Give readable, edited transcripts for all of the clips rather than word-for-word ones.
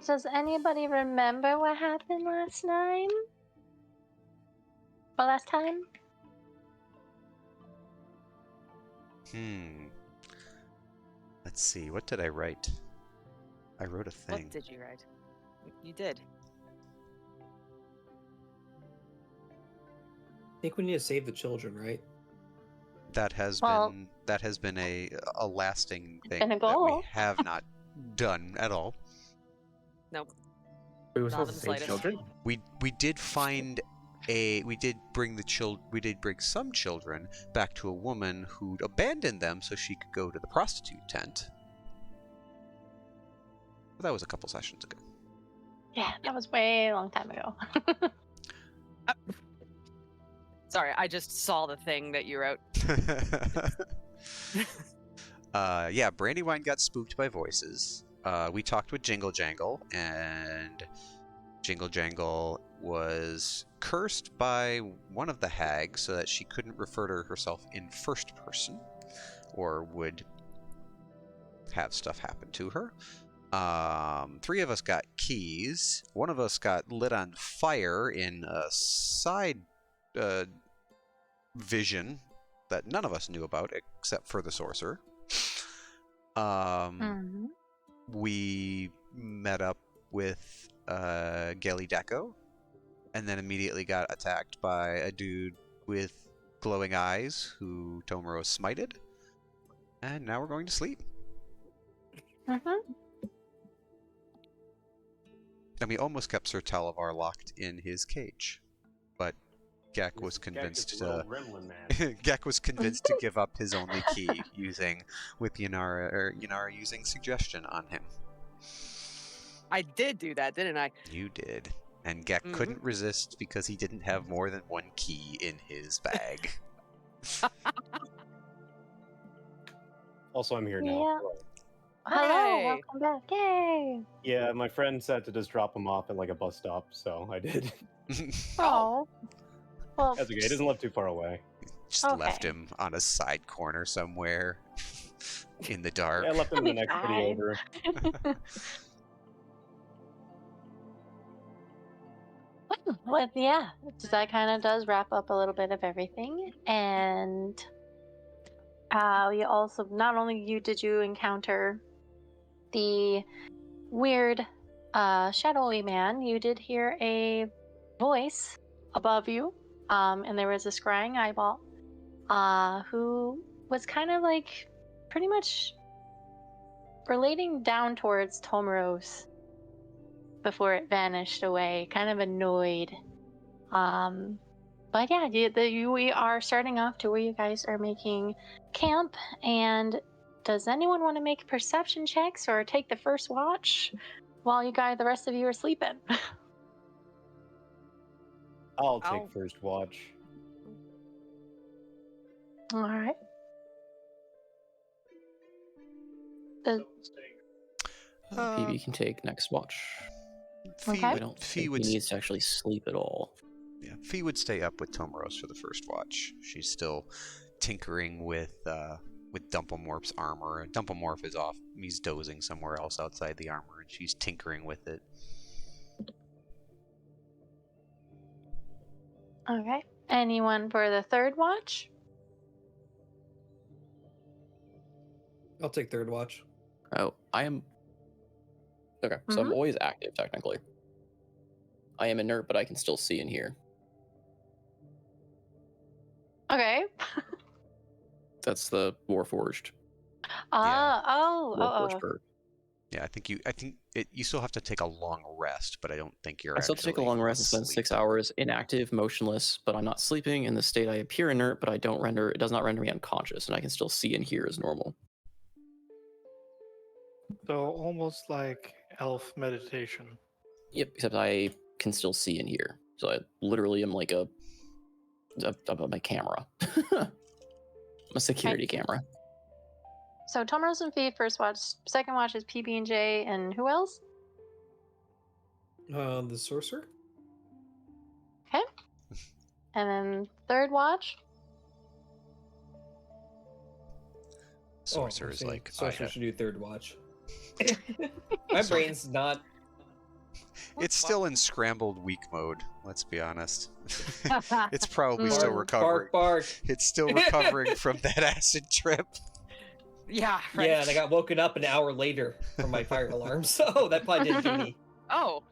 Does anybody remember what happened last time? Or last time? Let's see. What did I write? I wrote a thing. What did you write? You did. I think we need to save the children, right? That has been a lasting thing been a that we goal. have not done at all. Nope. We were Not supposed in to the save slightest. children. We did find we did bring some children back to a woman who'd abandoned them so she could go to the prostitute tent. But that was a couple sessions ago. Yeah, that was way a long time ago. Sorry, I just saw the thing that you wrote. Yeah, Brandywine got spooked by voices. We talked with Jingle Jangle, and Jingle Jangle was cursed by one of the hags so that she couldn't refer to herself in first person, or would have stuff happen to her. 3 of us got keys. 1 of us got lit on fire in a side vision that none of us knew about except for the sorcerer. We met up with Gelly Deco, and then immediately got attacked by a dude with glowing eyes who Tomoro smited. And now we're going to sleep. And we almost kept Sir Talavar locked in his cage, but Gek was convinced to Gek was convinced to give up his only key using Yanara using suggestion on him. I did do that, didn't I? You did. And Gek couldn't resist because he didn't have more than 1 key in his bag. Also, I'm here Yeah. now. Hello, Hey. welcome back. Yay! Yeah, my friend said to just drop him off at like a bus stop, so I did. Oh. Well, That's okay. He doesn't live too far away. Just Okay. left him on a side corner somewhere in the dark. Yeah, I left him in the That'd be next city over. Well, yeah, that kind of does wrap up a little bit of everything. And you also, not only did you encounter the weird shadowy man, you did hear a voice above you, and there was a scrying eyeball who was kind of like pretty much relating down towards Tomoro's before it vanished away, kind of annoyed. But yeah, we are starting off to where you guys are making camp. And does anyone want to make perception checks or take the first watch while the rest of you are sleeping? I'll take I'll- first watch. All right. PB can take next watch. Okay. I don't Fee think would he needs to actually sleep at all. Yeah, Fee would stay up with Tomoros for the first watch. She's still tinkering with Dumplemorph's armor. And Dumplemorph is off. He's dozing somewhere else outside the armor, and she's tinkering with it. Okay. Anyone for the third watch? I'll take third watch. Oh, I am. Okay, so I'm always active, technically. I am inert, but I can still see and hear. Okay. That's the Warforged. Oh. Perk. Yeah, I think you still have to take a long rest, but I don't think you're. I still have to take a long rest and spend 6 hours inactive, motionless, but I'm not sleeping. In the state, I appear inert, but it does not render me unconscious, and I can still see and hear as normal. So almost like elf meditation. Yep, except I can still see and hear. So I literally am like my camera. I'm a security camera. So Tomoro's and Fee first watch. Second watch is PB and J, and who else? The sorcerer. Okay. And then third watch. Sorcerer is like sorcerer I should do third watch. My brain's not It's still in scrambled weak mode, let's be honest. It's probably still Mm. recovering. Bark, bark. It's still recovering from that acid trip. Yeah, right. Yeah, and I got woken up an hour later from my fire alarm, so that probably didn't do me. Oh,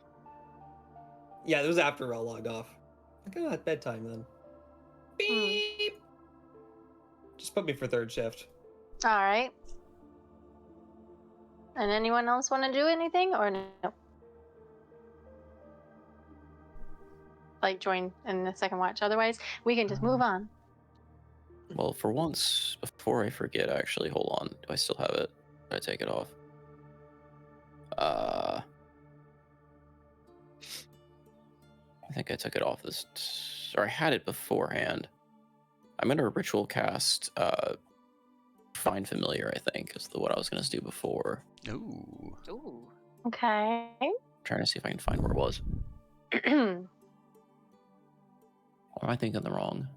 Yeah, it was after I logged off. Like, oh, at bedtime then. Beep. Just put me for third shift. All right. And anyone else want to do anything or no? Like join in the second watch. Otherwise, we can just move on. Well, for once, before I forget, actually, hold on. Do I still have it? Did I take it off? I think I took it off this, or I had it beforehand. I'm gonna ritual cast Find Familiar, I think, is what I was gonna do before. Ooh. ooh. Okay. Trying to see if I can find where it was. Or am I thinking the wrong?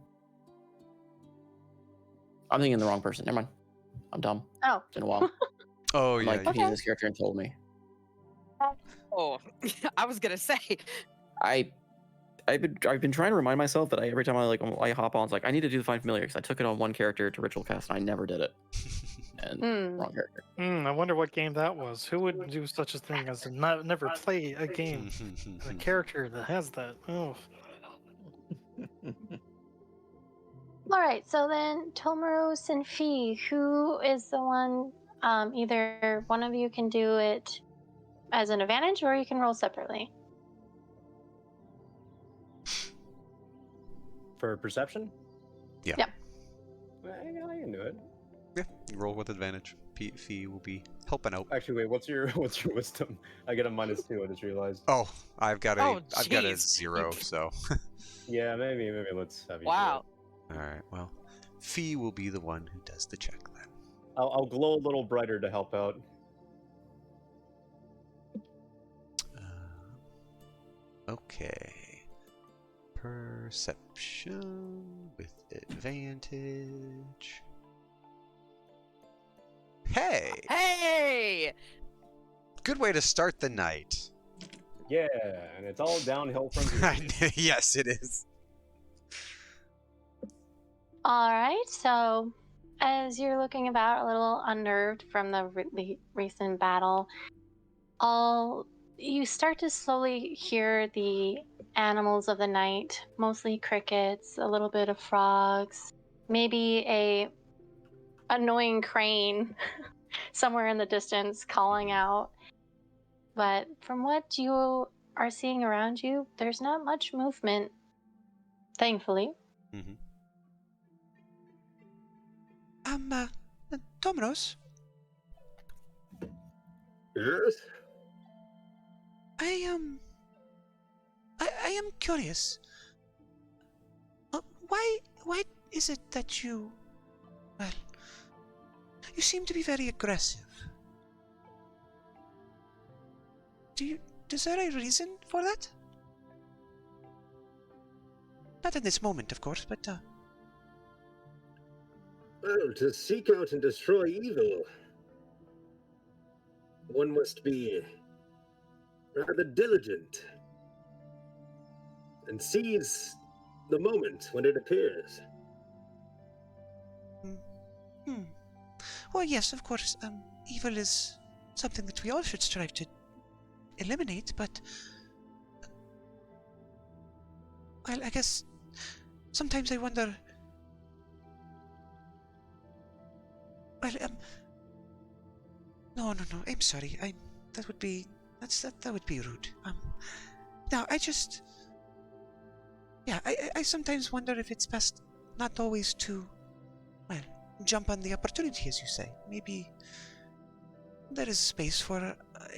I'm thinking the wrong person. Never mind. I'm dumb. Oh. It's been a while. Oh, yeah. Like, you- picking this character and told me. Oh, I was gonna say. I've been trying to remind myself that every time I hop on, it's like I need to do the Find Familiar because I took it on one character to ritual cast and I never did it. And wrong character. I wonder what game that was. Who would do such a thing as to never play a game? A character that has that. Oh. All right. So then, Tomaros and Fee, who is the one? Either one of you can do it as an advantage, or you can roll separately. For perception? Yeah. Yep. I can do it. Yeah, you roll with advantage. Fee will be helping out. Actually, wait, what's your wisdom? I get a -2, I just realized. Oh, I've got a Oh, I've got a jeez. 0, so. Yeah, maybe let's have you Wow. do it. All right. Well, Fee will be the one who does the check then. I'll glow a little brighter to help out. Okay. Perception with advantage. Hey! Hey! Good way to start the night. Yeah, and it's all downhill from here. Yes, it is. All right. So, as you're looking about, a little unnerved from the recent battle, you start to slowly hear the animals of the night, mostly crickets, a little bit of frogs, maybe a annoying crane somewhere in the distance calling out. But from what you are seeing around you, there's not much movement, thankfully. Mm-hmm. Tomaros, Yes? I am curious. Why is it that you seem to be very aggressive? Is there a reason for that? Not in this moment, of course, but Well, to seek out and destroy evil, one must be rather diligent and seize the moment when it appears. Well, yes, of course. Evil is something that we all should strive to eliminate, but well, I guess sometimes I wonder. Well, no. I'm sorry. That would be rude. No, I sometimes wonder if it's best not always to, well, jump on the opportunity, as you say. Maybe there is space for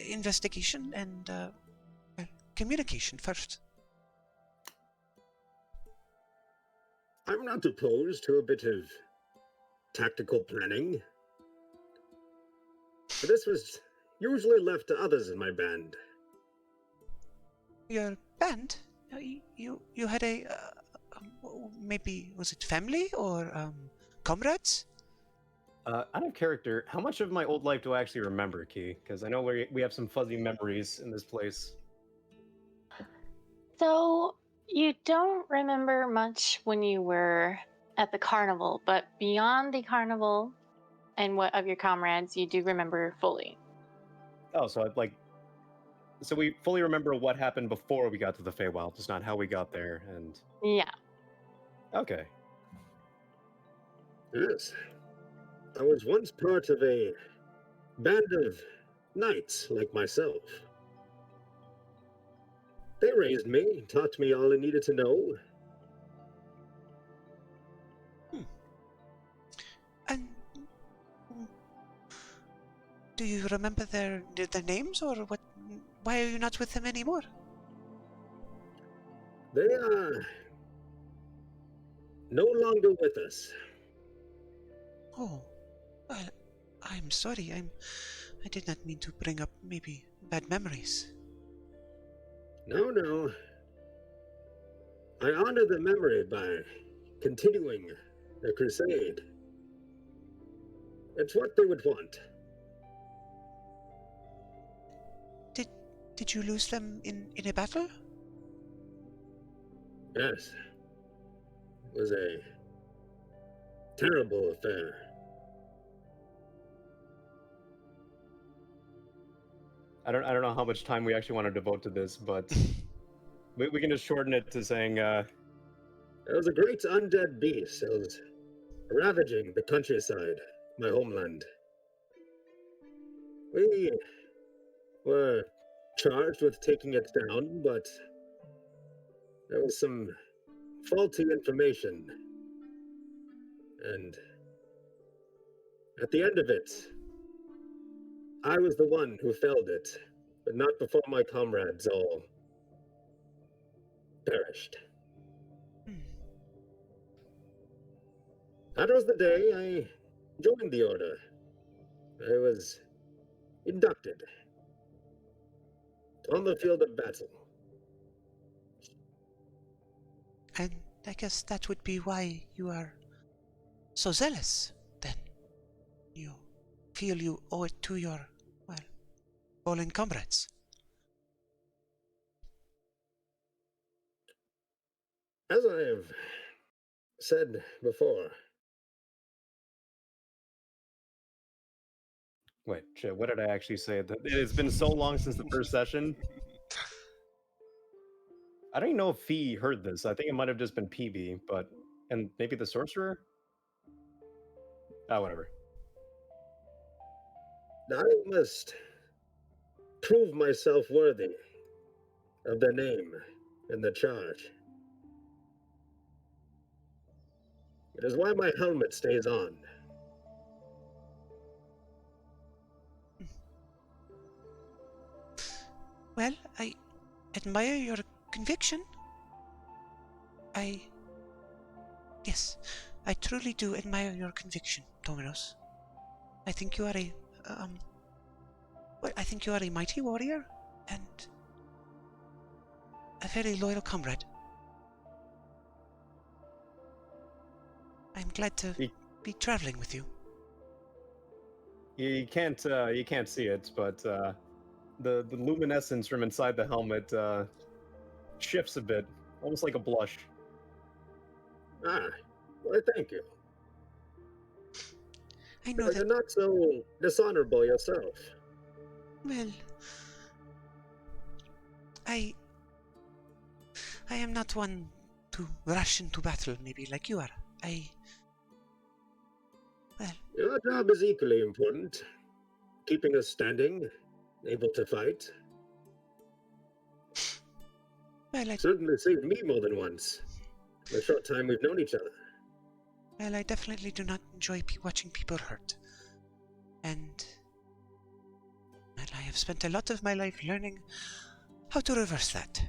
investigation and communication first. I'm not opposed to a bit of tactical planning, but this was usually left to others in my band. Your band? You had a maybe was it family or comrades? Out of character, how much of my old life do I actually remember, Key? Because I know we have some fuzzy memories in this place. So you don't remember much when you were at the carnival, but beyond the carnival and what of your comrades you do remember fully. Oh, so so we fully remember what happened before we got to the Feywild, just not how we got there. And Yeah. okay, Yes. I was once part of a band of knights like myself. They raised me, taught me all I needed to know. And do you remember their names, or what? Why are you not with them anymore? They are no longer with us. Oh, well, I'm sorry. I did not mean to bring up maybe bad memories. No, no. I honor their memory by continuing the crusade. It's what they would want. Did you lose them in a battle? Yes. It was a terrible affair. I don't know how much time we actually want to devote to this, but we can just shorten it to saying, It was a great undead beast. It was ravaging the countryside, my homeland. We were charged with taking it down, but there was some faulty information. And at the end of it, I was the one who felled it, but not before my comrades all perished. That was the day I joined the Order. I was inducted on the field of battle. And I guess that would be why you are so zealous, then. You feel you owe it to your, well, fallen comrades. As I have said before, wait, shit, what did I actually say? It's been so long since the first session. I don't even know if Fee heard this. I think it might have just been PB, and maybe the sorcerer? Ah, whatever. I must prove myself worthy of the name and the charge. It is why my helmet stays on. Well, I admire your conviction. Yes, I truly do admire your conviction, Dominos. I think you are I think you are a mighty warrior and a very loyal comrade. I'm glad to be traveling with you. You can't see it, but the luminescence from inside the helmet shifts a bit, almost like a blush. Ah, why thank you. I know You're that. not so dishonorable yourself. Well, I am not one to rush into battle, maybe like you are. Your job is equally important. Keeping us standing, able to fight. Well, Certainly saved me more than once. In the short time we've known each other. Well, I definitely do not enjoy watching people hurt. And well, I have spent a lot of my life learning how to reverse that.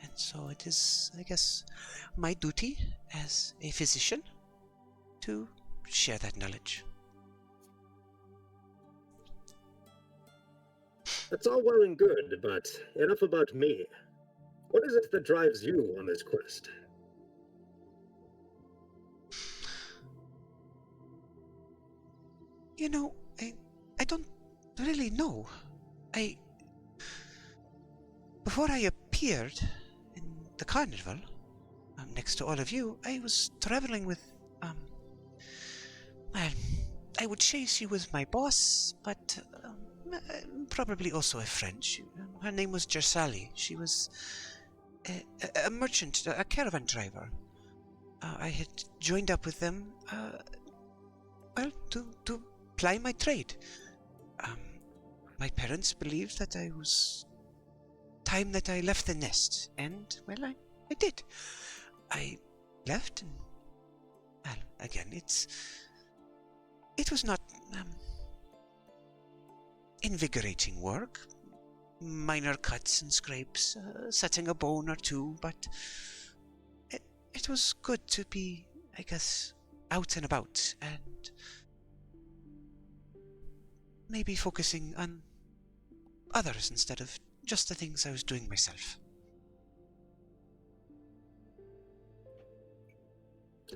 And so it is, I guess, my duty as a physician to share that knowledge. That's all well and good, but enough about me. What is it that drives you on this quest? You know, I don't really know. Before I appeared in the carnival, next to all of you, I was traveling with, well, I would say she was my boss, but probably also a friend. Her name was Jersali. She was a merchant, a caravan driver. I had joined up with them, well, to ply my trade. My parents believed that I was time that I left the nest, and, well, I did. I left, and, well, again, it was not invigorating work. Minor cuts and scrapes, setting a bone or two, but it was good to be, I guess, out and about, and maybe focusing on others instead of just the things I was doing myself.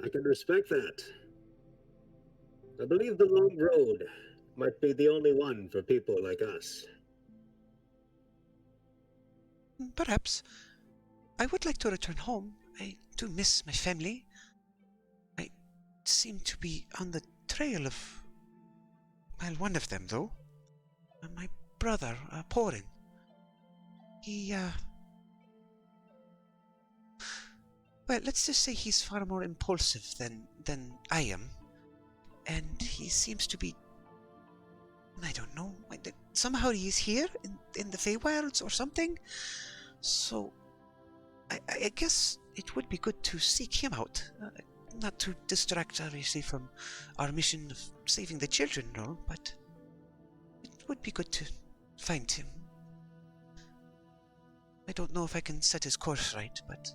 I can respect that. I believe the long road might be the only one for people like us. Perhaps. I would like to return home. I do miss my family. I seem to be on the trail of, well, one of them, though. My brother, Porin. He, well, let's just say he's far more impulsive than I am. And he seems to be, I don't know, somehow he's here in the Feywilds or something. So, I guess it would be good to seek him out. Not to distract, obviously, from our mission of saving the children, no, but it would be good to find him. I don't know if I can set his course right, but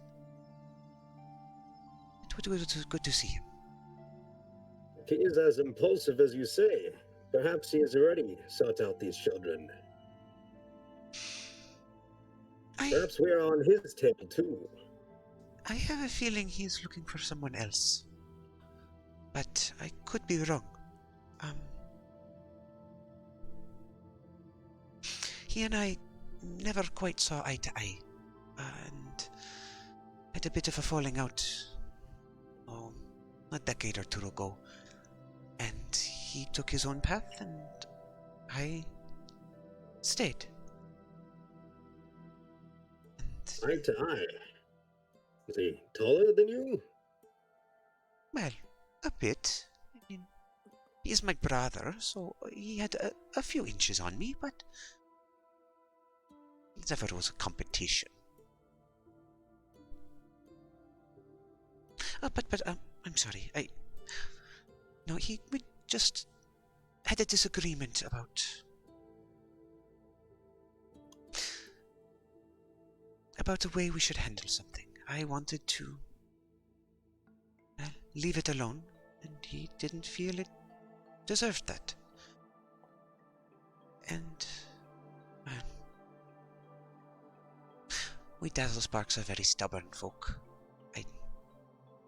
it would be good to see him. If he is as impulsive as you say, perhaps he has already sought out these children. Perhaps we are on his tail too. I have a feeling he's looking for someone else. But I could be wrong. He and I never quite saw eye to eye. And had a bit of a falling out, a decade or two ago. And he took his own path, and I stayed. Eye to eye? Is he taller than you? Well, a bit. I mean, he's my brother, so he had a few inches on me, but it never was a competition. But I'm sorry. No, we just had a disagreement about the way we should handle something. I wanted to leave it alone, and he didn't feel it deserved that. And we Dazzlesparks are very stubborn folk. I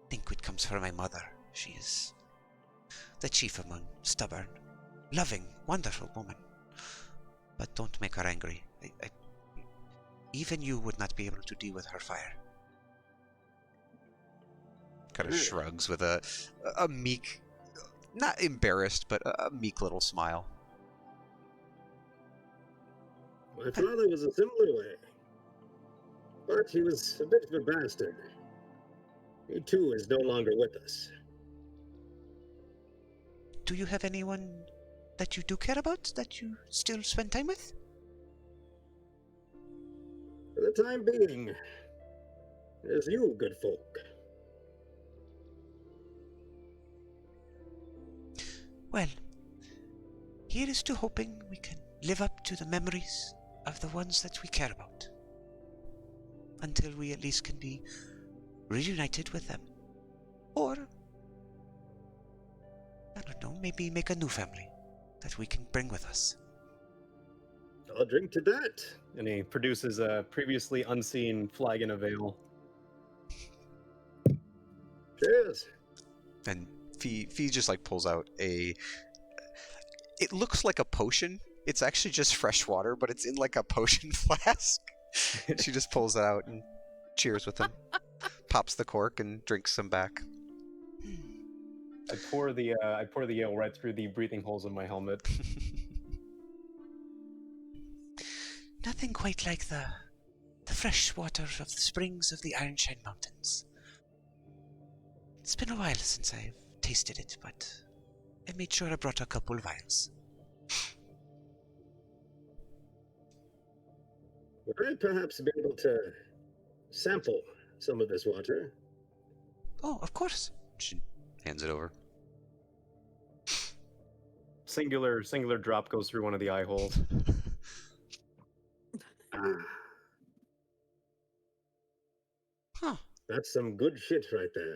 think it comes from my mother. She is the chief among stubborn, loving, wonderful woman. But don't make her angry. Even you would not be able to deal with her fire. Kind of shrugs with a meek, not embarrassed, but a meek little smile. My father was a similar way. But he was a bit of a bastard. He too is no longer with us. Do you have anyone that you do care about, that you still spend time with? For the time being, there's you, good folk. Well, here is to hoping we can live up to the memories of the ones that we care about. Until we at least can be reunited with them. Or, I don't know, maybe make a new family that we can bring with us. I'll drink to that. And he produces a previously unseen flagon of ale. Cheers. And Fee just like pulls out it looks like a potion. It's actually just fresh water, but it's in like a potion flask. She just pulls it out and cheers with him. Pops the cork and drinks some back. I pour the ale right through the breathing holes in my helmet. Nothing quite like the fresh water of the springs of the Ironshine Mountains. It's been a while since I've tasted it, but I made sure I brought a couple vials. Would I perhaps be able to sample some of this water? Oh, of course. She hands it over. Singular drop goes through one of the eye holes. Ah, Huh. that's some good shit right there.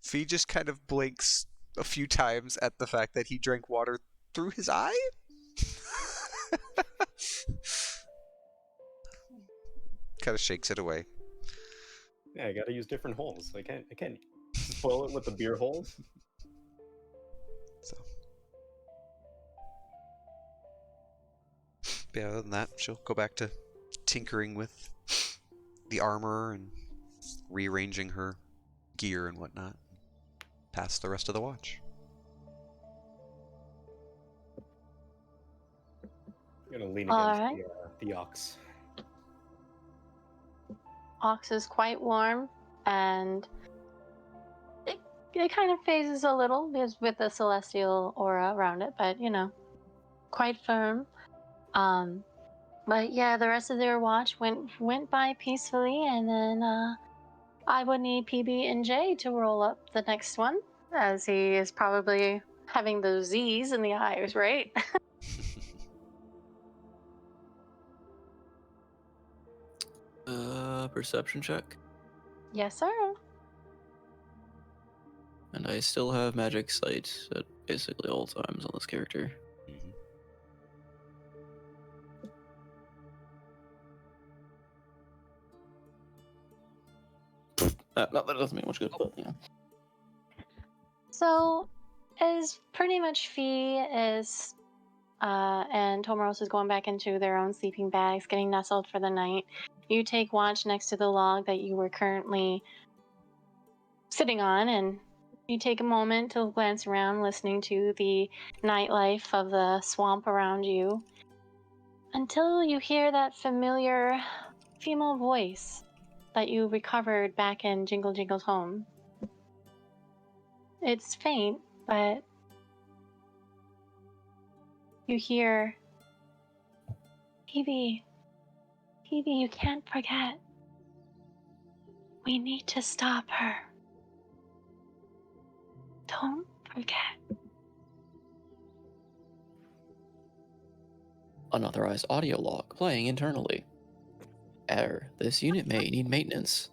Fee just kind of blinks a few times at the fact that he drank water through his eye? Kind of shakes it away. Yeah, I gotta use different holes. I can't spoil it with the beer holes. So, yeah, other than that, she'll go back to tinkering with the armor and rearranging her gear and whatnot. Pass the rest of the watch. I'm gonna lean All against right. the ox. Ox is quite warm, and it kind of phases a little because with the celestial aura around it, but quite firm. But yeah, the rest of their watch went by peacefully, and then I would need PB and J to roll up the next one, as he is probably having those Z's in the eyes, right? Perception check. Yes, sir. And I still have magic sight at basically all times on this character. Not that it doesn't mean much good, but yeah. So, as pretty much Fee is and Tomaros is going back into their own sleeping bags, getting nestled for the night, you take watch next to the log that you were currently sitting on, and you take a moment to glance around, listening to the nightlife of the swamp around you, until you hear that familiar female voice that you recovered back in Jingle Jingle's home. It's faint, but you hear, Evie, you can't forget. We need to stop her. Don't forget. Unauthorized audio log playing internally. Error. This unit may need maintenance.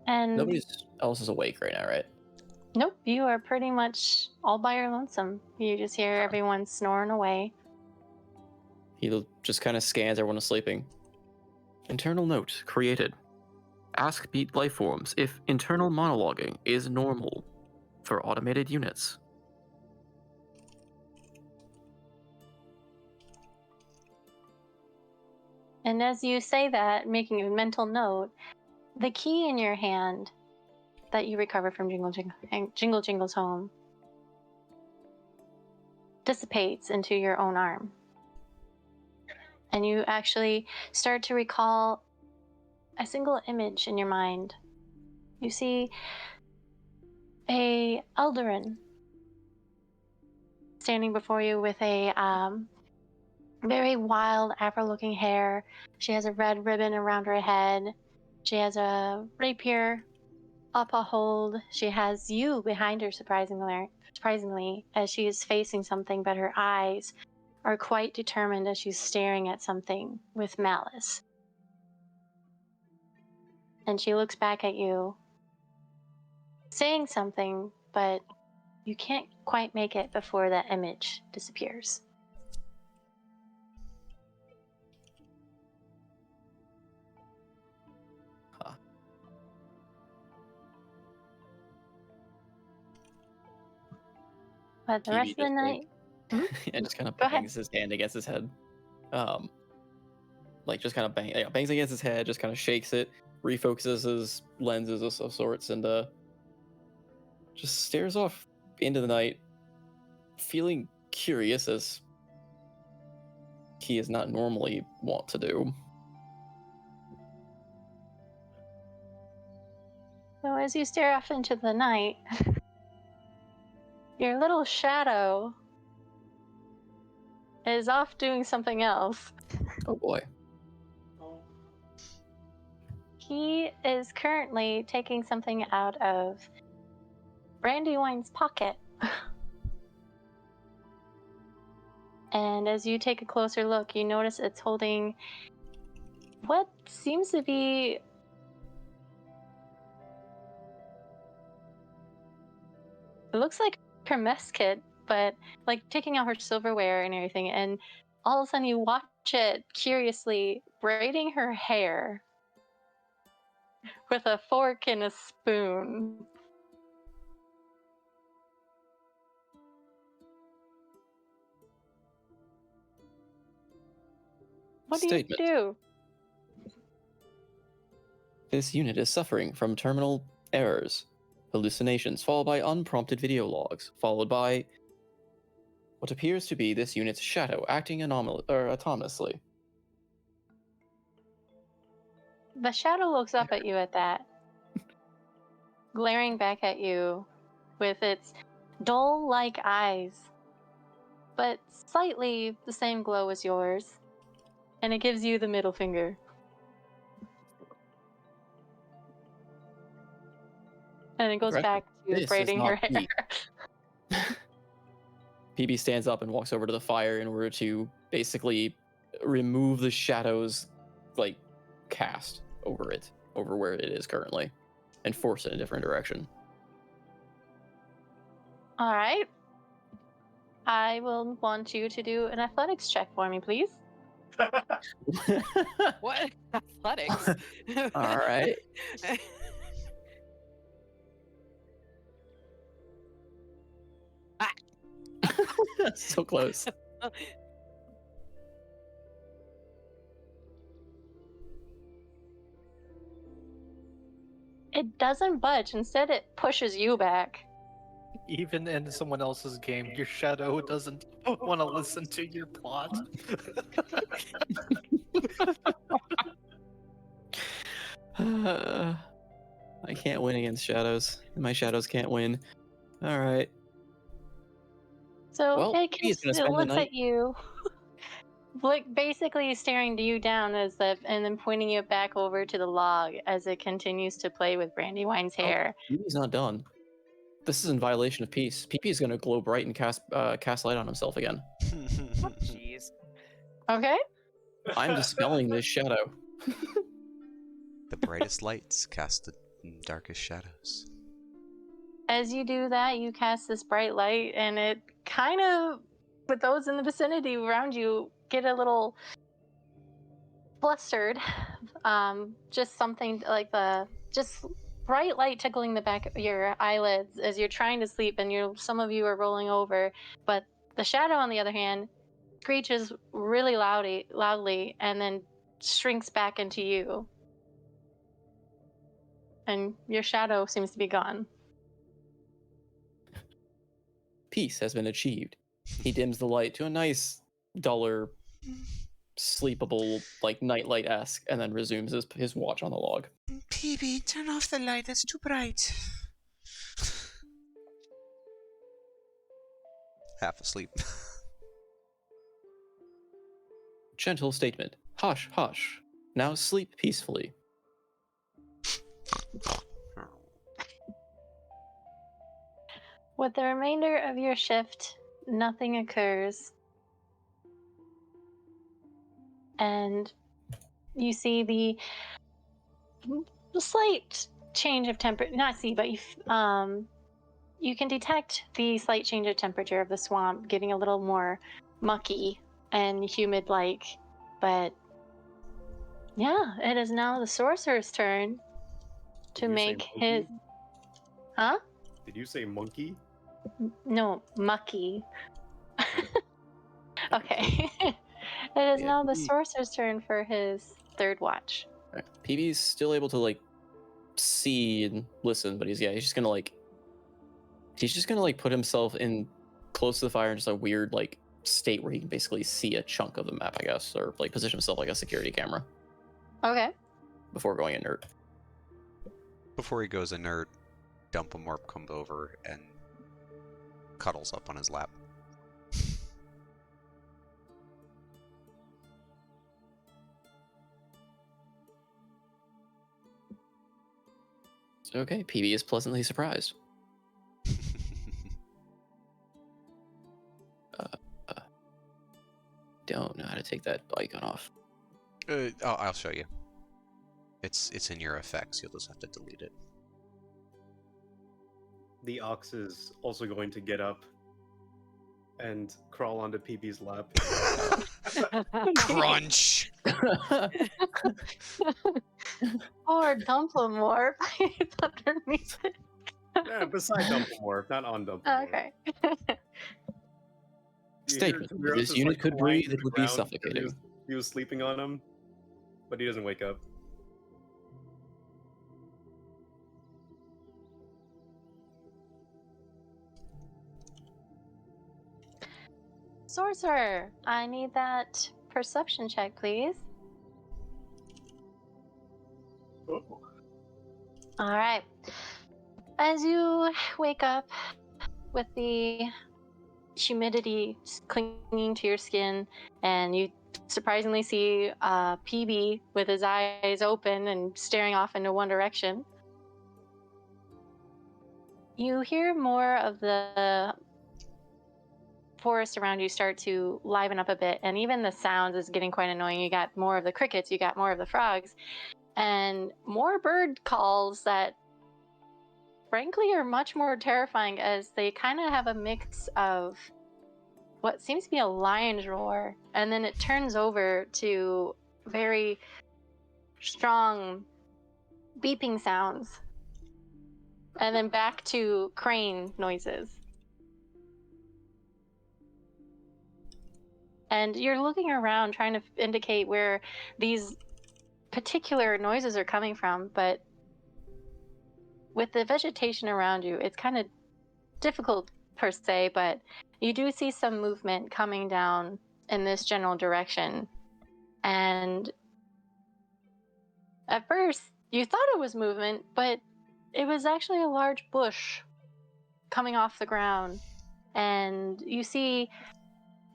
And Nobody else is awake right now, right? nope, you are pretty much all by your lonesome. You just hear everyone snoring away. He just kind of scans everyone is sleeping. Internal note created. Ask Beat Lifeforms if internal monologuing is normal for automated units. And as you say that, making a mental note, the key in your hand that you recovered from Jingle Jingle's home dissipates into your own arm. And you actually start to recall a single image in your mind. You see a Eldarin standing before you with a very wild afro-looking hair. She has a red ribbon around her head. She has a rapier up a hold. She has you behind her, surprisingly, as she is facing something, but her eyes are quite determined as she's staring at something with malice. And she looks back at you, saying something, but you can't quite make it before that image disappears. Huh. But the TV rest of the just night, And just kind of Go ahead. bangs his hand against his head. Like just kind of bangs against his head, just kind of shakes it, refocuses his lenses of sorts, and just stares off into the night, feeling curious as he is not normally wont to do. So as you stare off into the night, your little shadow is off doing something else. Oh boy. He is currently taking something out of Brandywine's pocket. And as you take a closer look, you notice it's holding what seems to be it looks like her mess kit, but like taking out her silverware and everything, and all of a sudden you watch it curiously braiding her hair with a fork and a spoon. What Statement. do you do? This unit is suffering from terminal errors, hallucinations, followed by unprompted video logs, followed by what appears to be this unit's shadow acting autonomously. The shadow looks up at you at that, glaring back at you with its dull-like eyes, but slightly the same glow as yours, and it gives you the middle finger. And it goes back to This is braiding her not hair. me. PB stands up and walks over to the fire in order to basically remove the shadows, like, cast over it, over where it is currently, and force it in a different direction. All right. I will want you to do an athletics check for me, please. What? Athletics? All right. So close. It doesn't budge. Instead, it pushes you back. Even in someone else's game, your shadow doesn't want to listen to your plot. I can't win against shadows. My shadows can't win. All right. So Well, it, he's gonna spend the looks night. at you, like basically staring you down as if, and then pointing you back over to the log as it continues to play with Brandywine's hair. He's not done. This is in violation of peace. PP is gonna glow bright and cast light on himself again. Jeez. Okay. I'm dispelling this shadow. The brightest lights cast the darkest shadows. As you do that, you cast this bright light, and it kind of, with those in the vicinity around you, get a little flustered. Just something like just bright light tickling the back of your eyelids as you're trying to sleep, and some of you are rolling over. But the shadow, on the other hand, screeches really loudly, and then shrinks back into you. And your shadow seems to be gone. Peace has been achieved. He dims the light to a nice, duller, sleepable, like nightlight-esque, and then resumes his watch on the log. PB, turn off the light. That's too bright. Half asleep. Gentle statement. Hush, hush. Now sleep peacefully. With the remainder of your shift, nothing occurs. And you see the slight change of temperature. Not see, but you can detect the slight change of temperature of the swamp getting a little more mucky and humid-like. But yeah, it is now the sorcerer's turn to Did you say make monkey? his. Huh? Did you say monkey? No, mucky. Okay. It is Yeah, now the PB. sorcerer's turn for his third watch. Right. PB's still able to like see and listen, but he's just gonna put himself in close to the fire in just a weird like state where he can basically see a chunk of the map, I guess, or like position himself like a security camera Okay. before going inert. Before he goes inert, Dumpamorp comes over and cuddles up on his lap. So, okay, PB is pleasantly surprised. Don't know how to take that icon off. I'll show you. It's in your effects. You'll just have to delete it. The ox is also going to get up and crawl onto PB's lap. Crunch. Or Dumplemorp. It's underneath it. Yeah, beside Dumplemorph, not on Dumplemorph. Okay. You Statement: hear if Tuberos this is, unit like, could flying breathe, to it the would be ground 'cause suffocating. He was sleeping on him, but he doesn't wake up. Sorcerer, I need that perception check, please. All right. As you wake up with the humidity clinging to your skin, and you surprisingly see PB with his eyes open and staring off into one direction, you hear more of the forest around you start to liven up a bit, and even the sounds is getting quite annoying. You got more of the crickets, you got more of the frogs, and more bird calls that frankly are much more terrifying, as they kind of have a mix of what seems to be a lion's roar, and then it turns over to very strong beeping sounds, and then back to crane noises. And you're looking around trying to indicate where these particular noises are coming from, but with the vegetation around you, it's kind of difficult per se, but you do see some movement coming down in this general direction. And at first, you thought it was movement, but it was actually a large bush coming off the ground. And you see,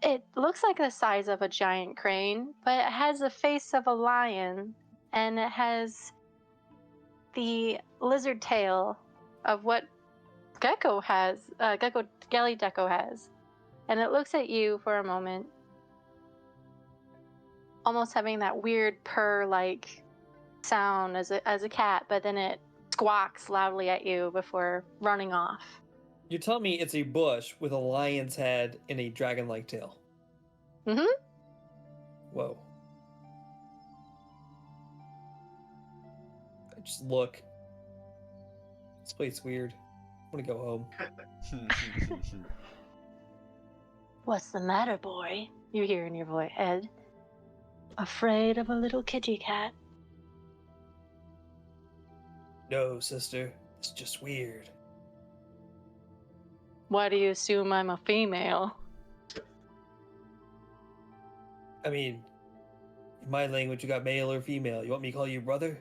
it looks like the size of a giant crane, but it has the face of a lion, and it has the lizard tail of what Gecko has, Gecko has. And it looks at you for a moment, almost having that weird purr-like sound as a cat, but then it squawks loudly at you before running off. You tell me it's a bush with a lion's head and a dragon-like tail. Mm-hmm. Whoa. I just look. This place weird. I want to go home. What's the matter, boy? You hear in your voice, Ed. Afraid of a little kitty cat? No, sister. It's just weird. Why do you assume I'm a female? I mean, in my language, you got male or female. You want me to call you brother?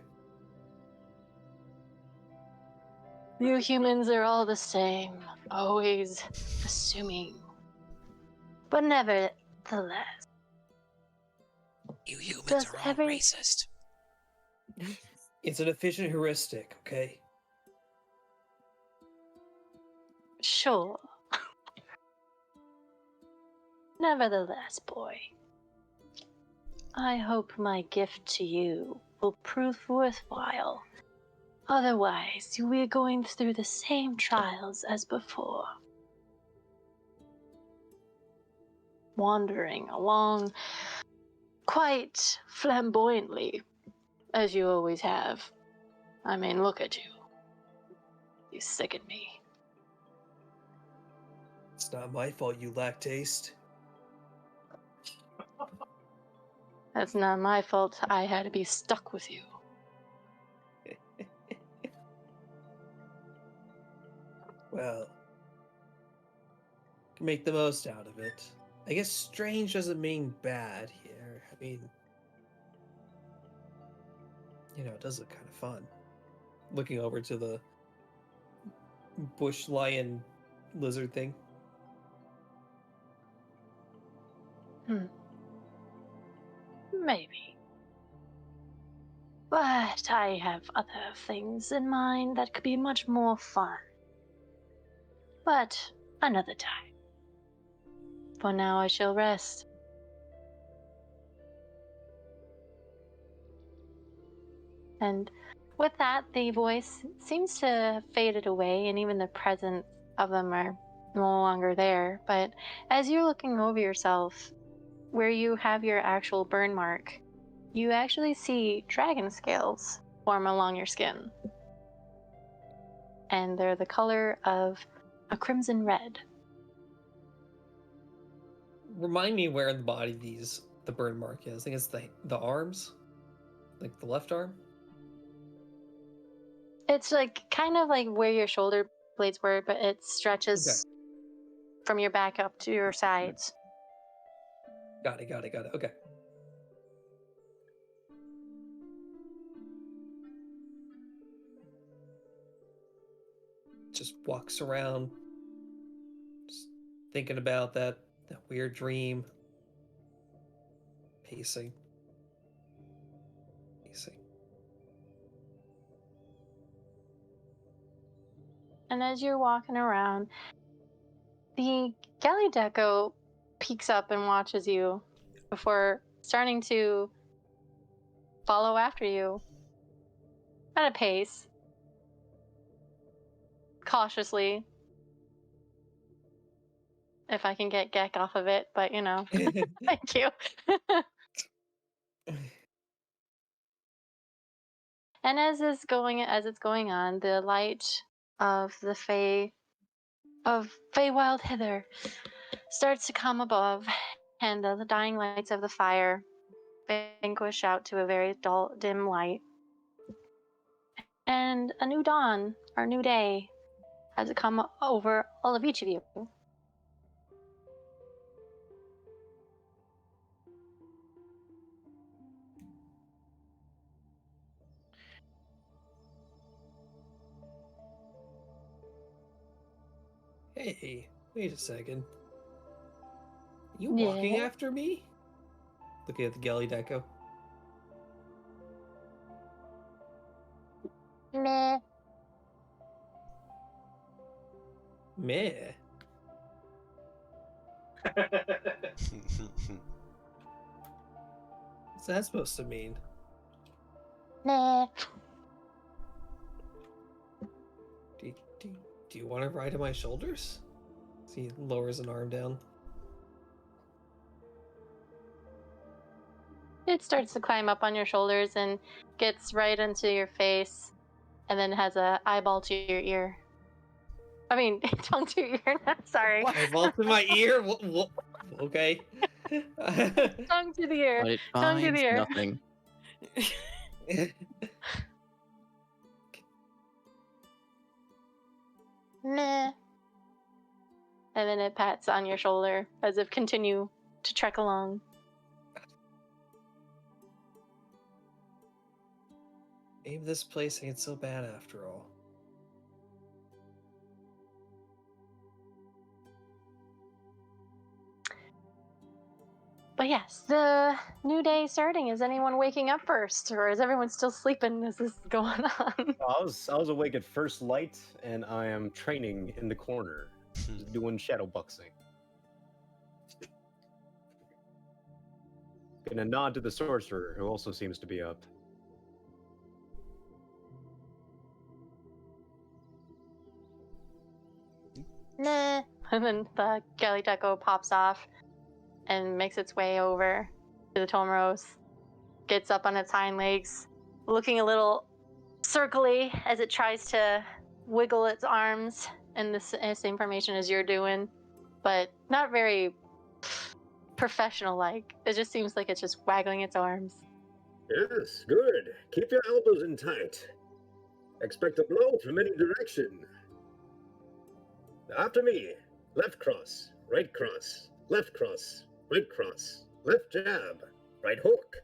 You humans are all the same, always assuming. But nevertheless. You humans Does are all every- racist. It's an efficient heuristic, okay? Sure. Nevertheless, boy, I hope my gift to you will prove worthwhile. Otherwise, we're going through the same trials as before. Wandering along quite flamboyantly, as you always have. I mean, look at you. You sicken me. It's not my fault you lack taste. That's not my fault. I had to be stuck with you. Well, can make the most out of it. I guess strange doesn't mean bad here. I mean, it does look kind of fun. Looking over to the bush lion lizard thing. Maybe. But I have other things in mind that could be much more fun. But another time. For now, I shall rest. And with that, the voice seems to have faded away, and even the presence of them are no longer there. But as you're looking over yourself, where you have your actual burn mark, you actually see dragon scales form along your skin. And they're the color of a crimson red. Remind me where in the body the burn mark is. I think it's the arms, like the left arm. It's like kind of like where your shoulder blades were, but it stretches from your back up to your sides. Got it. Okay. Just walks around, just thinking about that weird dream. Pacing. And as you're walking around, the galley deco peeks up and watches you before starting to follow after you at a pace, cautiously. If I can get Gek off of it, but thank you. And as it's going on, the light of the Feywild Hither starts to come above, and the dying lights of the fire vanquish out to a very dull, dim light. And a new dawn, or new day, has come over all of each of you. Hey, wait a second. You walking Yeah. after me? Looking at the galley deco. Meh. Meh. What's that supposed to mean? Meh. Do you want to ride on my shoulders? So he lowers an arm down. It starts to climb up on your shoulders and gets right into your face, and then has a eyeball to your ear. I mean, tongue to your ear. Sorry. Eyeball to my ear? What? Okay. Tongue to the ear. But it Tongue to finds the ear. nothing. Meh. And then it pats on your shoulder as if continue to trek along. Maybe this place ain't so bad after all. But yes, the new day starting. Is anyone waking up first, or is everyone still sleeping as this is going on? I was awake at first light, and I am training in the corner, just doing shadow boxing. And a nod to the sorcerer, who also seems to be up. Nah. And then the galley deco pops off and makes its way over to the Tomrose, gets up on its hind legs, looking a little circly as it tries to wiggle its arms in the same formation as you're doing, but not very professional like. It just seems like it's just waggling its arms. Yes, good. Keep your elbows in tight. Expect a blow from any direction. After me. Left cross, right cross, left cross, right cross, left jab, right hook.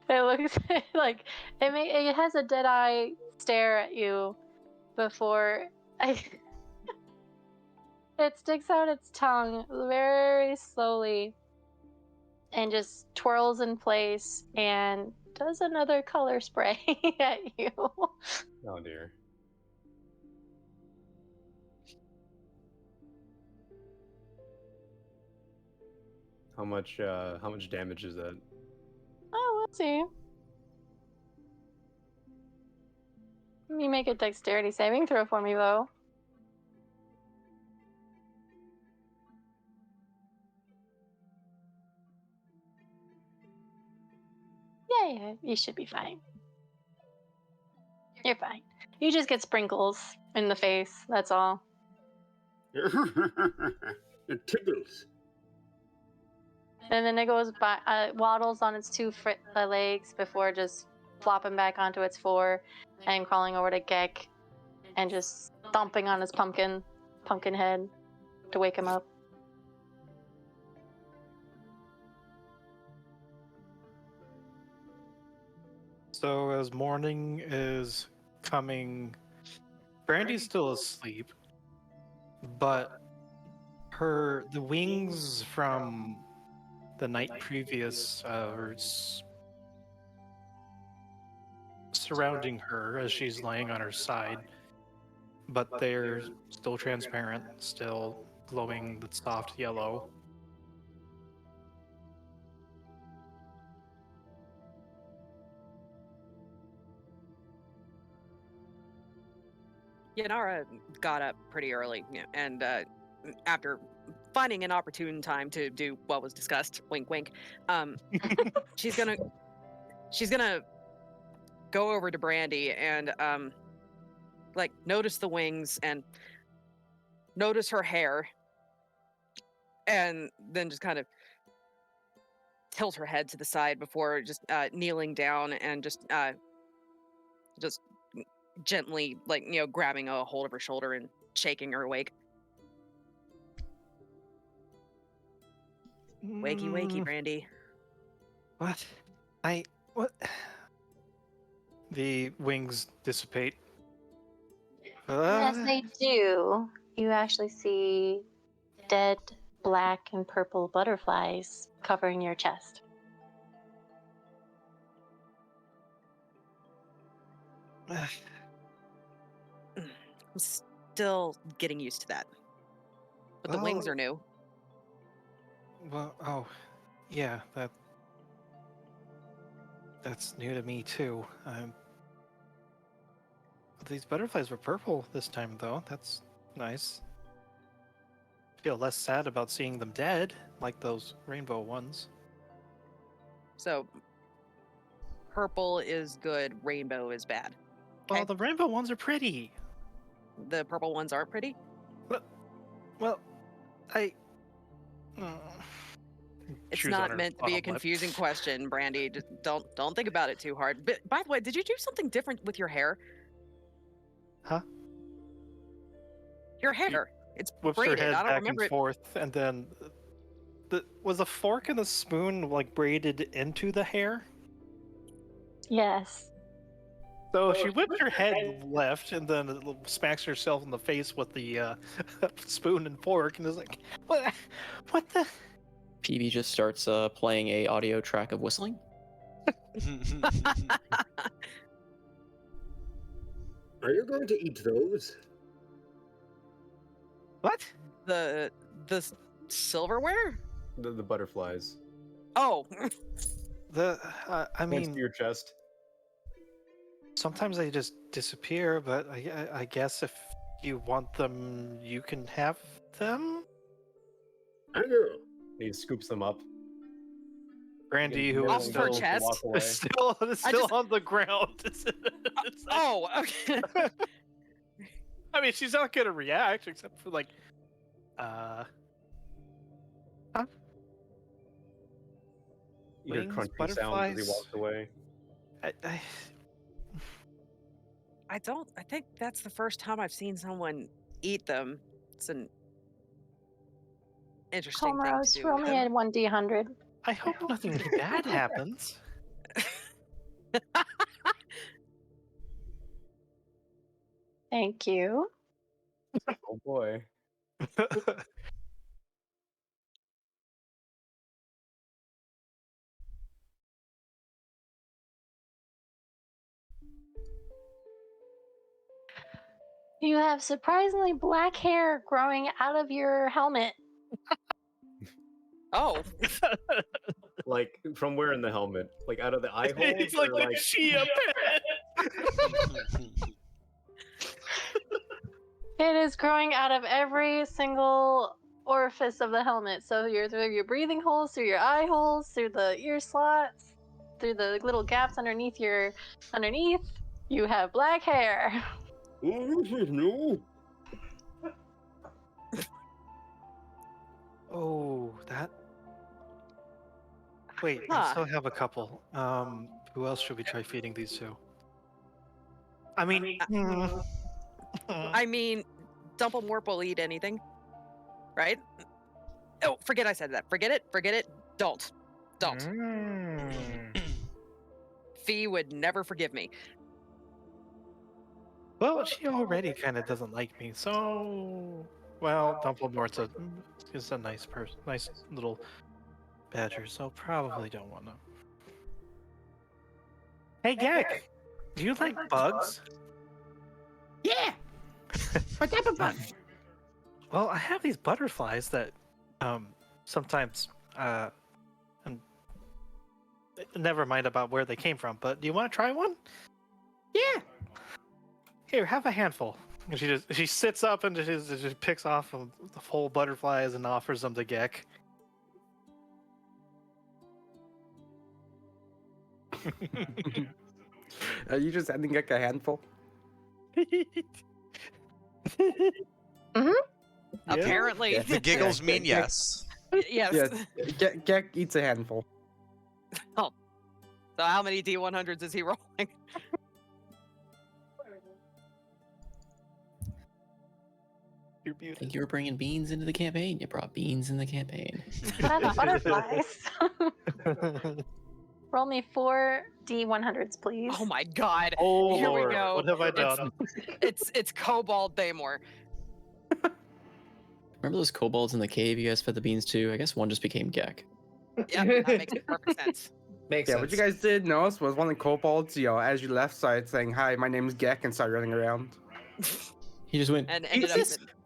It looks like it has a dead eye stare at you before it sticks out its tongue very slowly and just twirls in place and does another color spray at you. Oh dear. How much damage is that? Oh, let's see. You make a dexterity saving throw for me, though. Yeah, you should be fine. You're fine. You just get sprinkles in the face, that's all. It tickles. And then it goes by, waddles on its two legs before just flopping back onto its four and crawling over to Gek and just stomping on his pumpkin head to wake him up. So as morning is coming, Brandy's still asleep, but the wings from the night previous are surrounding her as she's laying on her side, but they're still transparent, still glowing the soft yellow. Yanara got up pretty early, and after finding an opportune time to do what was discussed, wink, wink, she's gonna go over to Brandy and like notice the wings and notice her hair, and then just kind of tilt her head to the side before just kneeling down and just gently, like, grabbing a hold of her shoulder and shaking her awake. Wakey, wakey, Brandy. What? What? The wings dissipate. Yes, they do. You actually see dead black and purple butterflies covering your chest. I'm still getting used to that. But the wings are new. Well, oh, yeah, that's new to me too. These butterflies were purple this time, though. That's nice. Feel less sad about seeing them dead, like those rainbow ones. So, purple is good, rainbow is bad. Well, the rainbow ones are pretty. The purple ones aren't pretty? Well, It's not meant to be a confusing question, Brandy. Just don't think about it too hard. But by the way, did you do something different with your hair? Huh? Your hair. It's Whips braided. her head I don't back remember and it. forth, and then was the fork and the spoon like braided into the hair? Yes. So she whips her head left, and then smacks herself in the face with the spoon and fork, and is like, "What the?" PB just starts playing a audio track of whistling. Are you going to eat those? What? The silverware? The butterflies. Oh. I Hands mean, to your chest. sometimes they just disappear, but I guess if you want them, you can have them. I know. He scoops them up. Brandy, who Off is her still, chest? Walk away. is still just- on the ground. Oh, okay. I mean, she's not gonna react except for like, You hear wings, crunchy sounds as he walks away. I think that's the first time I've seen someone eat them. It's an interesting thing to Comoros, do. roll me a 1d100. I hope nothing bad happens. Thank you. Oh boy. You have surprisingly black hair growing out of your helmet. Oh, Like from where in the helmet? Like out of the eye holes? He's like or the Chia pet. It is growing out of every single orifice of the helmet. So you're through your breathing holes, through your eye holes, through the ear slots, through the little gaps underneath. You have black hair. No. Oh, that. Wait, Huh. I still have a couple. Who else should we try feeding these to? I mean, I mean, Dumplemorp will eat anything, right? Oh, forget I said that. Forget it. Don't. Fee would never forgive me. Well, she already kind of doesn't like me, so. Well, Dumplemort's is a nice person, nice little badger, so probably don't want to. Hey, Gek, do you like bugs? Yeah. What type of bug? Well, I have these butterflies that sometimes and never mind about where they came from, but do you want to try one? Yeah. Here, have a handful. And she sits up and just picks off the whole butterflies and offers them to Gek. Are you just handing like a handful? Apparently. Yeah. The giggles mean Yeah. yes. Yes. Yeah. Gek eats a handful. So how many D100s is he rolling? You're I beautiful. think you were bringing beans into the campaign. You brought beans in the campaign. But I have butterflies. Roll me 4 D100s, please. Oh my god. Oh Here Lord, we go. what have I done? It's Cobalt Daymore. Remember those kobolds in the cave you guys fed the beans to? I guess one just became Gek. Yeah, that makes perfect sense. Makes Yeah, sense. what you guys did notice was one of the kobolds, as you left, started saying, "Hi, my name's Gek," and started running around. He just went And ended up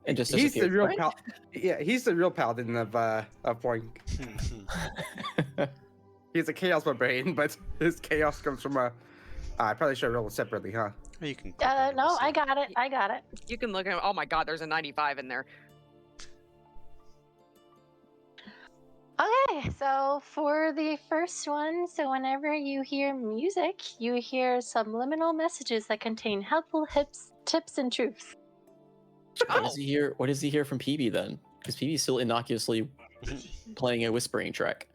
and just He's the disappeared. real he's the real paladin of Boink. He's a chaos barbarian, but his chaos comes from I probably should have rolled separately, huh? You can. click on it No, to see. I got it. I got it. you can look at oh my god, there's a 95 in there. Okay, so for the first one, so whenever you hear music, you hear subliminal messages that contain helpful tips, and truths. What does he hear? What does he hear from PB then? Because PB's still innocuously playing a whispering track.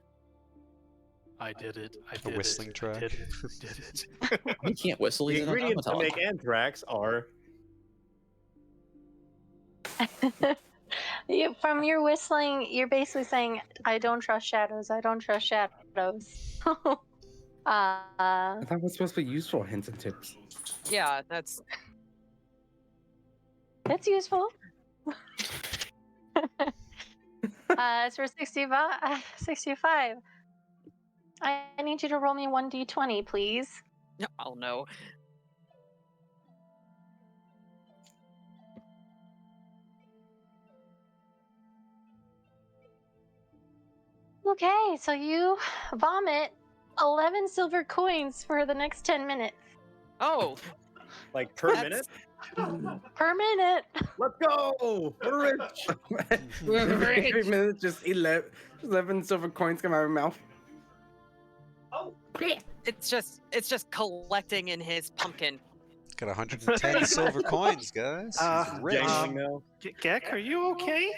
I did it. I A did whistling it. track. I did it. He can't whistle. The He's an ingredients to automaton. make anthrax are From your whistling, you're basically saying, "I don't trust shadows. I don't trust shadows." I thought it was supposed to be useful hints and tips. Yeah, that's It's useful. It's for 65. I need you to roll me 1d20, please. oh no. Okay, so you vomit 11 silver coins for the next 10 minutes. Oh, like per That's- minute. Per minute. Let's go. We're rich. Every minute, just 11 silver coins come out of her mouth. it's just collecting in his pumpkin. Got 110 silver coins, guys. He's rich. Jangling now. Gek, are you okay?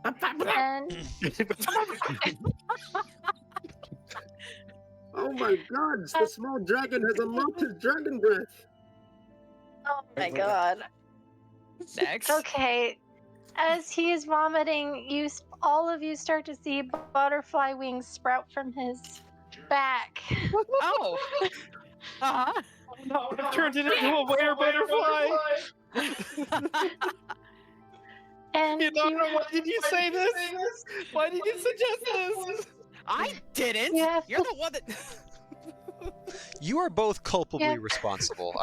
And Oh my god, the small dragon has unlocked his dragon breath. oh my god. Next. Okay. As he is vomiting, all of you start to see butterfly wings sprout from his back. Oh. Uh-huh. No, it turned it into a were butterfly. And Why did you say this? Why did you suggest this? I didn't. Yeah. You're the one that. You are both culpably Yeah. responsible.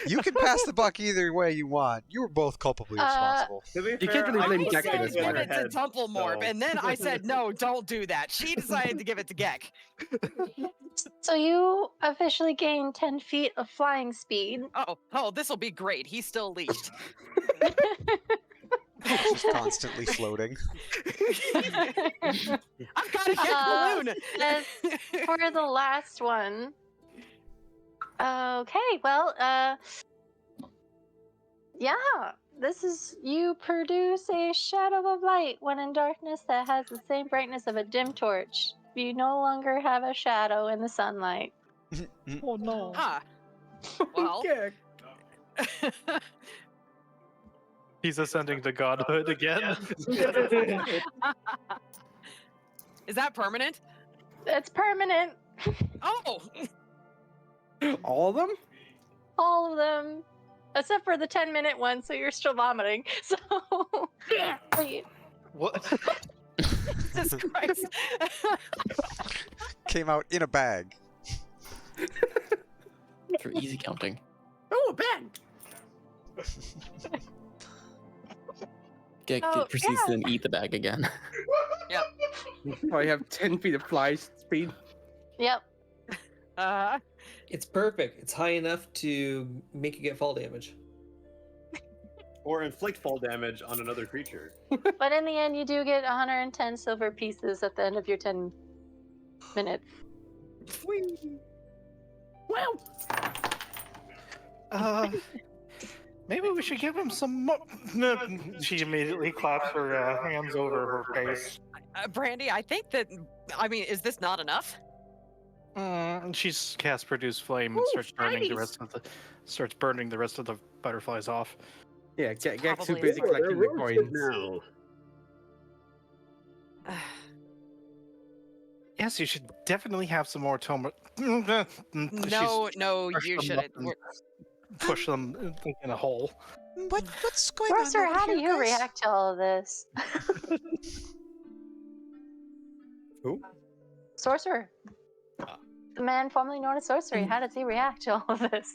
You can pass the buck either way you want. You were both culpably responsible. To be You fair, can't really I blame was Gek for said this give one. it to Tumplemorp, and then I said no, don't do that. She decided to give it to Gek. so you officially gain 10 feet of flying speed. Oh, this will be great. He's still leashed. Just constantly floating. I've got a Gek balloon. As for the last one. Okay, well, yeah, this is you produce a shadow of light when in darkness that has the same brightness of a dim torch. You no longer have a shadow in the sunlight. Oh no. Huh. Well. Gek. He's ascending to godhood again. Is that permanent? It's permanent. Oh. All of them? All of them. Except for the 10-minute one, so you're still vomiting. So wait. What? Jesus Christ. Came out in a bag. For easy counting. Oh, a bag. Gek Oh, proceeds to yeah. then eat the bag again. I have 10 feet of fly speed. Yep. It's perfect. It's high enough to make you get fall damage. Or inflict fall damage on another creature. But in the end, you do get 110 silver pieces at the end of your 10 minutes. Maybe we should give him some more. She immediately claps her hands over her face. Brandy, I think that. I mean, is this not enough? And she's cast produce flame and starts burning the rest of the butterflies off. Yeah, Gek's too Probably busy Oh, they're collecting the roasted coins. now. Yes, you should definitely have some more Toma. No, no, pushed you them shouldn't. up and push them in a hole. What's going Sorcerer, on? how do over here, you guys? react to all of this? Who? Sorcerer. The man formerly known as Sorcery. How does he react to all of this?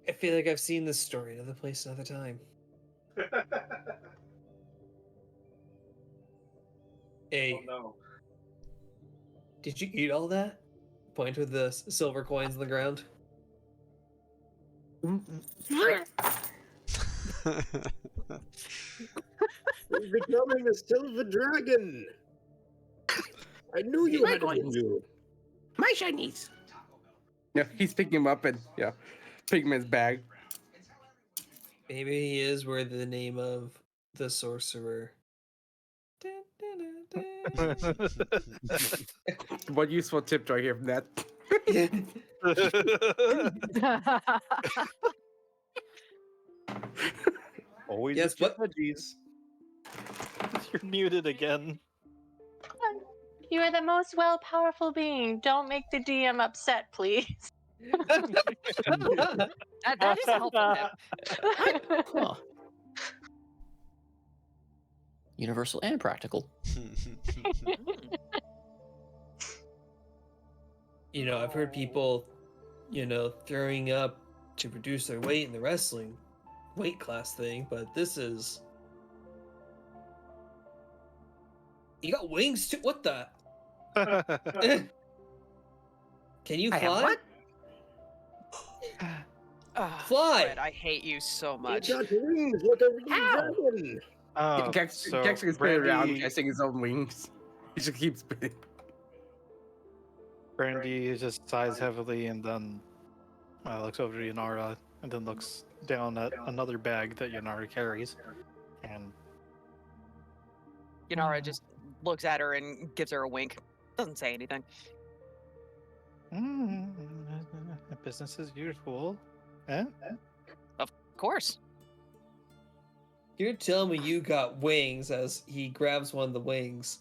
I feel like I've seen this story another place, another time. Hey, no. did you eat all that? Point with the silver coins on the ground. He's becoming a silver dragon. I knew you had it in you. My shinies. Yeah, he's picking him up and putting him in his bag. Maybe he is worthy the name of the sorcerer. What useful tip do I hear from that? Always Yes, yes, but- veggies. You're muted again. You are the most powerful being. Don't make the DM upset, please. That is a helpful tip. Huh. Universal and practical. You know, I've heard people, throwing up to reduce their weight in the wrestling weight class thing, but this is. You got wings too? What the? Can you I have fly? what? Fly! Fred, I hate you so He much. got wings like a real dragon. Gex so can spin around, Brandy- casting his own wings. He just keeps spinning. Brandy just sighs heavily and then looks over to Yanara and then looks down at another bag that Yanara carries. And Yanara just looks at her and gives her a wink. Doesn't say anything. business as usual. Eh? Of course. You're telling me you got wings as he grabs one of the wings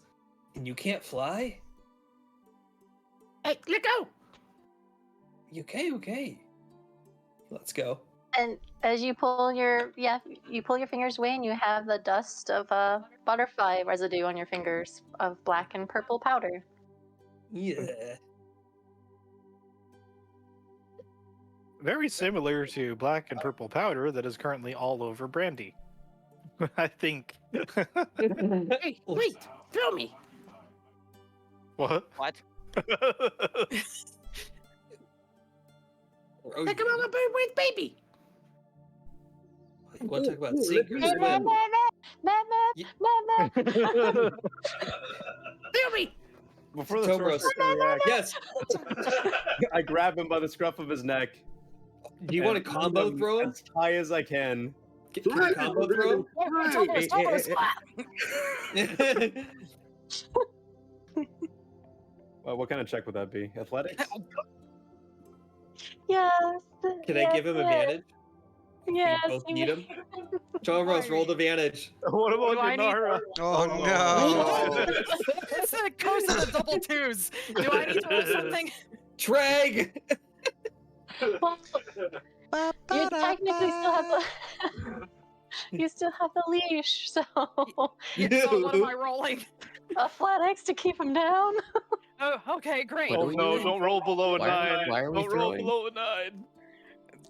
and you can't fly? Hey, let go! Okay. Let's go. And as you pull your fingers away, and you have the dust of butterfly residue on your fingers of black and purple powder. Yeah. Very similar to black and purple powder that is currently all over Brandy. I think. Hey, wait! Throw me! What? What? Like I'm on a bird baby! You want to talk about Ooh, sinkers? look at Throw me! Before the Tobros. sorcerer can react, Yes. I grab him by the scruff of his neck. Do you want to and combo him throw him? as high as I can? Can you combo throw him? What kind of check would that be? Athletics? Yes. Can I give him advantage? Yes. both you need may. him? Tobros, rolled advantage. What do I about need? Yanara? Oh no! It's the coast of the double twos. Do I need to roll something? Treg! Well, you technically still have the. You still have the leash, so Yeah, so what am I rolling? athletics to keep him down. Oh, okay, great. What Oh are we no, doing? don't roll below a Why are- 9. why are we Don't roll throwing? below a 9.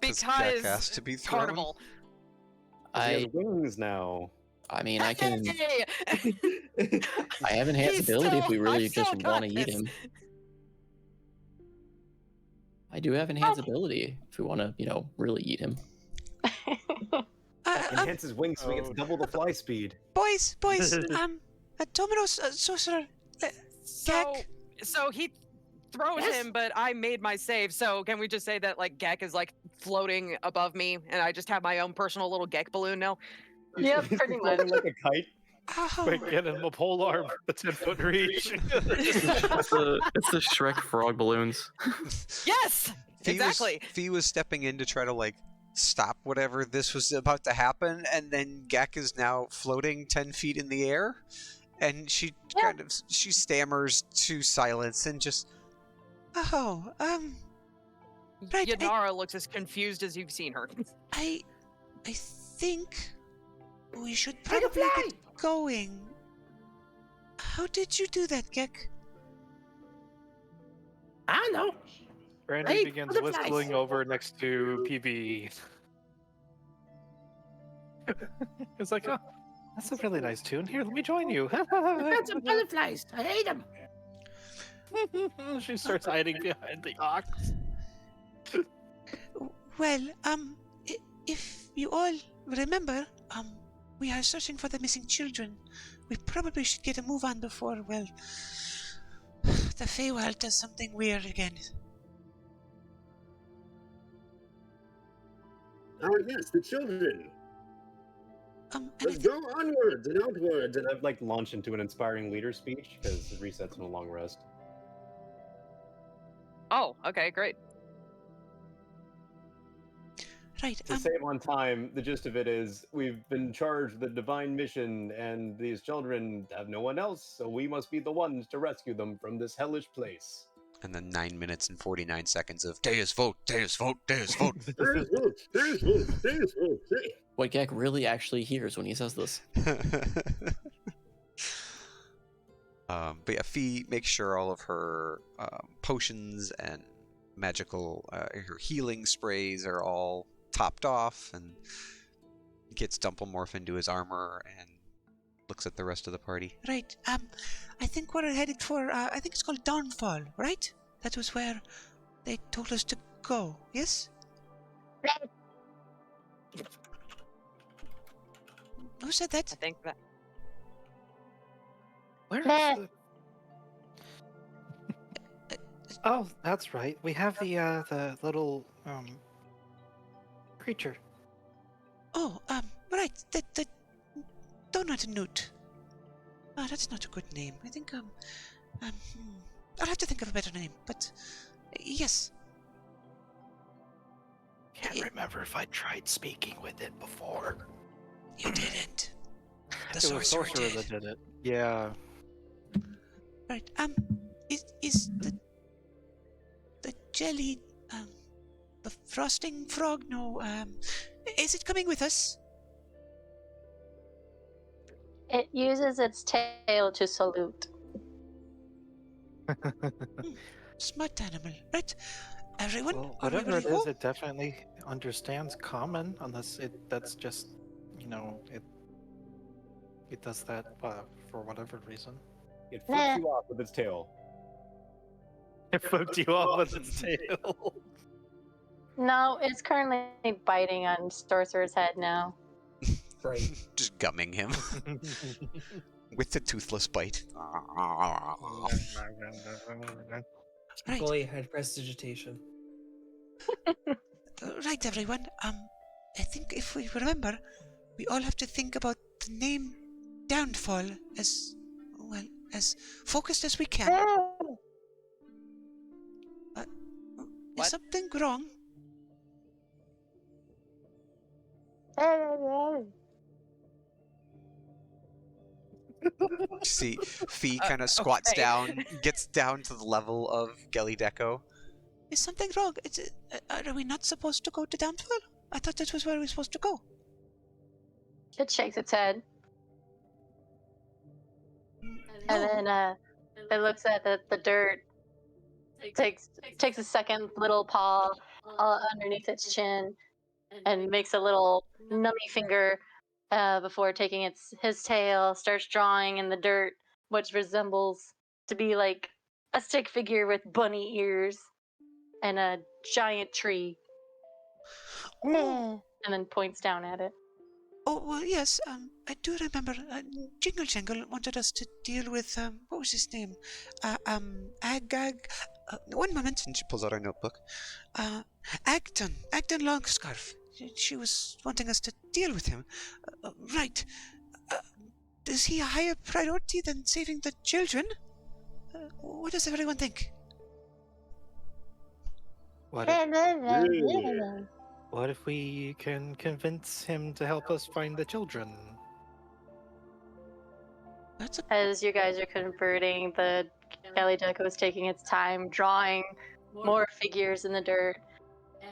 Gek Because has to be thrown. carnival. He has I wings now. mean, I can. Hey! I have enhanced He's ability if we still- really I've still just got want to eat this. him. I do have enhanced ability if we want to, really eat him. Enhance his wing swing, it's double the fly speed. Boys, Dominos, sorcerer, So he throws him, but I made my save. So can we just say that like Gek is like floating above me, and I just have my own personal little Gek balloon now? Yep, pretty much. Floating like a kite. Quick, get him a pole arm, the 10-foot reach. It's the Shrek frog balloons. Yes, exactly. Fee was stepping in to try to stop whatever this was about to happen, and then Gek is now floating 10 feet in the air, and she she stammers to silence and just, right. Yanara looks as confused as you've seen her. I think we should probably get going. How did you do that, Gek? I don't know. Brandy Hey, begins butterflies. whistling over next to PB. It's like, oh, that's a really nice tune. Here, let me join you. I found some butterflies. I ate them. She starts hiding behind the ox. Well, if you all remember, we are searching for the missing children. We probably should get a move on before, well, the Feywild does something weird again. Oh yes, the children. And Let's go onwards and outwards. And I've launched into an inspiring leader speech because the reset's no long rest. Oh, okay, great. right, To save on time, the gist of it is we've been charged with the divine mission, and these children have no one else, so we must be the ones to rescue them from this hellish place. and then 9 minutes and 49 seconds of Deus vote, Deus vote, Deus vote. There's vote. There's vote. There's vote. Hey. What Gek really actually hears when he says this. But yeah, Fee makes sure all of her potions and magical, her healing sprays are all topped off, and gets Dumplemorph into his armor and looks at the rest of the party. Right, I think we're headed for, I think it's called Dawnfall, right? That was where they told us to go, yes? Who said that? I think that. Where is Meh. the... Oh, that's right. We have the little creature. Oh, right. The donut newt. Ah, that's not a good name. I think I'll have to think of a better name. But yes, Can't remember if I tried speaking with it before. you didn't. The It was sorcerer sorcerer did. that did it. Yeah. Right. Is the jelly the frosting frog? No. Is it coming with us? It uses its tail to salute. Smart animal, right? Everyone, Well, are we whatever ready it to is, go? it definitely understands common, unless that's just, it does that for whatever reason. It flips you off with its tail. It flipped you off with its tail. No, it's currently biting on Sorcerer's head now. Right. Just gumming him with the toothless bite. Right. Boy had prestidigitation. Right, everyone. I think if we remember, we all have to think about the name Downfall as focused as we can. Is What? something wrong? See, Fee kind of squats okay. down, gets down to the level of Gelideko. Is something wrong? Are we not supposed to go to Downfall? I thought this was where we were supposed to go. It shakes its head. And then it looks at the dirt, takes a second little paw underneath its chin, and makes a little nummy finger before taking his tail, starts drawing in the dirt, which resembles to be like a stick figure with bunny ears and a giant tree. Oh. And then points down at it. Oh, well, yes, I do remember Jingle Jangle wanted us to deal with, what was his name? Agag. One moment, and she pulls out her notebook. Agdon Longscarf. She was wanting us to deal with him. Right. Is he a higher priority than saving the children? What does everyone think? What if we can convince him to help us find the children? That's a... As you guys are converting, the Kelly Deco is taking its time drawing more figures in the dirt,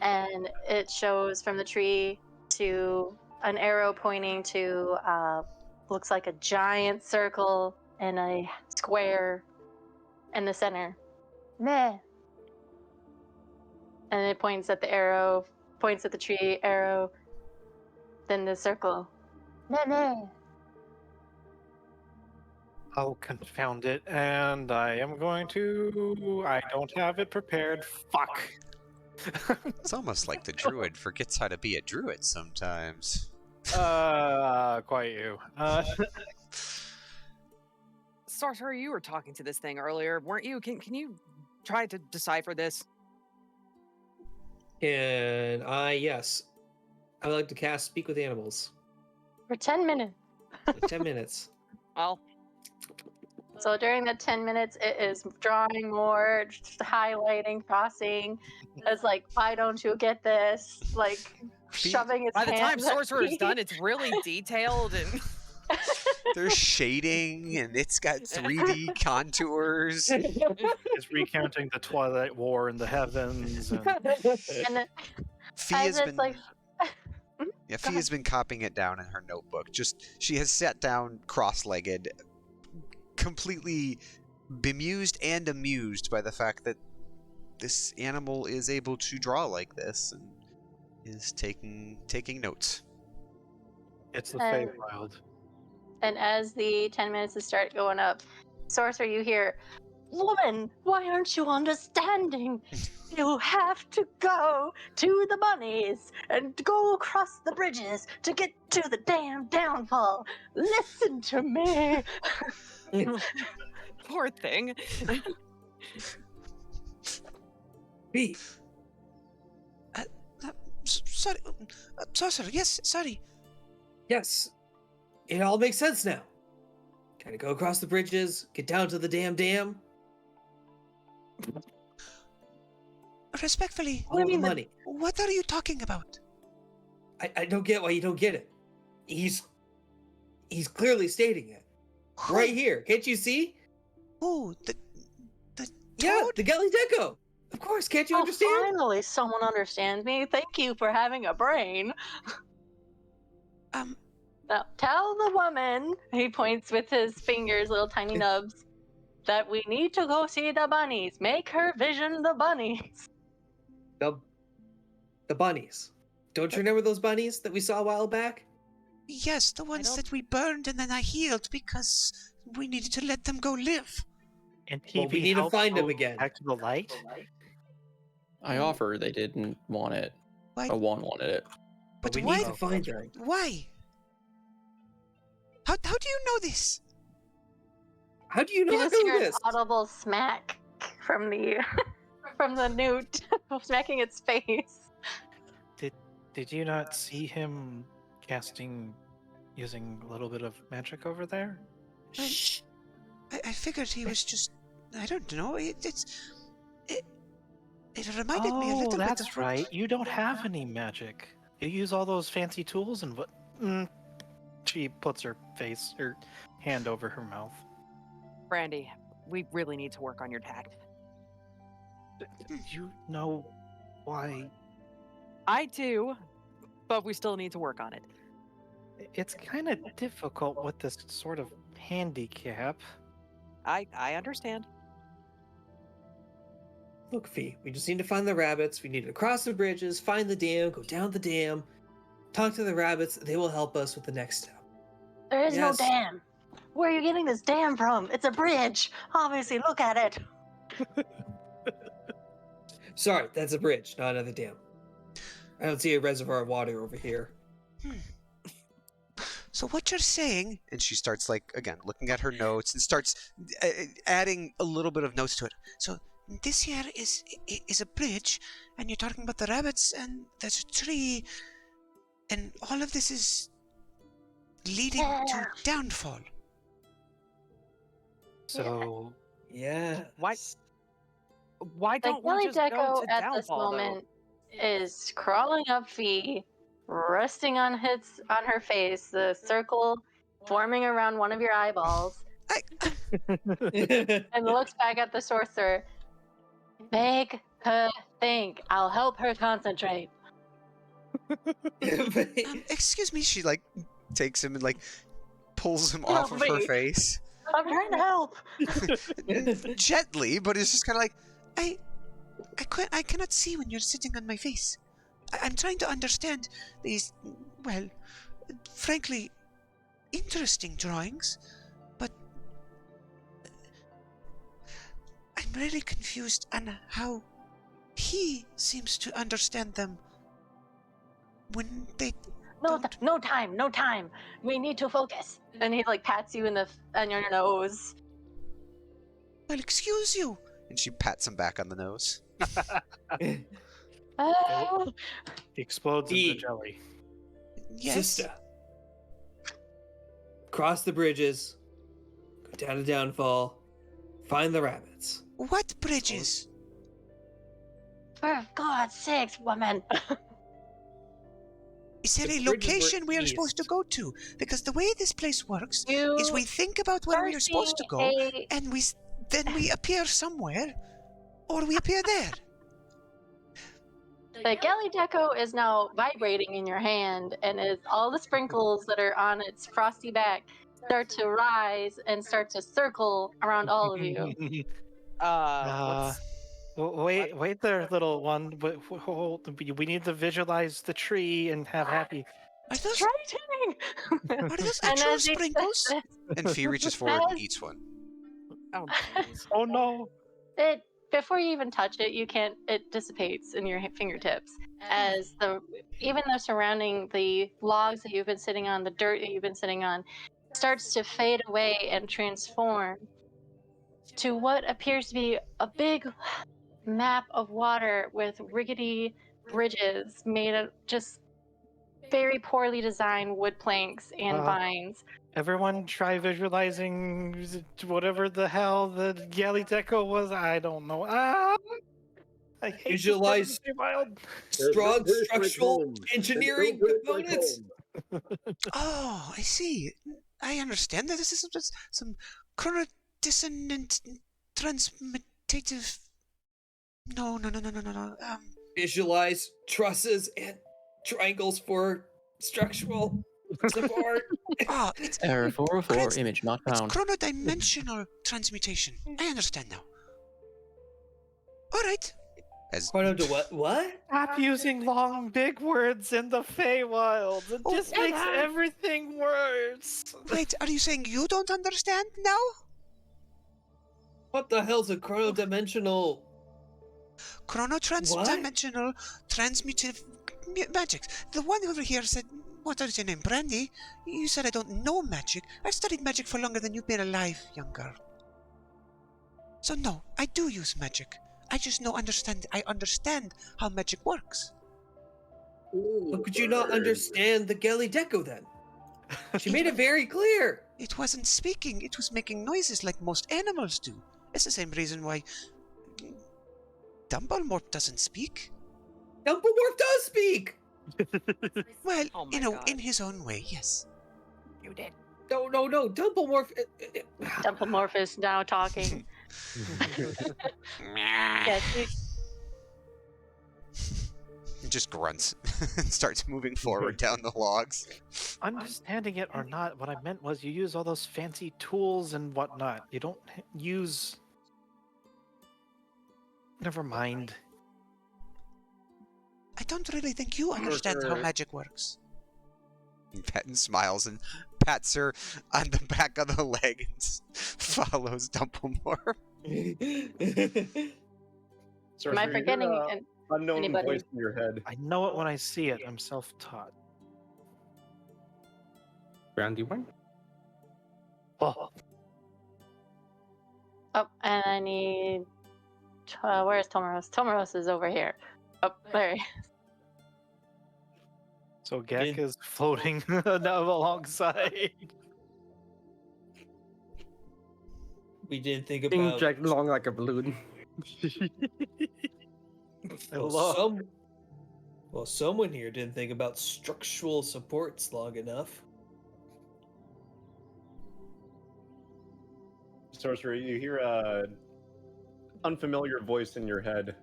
and it shows from the tree to an arrow pointing to looks like a giant circle and a square in the center. Meh. And it points at the arrow, points at the tree, arrow, then the circle. Meh, meh. Oh, confound it. And I am going to... I don't have it prepared. Fuck. It's almost like the druid forgets how to be a druid sometimes. Quite you. Sorcerer, you were talking to this thing earlier, weren't you? Can you try to decipher this? And yes. I would like to cast Speak with Animals. For 10 minutes. 10 minutes. Well, So during the 10 minutes, it is drawing more, just highlighting, crossing. It's like, why don't you get this? Like, shoving its by the time hands at Sorcerer is me. done, it's really detailed and There's shading, and it's got 3D contours. It's recounting the Twilight War in the heavens. And... And then, Fee as has it's been... like, Yeah, Go Fee has been copying it down in her notebook. She has sat down cross-legged, completely bemused and amused by the fact that this animal is able to draw like this, and is taking notes. It's the And- Feywild. and as the 10 minutes start going up, Sorcerer, you hear, woman, why aren't you understanding? You have to go to the bunnies and go across the bridges to get to the damn downfall. Listen to me. poor thing. B. Sorry. Sorcerer, yes, sorry. Yes. It all makes sense now. Gotta go across the bridges, get down to the damn dam. Respectfully, What do you Follow the mean the- money. what are you talking about? I don't get why you don't get it. He's clearly stating it. Right here. Can't you see? Who? The Yeah, toad? the Gelly Deco. Of course, can't you Oh, understand? finally, someone understands me. Thank you for having a brain. Um, Now, tell the woman, he points with his fingers, little tiny nubs, that we need to go see the bunnies. Make her vision the bunnies. The bunnies. Don't you remember those bunnies that we saw a while back? yes, the ones don't- that we burned and then I healed because we needed to let them go live. And Well, we TV need to helped find him go again. Back to the light. I offer they didn't want it. Why? Or one wanted it. But we why? need to find them. Why? How do you know this? How do you You not just know hear this? an audible smack from the from the newt smacking its face. Did you not see him casting using a little bit of magic over there? Shh. I figured he was just. I don't know. It reminded me a Oh, little bit that's of what- right. You don't have any magic. You use all those fancy tools and what? She puts her hand over her mouth. Brandy, we really need to work on your tact. You know why? I do, but we still need to work on it. It's kind of difficult with this sort of handicap. I understand. Look, Fee, we just need to find the rabbits. We need to cross the bridges, find the dam, go down the dam, talk to the rabbits. They will help us with the next step. There is Yes. no dam. Where are you getting this dam from? It's a bridge. Obviously, look at it. Sorry, that's a bridge, not another dam. I don't see a reservoir of water over here. So what you're saying, and she starts again looking at her notes and starts adding a little bit of notes to it. So this here is a bridge, and you're talking about the rabbits, and there's a tree, and all of this is leading to downfall. So Yeah. Why The don't we Gelly just go Deco to at this downfall, though? moment is crawling up Fee, resting on her face, the circle forming around one of your eyeballs, and looks back at the sorcerer. Make her think. I'll help her concentrate. Excuse me. She takes him and pulls him Help off of her me. face I'm trying to help. gently, but it's just kind of I cannot see when you're sitting on my face. I'm trying to understand these, well, frankly, interesting drawings, but I'm really confused on how he seems to understand them when they No, don't. no time. We need to focus. And he pats you on your nose. Well, excuse you. And she pats him back on the nose. Ah. explodes E. into jelly. Yes. Sister. Cross the bridges, go down to downfall, find the rabbits. What bridges? For God's sakes, woman. Is there The a bridges were location we are supposed to east. go to? Because the way this place works You is we think about where we are supposed to go, seeing and then we appear somewhere, or we appear there. the Gelly Deco is now vibrating in your hand, and as all the sprinkles that are on its frosty back start to rise and start to circle around all of you. What's... Wait there, little one. Hold. We need to visualize the tree and have happy. Are those, Writing! are those And actual as he says sprinkles? this, And Fee reaches forward and eats one. Oh, jeez. Oh no! before you even touch it, it dissipates in your fingertips as even the surrounding the logs that you've been sitting on, the dirt that you've been sitting on, starts to fade away and transform to what appears to be a big map of water with rickety bridges made of just very poorly designed wood planks and vines. Everyone try visualizing whatever the hell the galley deco was. I don't know. I hate Visualize this wild. strong Here's my structural comb. engineering Here's my components. comb. Oh, I see. I understand that this is some chronodissonant transmutative. No. Visualize trusses and triangles for structural support. Ah, it's Error 404, Correct. image not it's found. chronodimensional transmutation. I understand now. All right. As Chrono to what? What? Stop using long, big words in the Feywild. It Oh, just makes everything worse. wait, are you saying you don't understand now? What the hell's a chrono-dimensional? Chronotransdimensional transmutive magic. The one over here said, what is your name, Brandy? You said I don't know magic. I've studied magic for longer than you've been alive, young girl. So no, I do use magic. I just I understand how magic works. How could you not understand the Geli Deco then? She made it very clear. It wasn't speaking, it was making noises like most animals do. It's the same reason why Dumbledore doesn't speak. Dumbledore does speak. Well, Oh my God. in his own way, yes. You did. No. Dumbledore. Dumplemorph is now talking. Yes, He just grunts and starts moving forward down the logs. Understanding it or not, what I meant was you use all those fancy tools and whatnot. You don't use. Never mind. I don't really think you understand how magic works. Patton smiles and pats her on the back of the leg and follows Dumbledore. am I forgetting? Unknown anybody? voice in your head. I know it when I see it. I'm self-taught. Brandywine? Oh, Oh, and I need. Where's Tomaros? Tomaros is over here. Oh, there. so Gek is floating alongside. We didn't think Being about. dragged along like a balloon. Well, someone here didn't think about structural supports long enough. Sorcerer, you hear a unfamiliar voice in your head.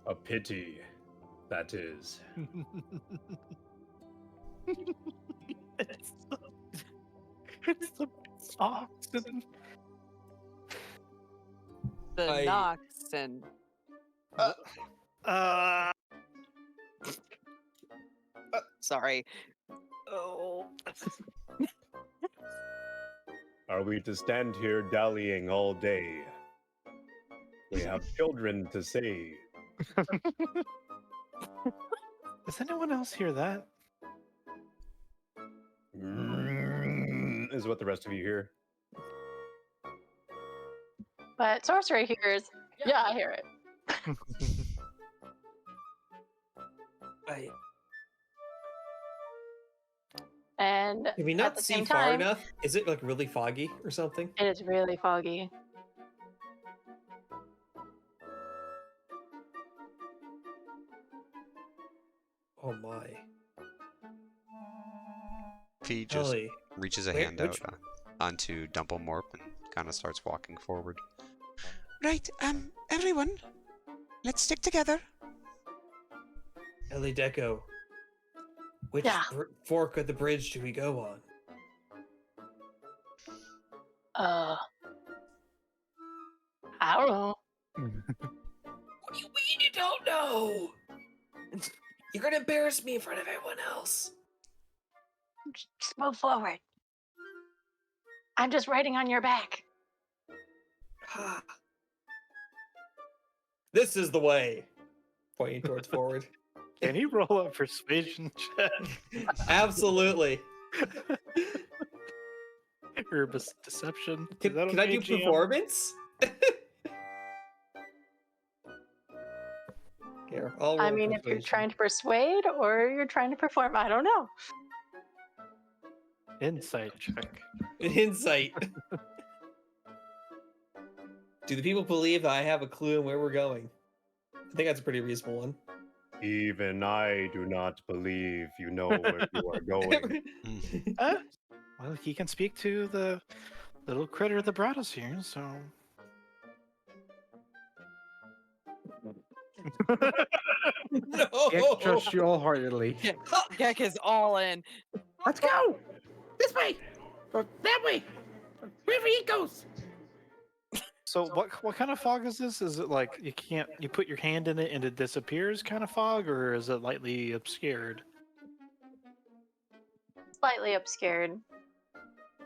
A pity, that is. it's the oxen. The I- Noxen. Sorry. Oh. Are we to stand here dallying all day? We have children to say. Does anyone else hear that? Is what the rest of you hear. But sorcery hears. Yeah, I hear it. And Can we at not the see same far time, enough? Is it like really foggy or something? it is really foggy. Oh my. He just Ellie. reaches a Wait, hand out which- onto Dumblemorp and kind of starts walking forward. Right, everyone, let's stick together. Ellie Deco. Which Yeah. fork of the bridge do we go on? I don't know. What do you mean you don't know? You're gonna embarrass me in front of everyone else. Just move forward. I'm just riding on your back. This is the way. Pointing towards forward. Can you roll a persuasion check? Absolutely. Or deception? Is Can that I okay, do GM? performance? Here, I'll I roll mean, if you're persuasion. trying to persuade or you're trying to perform, I don't know. Insight check. Insight. Do the people believe that I have a clue on where we're going? I think that's a pretty reasonable one. Even I do not believe you know where you are going. Well, he can speak to the little critter that brought us here, so. No. Gek trusts you wholeheartedly. Gek is all in. Let's go! This way! Or that way! Or wherever he goes! So what kind of fog is this? Is it like you put your hand in it and it disappears kind of fog, or is it lightly obscured? Slightly obscured.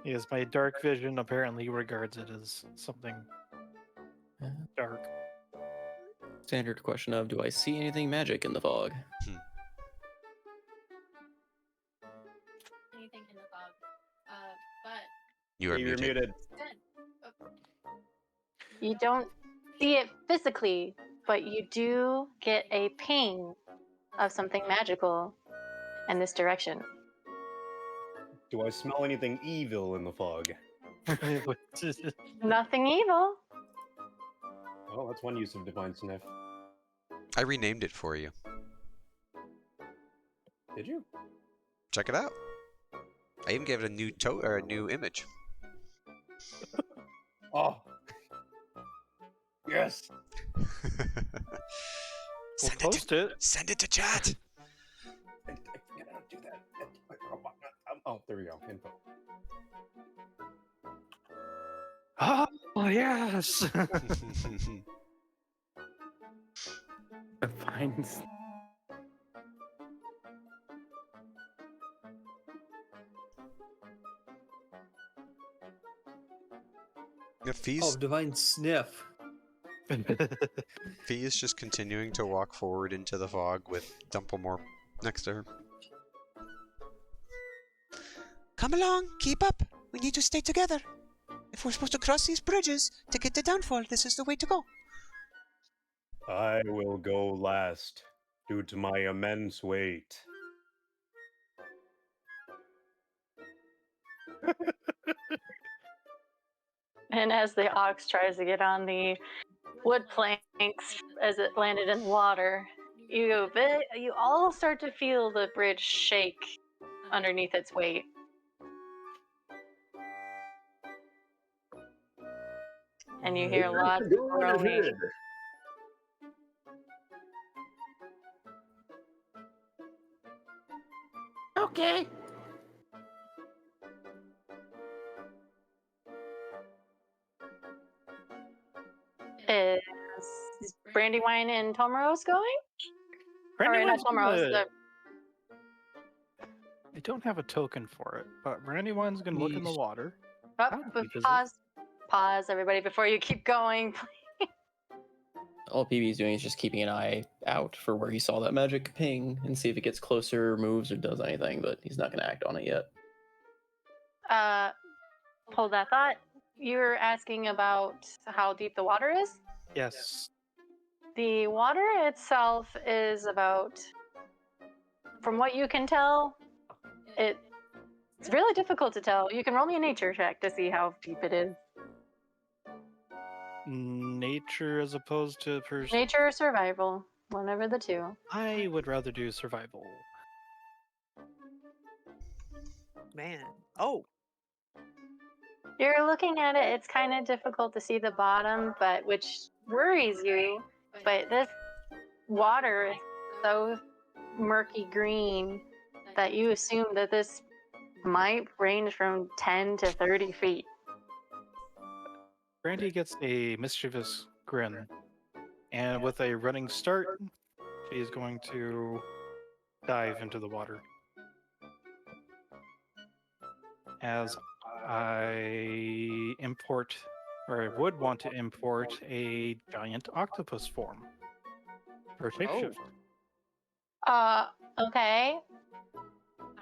Yes, my dark vision apparently regards it as something dark. Standard question of, do I see anything magic in the fog? Anything in the fog. But You are You're muted. muted. You don't see it physically, but you do get a ping of something magical in this direction. Do I smell anything evil in the fog? Nothing evil. Oh, that's one use of divine sniff. I renamed it for you. Did you? Check it out. I even gave it a new a new image. Oh. Yes. We'll Send post it. Send it to chat. I cannot do that. Oh, there we go. Info. Oh yes. Defines. If Oh, he's divine sniff. Fee is just continuing to walk forward into the fog with Dumplemore next to her. Come along, keep up. We need to stay together. If we're supposed to cross these bridges to get to Downfall, this is the way to go. I will go last due to my immense weight. And as the ox tries to get on the wood planks as it landed in the water, you all start to feel the bridge shake underneath its weight. And you hear lots of Go on groaning. ahead. Okay. Is Brandywine and Tomoros going? Or not Brandywine's Tomoros, gonna- the I don't have a token for it, but Brandywine's gonna look in the water. Oh, Probably but pause, everybody, before you keep going. All PB's doing is just keeping an eye out for where he saw that magic ping and see if it gets closer, moves, or does anything, but he's not going to act on it yet. Hold that thought. You were asking about how deep the water is? Yes. The water itself is about, from what you can tell, it's really difficult to tell. You can roll me a nature check to see how deep it is. Nature as opposed to Nature or survival, one of the two. I would rather do survival. Man. Oh. You're looking at it, it's kind of difficult to see the bottom, but which worries you. But this water is so murky green that you assume that this might range from 10 to 30 feet. Brandy gets a mischievous grin, and with a running start, she's going to dive into the water. As I import, or I would want to import, a giant octopus form for shapeshift. Okay.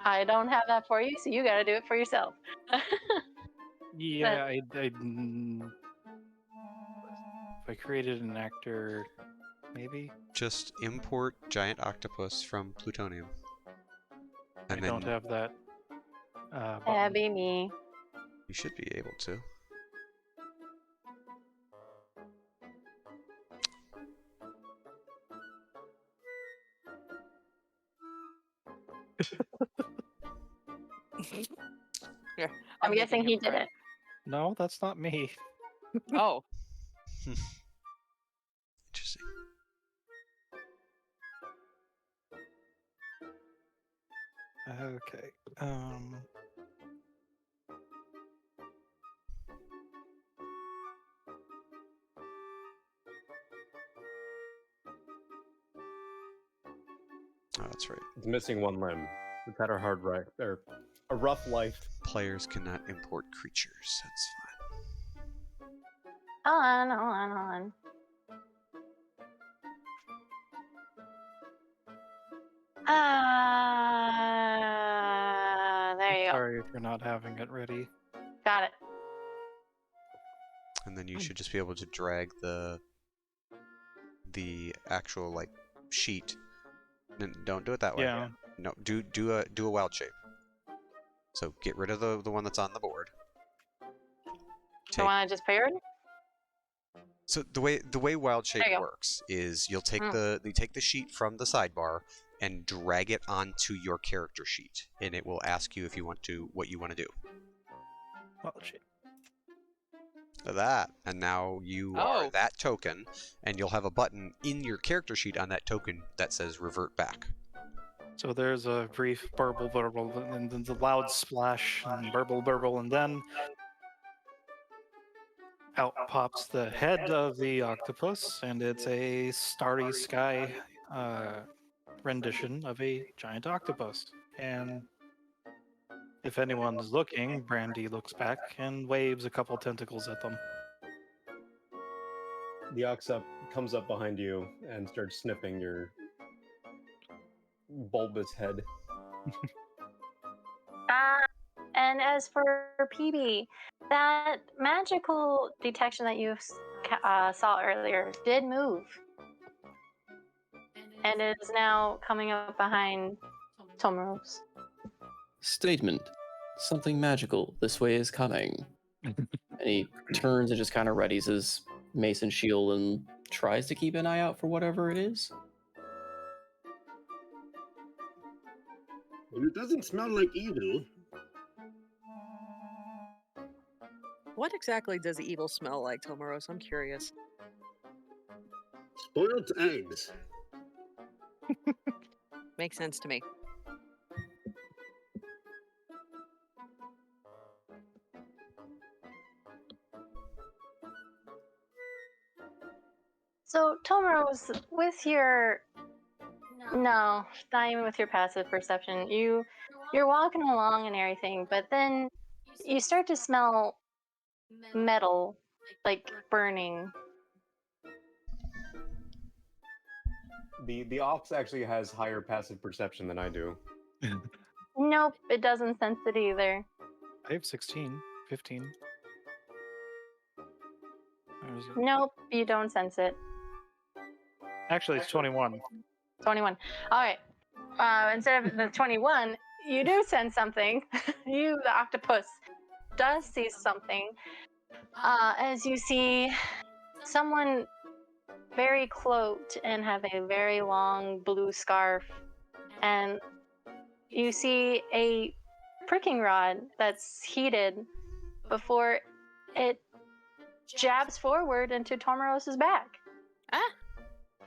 I don't have that for you, so you gotta do it for yourself. Yeah, if I created an actor, maybe. Just import giant octopus from plutonium. I don't have that. That'd Button. be me. You should be able to. Yeah, I'm making guessing him he did cry. it. No, that's not me. Oh, Interesting. Okay. Oh, that's right. It's missing one limb. It's had a hard right or a rough life. Players cannot import creatures. That's fine. Hold on. There you go. Sorry for not having it ready. Got it. And then you should just be able to drag the actual like sheet. Don't do it that way. Yeah. No, do a wild shape. So get rid of the one that's on the board. The one I just paired? So the way wild shape There you go. works is you'll take Mm. you take the sheet from the sidebar and drag it onto your character sheet, and it will ask you if you want to what you want to do. Oh, shit. That, and now you are Oh. that token, and you'll have a button in your character sheet on that token that says revert back. So there's a brief burble, and then the loud splash, and burble, and then out pops the head of the octopus, and it's a starry sky rendition of a giant octopus. And if anyone's looking, Brandy looks back and waves a couple tentacles at them. The ox comes up behind you and starts sniffing your bulbous head. And as for PB, that magical detection that you saw earlier did move. And it is now coming up behind Tomoros. Statement. Something magical this way is coming. And he turns and just kind of readies his mason shield and tries to keep an eye out for whatever it is. Well, it doesn't smell like evil. what exactly does evil smell like, Tomoros? I'm curious. Spoiled eggs. Makes sense to me. So, Tomoros, with your no, not even with your passive perception, you're walking along and everything, but then you start to smell metal, like burning. The ox actually has higher passive perception than I do. Nope, it doesn't sense it either. I have 16, 15. Or is it- Nope, you don't sense it. Actually, it's 21. 21. All right. Instead of the 21, you do sense something. You, the octopus, does see something. As you see someone very cloaked and have a very long blue scarf, and you see a pricking rod that's heated before it jabs forward into Tomoros' back.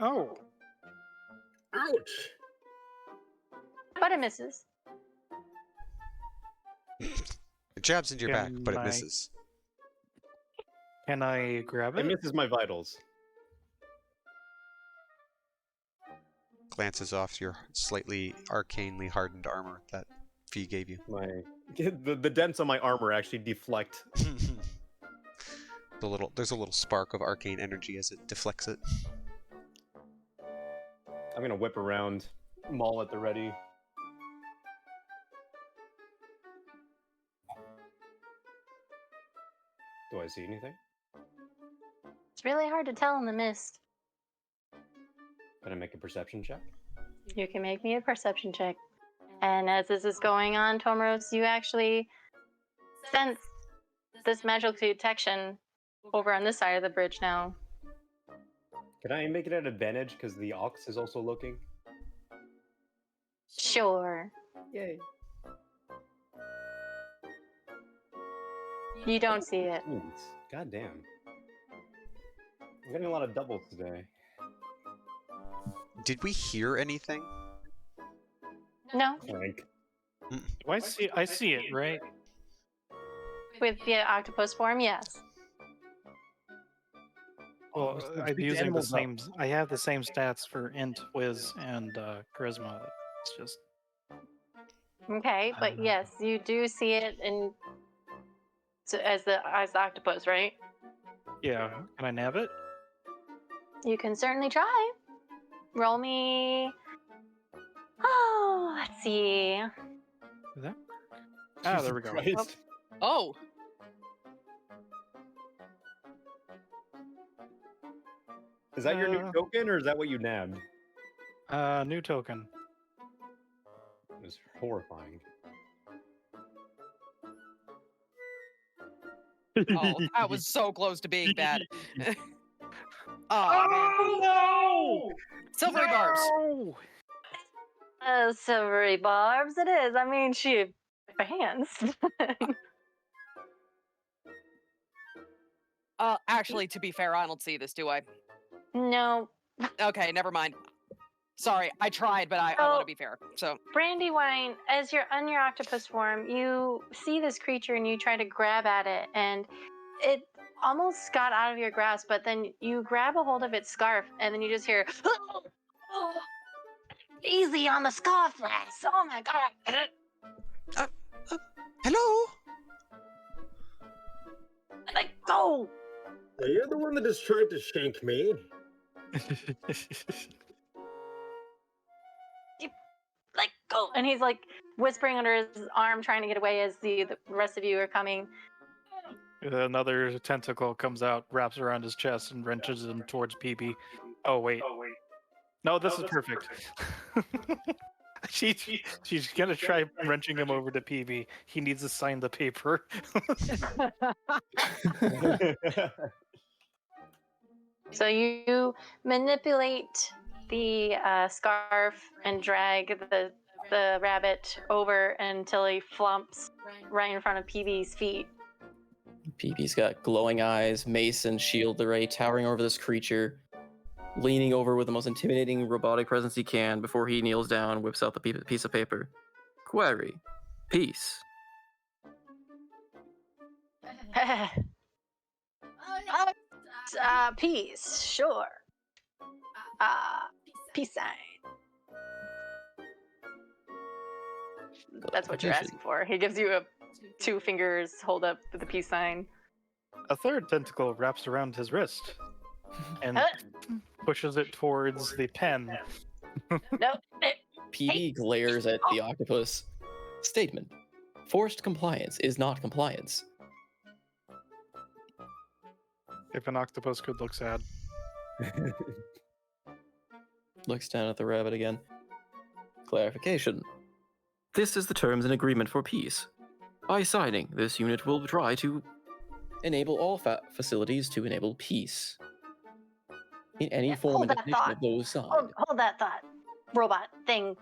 Oh, Ouch! But it misses. It jabs into your back, but it Can I- misses. can I grab It it? misses my vitals. Glances off your slightly arcanely hardened armor that Fee gave you. My the dents on my armor actually deflect. There's a little spark of arcane energy as it deflects it. I'm gonna whip around, maul at the ready. Do I see anything? It's really hard to tell in the mist. Can I make a perception check? You can make me a perception check. And as this is going on, Tomros, you actually sense this magical detection over on this side of the bridge now. Can I make it an advantage because the ox is also looking? Sure. Yay. You don't see it. God damn. I'm getting a lot of doubles today. Did we hear anything? No, Frank. Do I see it, right? with the octopus form, yes. Well, Let's I'm pick the using the animals up. same. I have the same stats for int, whiz, and charisma. It's just Okay, but yes, you do see it in as the octopus, right? yeah. Can I nav it? You can certainly try. Roll me. Oh, let's see. Is that? Ah, there we go. Christ. Oh, Is that your new token, or is that what you nabbed? New token. It was horrifying. oh, that was so close to being bad. Oh, man. no! Silvery barbs. Silvery barbs, it is. I mean, she hands. Actually, to be fair, I don't see this, do I? No, Okay, never mind. Sorry, I tried, but I want to be fair. So, Brandywine, as you're on your octopus form, you see this creature and you try to grab at it, and it almost got out of your grasp, but then you grab a hold of its scarf, and then you just hear, easy on the scarf, lass. Oh my god. Hello? Let go. You're the one that just tried to shank me. Let go. And he's like whispering under his arm, trying to get away as the rest of you are coming. Another tentacle comes out, wraps around his chest, and wrenches him towards PB. Oh wait. No, this is perfect. She's gonna try wrenching him over to PB. He needs to sign the paper. So you manipulate the scarf and drag the rabbit over until he flumps right in front of PB's feet. PB's got glowing eyes, mace and shield array towering over this creature, leaning over with the most intimidating robotic presence he can before he kneels down and whips out the piece of paper. Query. Peace. Peace, sure. Peace sign. That's what you're asking for. He gives you a 2 fingers hold up with the peace sign. A third tentacle wraps around his wrist and pushes it towards the pen. No. PB glares at the octopus. Statement. Forced compliance is not compliance. If an octopus could look sad. Looks down at the rabbit again. Clarification. This is the terms and agreement for peace. By signing, this unit will try to enable all facilities to enable peace. In any form Hold and that definition thought. of those signed. Hold that thought, robot thing.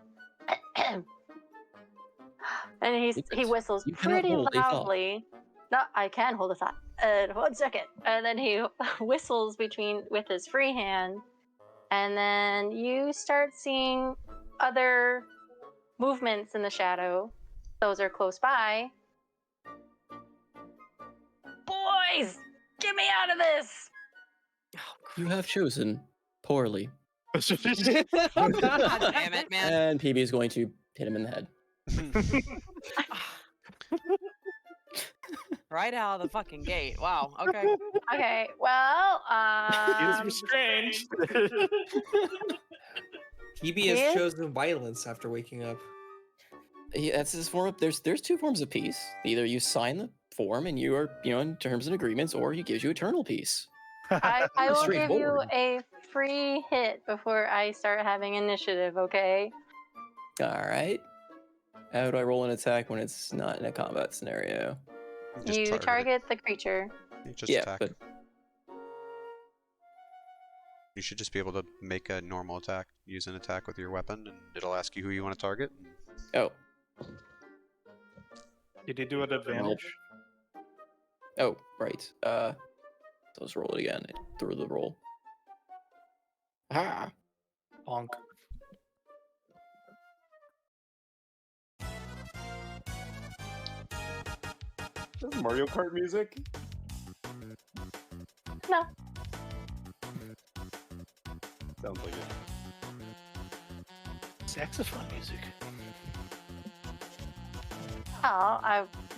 And he whistles You cannot pretty hold a thought. loudly. No, I can hold a thought. 1 second. And then he whistles with his free hand, and then you start seeing other movements in the shadow. Those are close by. Boys, get me out of this! You have chosen poorly. God damn it, man. And PB is going to hit him in the head. Right out of the fucking gate. Wow. Okay. Okay, well, He's restrained. PB Yes? has chosen violence after waking up. That's his form of, there's 2 forms of peace. Either you sign the form and you are, in terms and agreements, or he gives you eternal peace. I will give you Straightforward. a free hit before I start having initiative, okay? All right. How do I roll an attack when it's not in a combat scenario? Just You target the creature. You just Yeah, attack. but You should just be able to make a normal attack, use an attack with your weapon, and it'll ask you who you want to target. oh, Did you do an advantage? oh, right. So let's roll it again. It threw the roll. Ah, Bonk. This is Mario Kart music. No. Sounds like it. Saxophone music. Oh,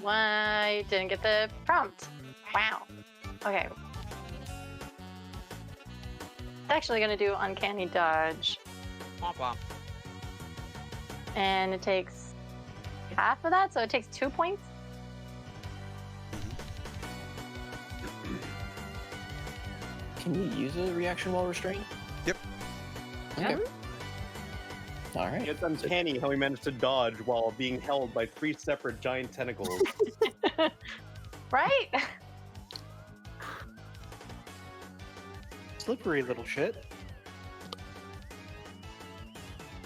I didn't get the prompt. Wow. Okay. It's actually gonna do uncanny dodge, Womp womp. and it takes half of that, so it takes 2 points. can you use a reaction while restrained? Yep. Okay. All right. It's uncanny how he managed to dodge while being held by 3 separate giant tentacles. Right? Slippery little shit.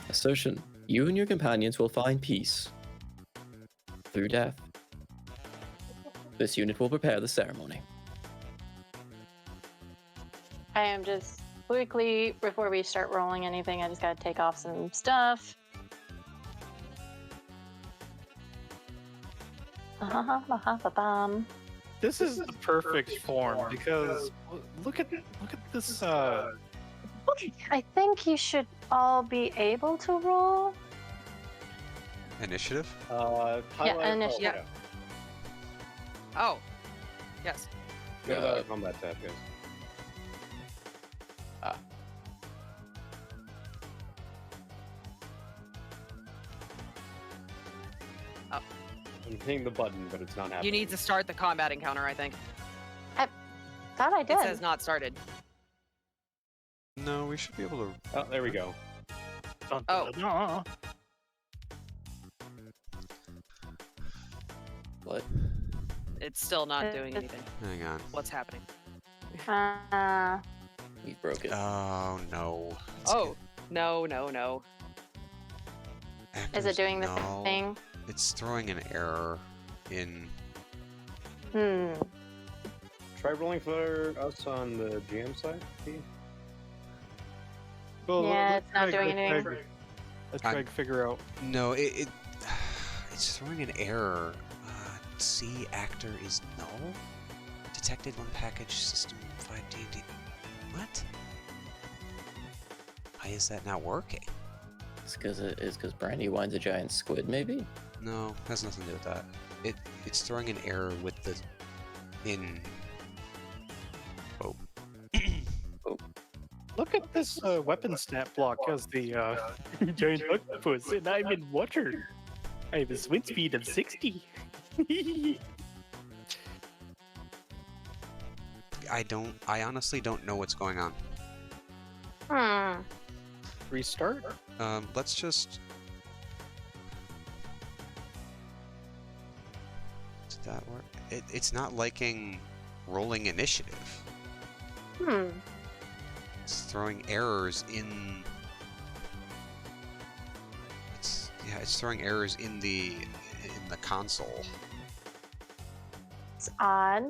Assertion. You and your companions will find peace through death. This unit will prepare the ceremony. I am just quickly, before we start rolling anything, I just gotta take off some stuff. This is the perfect form because look at this. I think you should all be able to roll. Initiative? Initiative. Yeah. Oh. Yes. Go to the combat tab, guys. I'm hitting the button, but it's not happening. You need to start the combat encounter, I think. Thought I did. It says not started. No, we should be able to. Oh, there we go. Oh. What? It's still not doing anything. Hang on. What's happening? We broke it. Oh no. Oh. No, no, no. Is it doing the no. thing? It's throwing an error in. Try rolling for us on the GM side, P. Well, Yeah, it's not doing anything. Let's try to figure out. No, it's throwing an error. C actor is null. Detected one package system 5D. What? Why is that not working? It's because Brandywine's a giant squid, maybe? No, has nothing to do with that. It's throwing an error with the in. Oh. Look at this weapon stat block as the giant octopus, and I'm in water. I have a wind speed of 60. I honestly don't know what's going on. Restart? Let's just. Does that work? It's not liking rolling initiative. It's throwing errors in. It's throwing errors in the console. It's odd.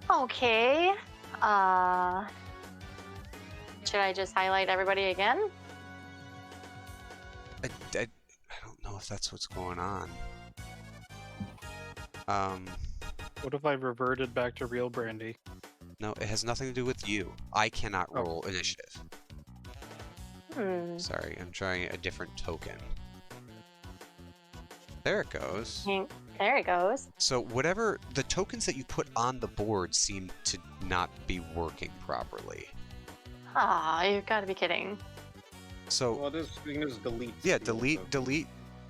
Okay. Should I just highlight everybody again? I don't know if that's what's going on. What if I reverted back to real Brandy? No, it has nothing to do with you. I cannot roll initiative. Sorry, I'm trying a different token. There it goes. There it goes. So whatever the tokens that you put on the board seem to not be working properly. Ah, you've got to be kidding. So Well, you can just delete. yeah, Steel, delete,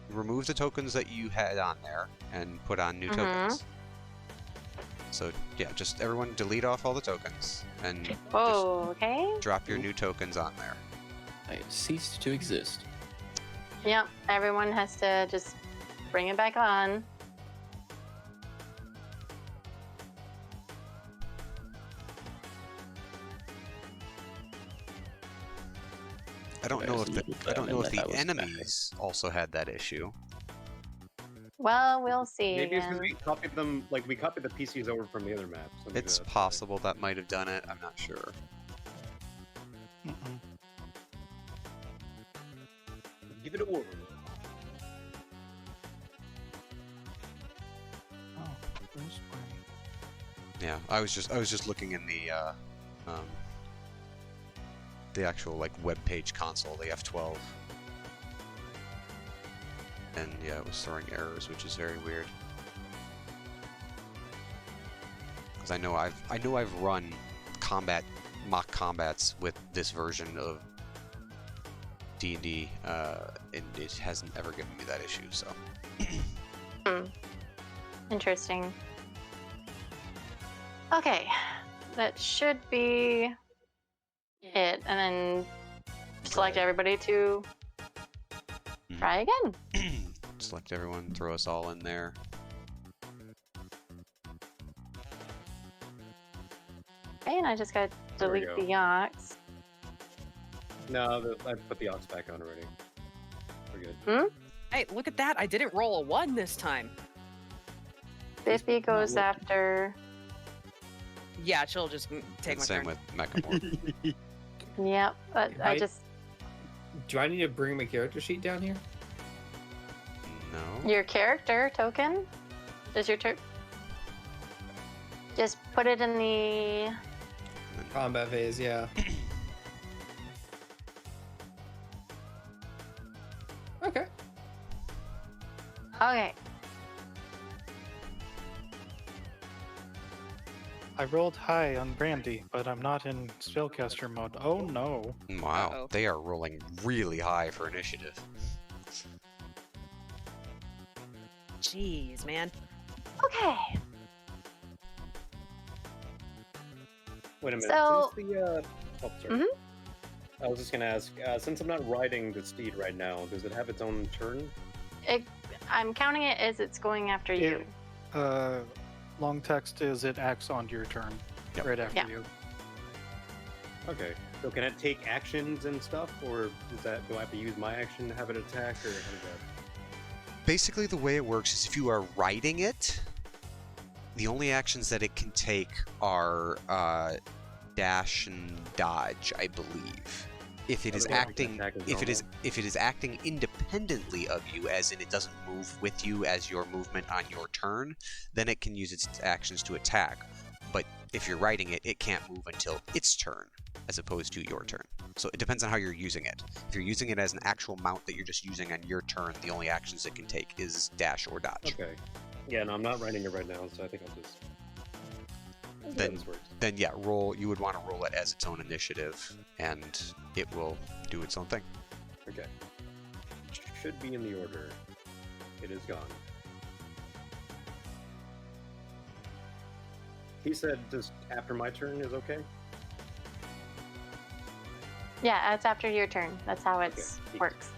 remove the tokens that you had on there and put on new tokens. So yeah, just everyone delete off all the tokens and just Oh, okay. drop your new tokens on there. I ceased to exist. Yep, everyone has to just bring it back on. I don't know if the That was enemies also had that issue. Well, we'll see. Maybe it's again. because we copied them, like we copied the PCs over from the other maps. So maybe It's that's why. possible that might have done it. I'm not sure. Mm-mm. Give it a whirl. Oh, where's my... Yeah, I was just looking in the actual like web page console, the F12. And yeah, it was throwing errors, which is very weird. Because I know I've run mock combats with this version of D&D, and it hasn't ever given me that issue. So Interesting. Okay, that should be it, and then select everybody to try again. select everyone, throw us all in there. Okay, and I just gotta There we delete go. the ox. No, I put the ox back on already. We're good. Hey, look at that! I didn't roll a 1 this time. Biffy goes after. Yeah, she'll just take And my same turn. with Mechamore. Yep, but I Right. just Do I need to bring my character sheet down here? No. your character token. Does your turn? Just put it in the. Combat phase, yeah. Okay. Okay. I rolled high on Brandy, but I'm not in spellcaster mode. Oh no. Wow, Uh-oh. they are rolling really high for initiative. Jeez, man. Okay. Wait a minute. So- Since the oh, sorry. Mhm. I was just gonna ask. Since I'm not riding the steed right now, does it have its own turn? I'm counting it as it's going after you. Long text is it acts on your turn. Yep. Right after Yeah. you. Okay. So can it take actions and stuff, or do I have to use my action to have it attack, or how does that? Basically, the way it works is if you are riding it, the only actions that it can take are dash and dodge, I believe. If it is Otherwise, it can acting, attack as if it is acting independently of you, as in it doesn't move with you as your movement on your turn, then it can use its actions to attack. But if you're riding it, it can't move until its turn, as opposed to your turn. So it depends on how you're using it. If you're using it as an actual mount that you're just using on your turn, the only actions it can take is dash or dodge. Okay. Yeah, no, I'm not riding it right now, so I think I'll just. Then- this works. Then yeah, you would want to roll it as its own initiative, and it will do its own thing. Okay. Should be in the order. It is gone. He said just after my turn is okay? Yeah, it's after your turn. That's how it Okay. works.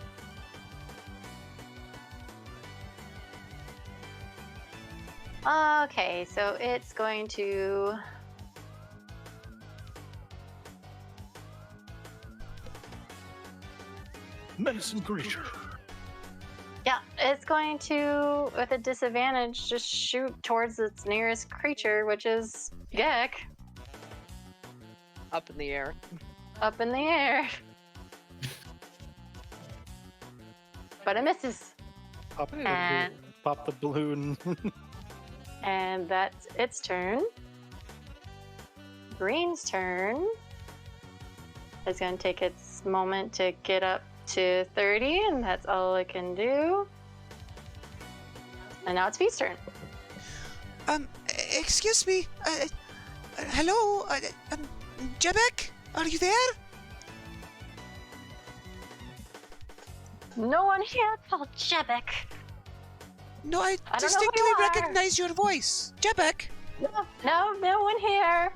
Okay, so it's going to. Medicine creature. Yeah, it's going to, with a disadvantage, just shoot towards its nearest creature, which is Gek, Up in the air. up in the air. But it misses. Pop the, And- pop the balloon. And that's its turn. Green's turn. It's going to take its moment to get up to 30, and that's all it can do. And now it's Fee's turn. Excuse me. Hello. Jebek, are you there? No one here called Jebek. No, I I don't know who you are. recognize your voice. Jebek. No one here.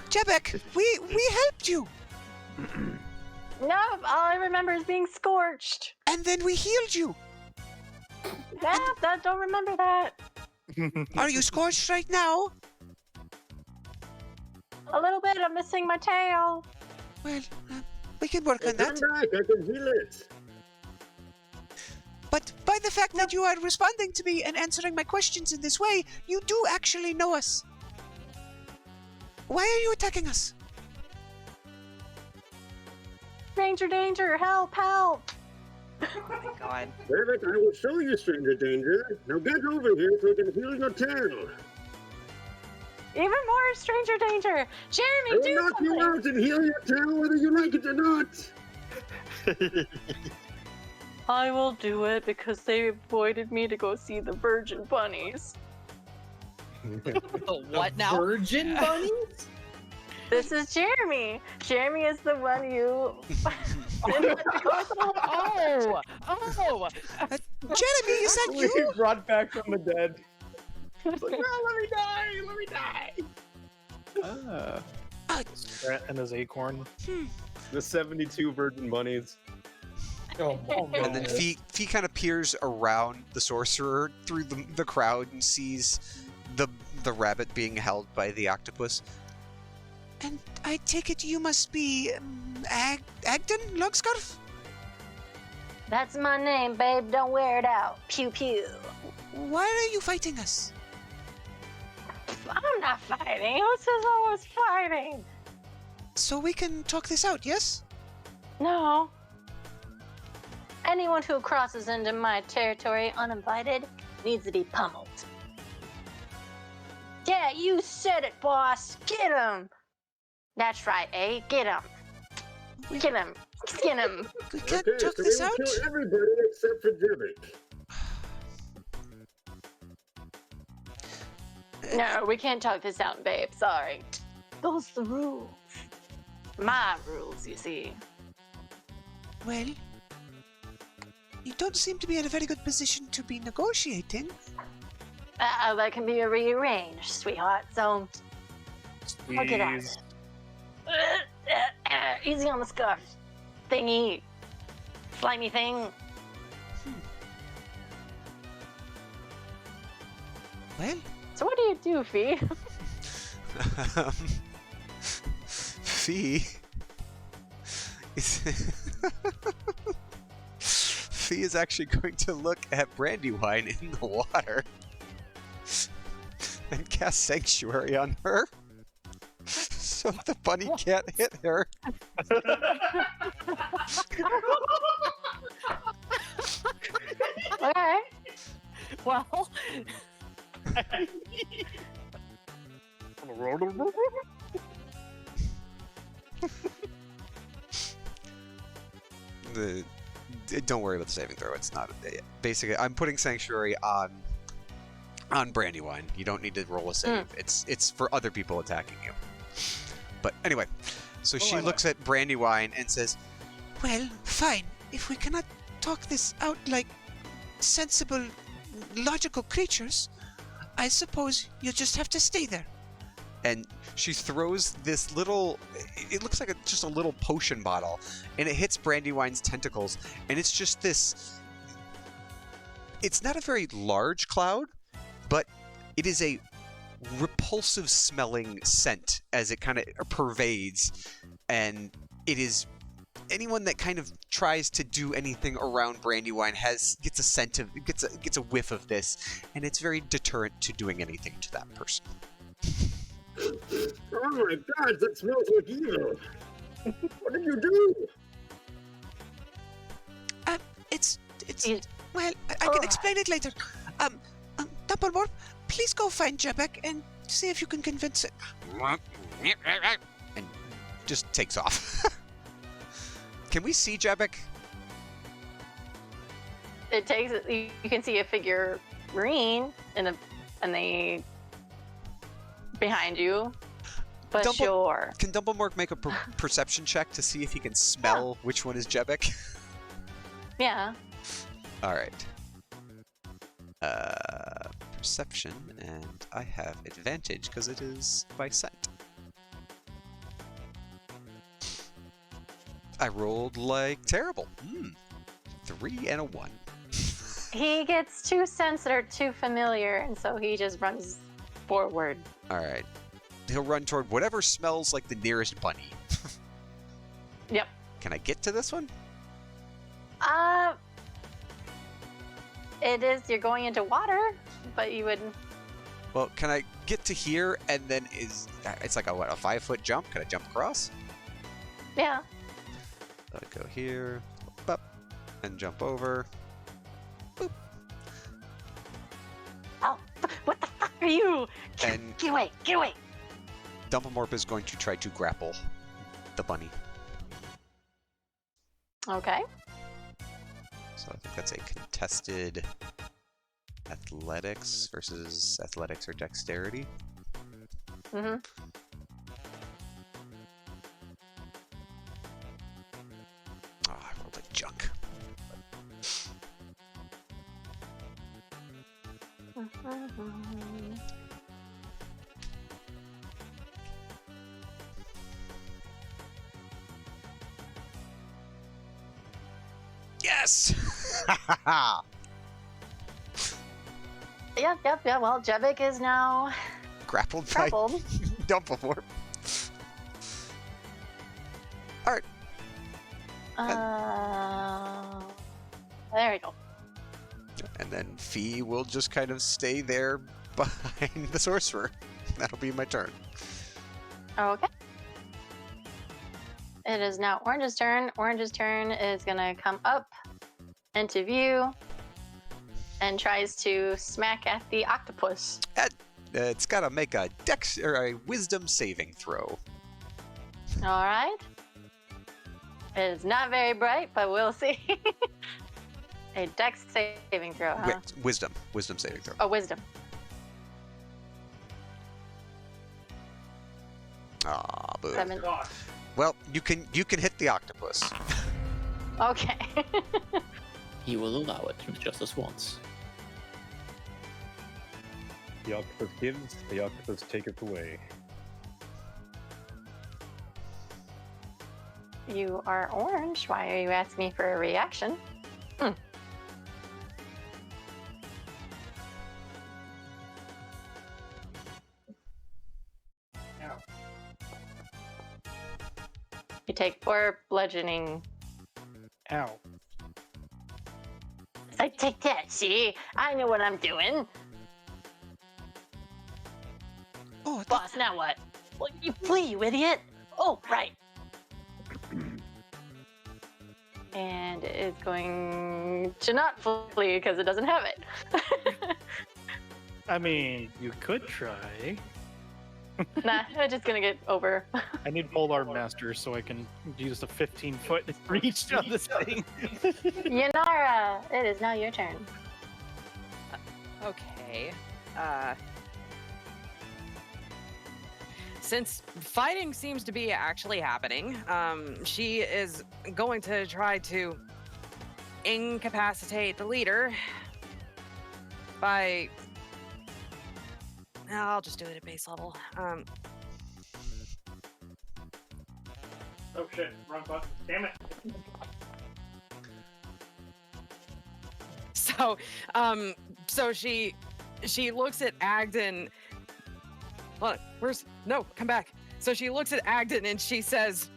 Jebek, we helped you, No, all I remember is being scorched. and then we healed you. Yeah, don't remember that. Are you scorched right now? A little bit. I'm missing my tail. Well, we can work on that. Come back, I can heal it. But by the fact that you are responding to me and answering my questions in this way, you do actually know us. Why are you attacking us? Danger! Help! Oh my god. David, I will show you stranger danger. Now get over here so I can heal your tail. Even more stranger danger. I Jeremy, will do knock something. you out and heal your tail whether you like it or not. I will do it because they avoided me to go see the virgin bunnies. What now? Virgin bunnies? This is Jeremy. Jeremy is the one you. Oh! Jeremy, is that We you? brought back from the dead. It's like, no, let me die. Rat and his acorn. The 72 virgin bunnies. Oh, And then Fee kind of peers around the sorcerer through the crowd and sees the rabbit being held by the octopus. And I take it you must be Agden Logscarf? That's my name, babe. Don't wear it out. Pew pew. Why are you fighting us? I'm not fighting. Who says I was fighting? So we can talk this out, yes? No. Anyone who crosses into my territory uninvited needs to be pummeled. Yeah, you said it, boss. Get him. That's right, eh? Get him. Get him. Skin him. We can't Okay, talk so this we out? will kill everybody except for Jimmy. No, we can't talk this out, babe. Sorry. Those are the rules. My rules, you see. Well, you don't seem to be in a very good position to be negotiating. That can be rearranged, sweetheart. So, I'll get at it. Easy on the scarf. Thingy. Slimy thing. Well, So what do you do, Fee? Fee is Fee is actually going to look at Brandywine in the water and cast Sanctuary on her, so the bunny can't hit her. Okay. Well, Don't worry about the saving throw. It's not basically. I'm putting Sanctuary on Brandywine. You don't need to roll a save. It's for other people attacking you. But anyway, so she looks at Brandywine and says, "Well, fine. If we cannot talk this out like sensible, logical creatures, I suppose you'll just have to stay there." And she throws this little, it looks like just a little potion bottle, and it hits Brandywine's tentacles, and it's just this, it's not a very large cloud, but it is a repulsive smelling scent as it kind of pervades, and it is, anyone that kind of tries to do anything around Brandywine gets a scent of, gets a whiff of this, and it's very deterrent to doing anything to that person. Oh my god, that smells like evil. What did you do? It's well, I can explain it later. Dumbledore, please go find Jebek and see if you can convince it. And just takes off. Can we see Jebek? It takes. You can see a figurine in the behind you. But sure. Can Dumbledore make a perception check to see if he can smell which one is Jebek? Yeah. All right. perception, and I have advantage because it is by scent. I rolled like terrible. 3 and a 1. He gets 2 scents that are too familiar, and so he just runs forward. Alright. He'll run toward whatever smells like the nearest bunny. Yep. Can I get to this one? It is, you're going into water, but you would... Well, can I get to here and then it's like a 5-foot jump? Can I jump across? Yeah. I'll go here, up, and jump over. Boop. Oh, what the fuck are you? And Get away, get away. Dumpamorp is going to try to grapple the bunny. Okay. So I think that's a contested athletics versus athletics or dexterity. Mm-hmm. Oh, I rolled like junk. Yes! Yep. Well, Jevik is now Grappled grappled. by Dumpamorp. Alright. There we go. And then Fee will just kind of stay there behind the sorcerer. That'll be my turn. Okay. It is now Orange's turn. Orange's turn is gonna come up into view and tries to smack at the octopus. It's got to make a dex or a wisdom saving throw. All right. It is not very bright, but we'll see. A dex saving throw, huh? Wisdom saving throw. Oh, wisdom. Ah, boo. 7. Well, you can hit the octopus. Okay. He will allow it just this once. The octopus gives, the octopus taketh away. You are orange. Why are you asking me for a reaction? You take 4 bludgeoning. Ow. It's like, take that, see? I know what I'm doing. Oh, Boss, now what? Well, you flee, you idiot. Oh, right. And it's going to not flee because it doesn't have it. I mean, you could try. Nah, it's just gonna get over. I need polearm master so I can use the 15-foot reach on this thing. Yanara, it is now your turn. Okay. Since fighting seems to be actually happening, she is going to try to incapacitate the leader by... I'll just do it at base level. Oh shit, wrong button. Damn it. So she looks at Agden. Look, no, come back. So she looks at Agden and she says,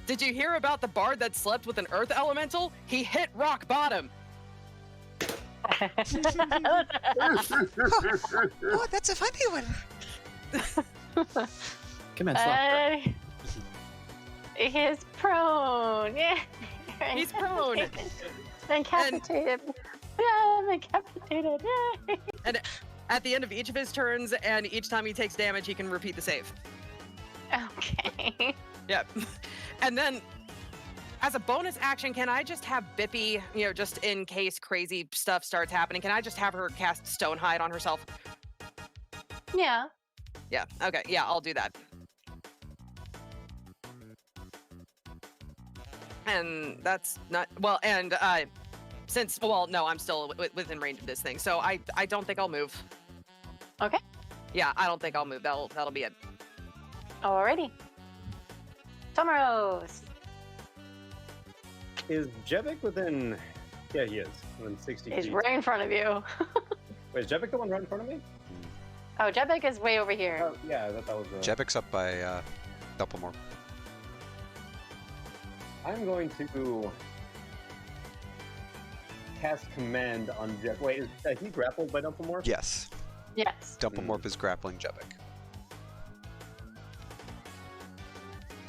"Did you hear about the bard that slept with an earth elemental? He hit rock bottom." Oh, that's a funny one. Come on, slap. He's prone. Yeah. He's prone. Incapacitated. Yeah, incapacitated. Yay. And at the end of each of his turns, and each time he takes damage, he can repeat the save. Okay. Yep. And then, as a bonus action, can I just have Bippy, just in case crazy stuff starts happening, can I just have her cast Stonehide on herself? Yeah. Yeah, okay, yeah, I'll do that. And that's not, well, and no, I'm still within range of this thing, so I don't think I'll move. Okay. Yeah, I don't think I'll move. That'll be it. Alrighty. Tomaros. Is Jevik within? Yeah, he is. Within 60 He's feet. right in front of you. Wait, is Jevik the one right in front of me? Oh, Jebek is way over here. Oh, yeah, I thought that was. Jebek's up by Doppelmore. I'm going to cast command on Jevik. Wait, is he grappled by Dumplemorph? Yes. Yes. Dumplemorph is grappling Jebek.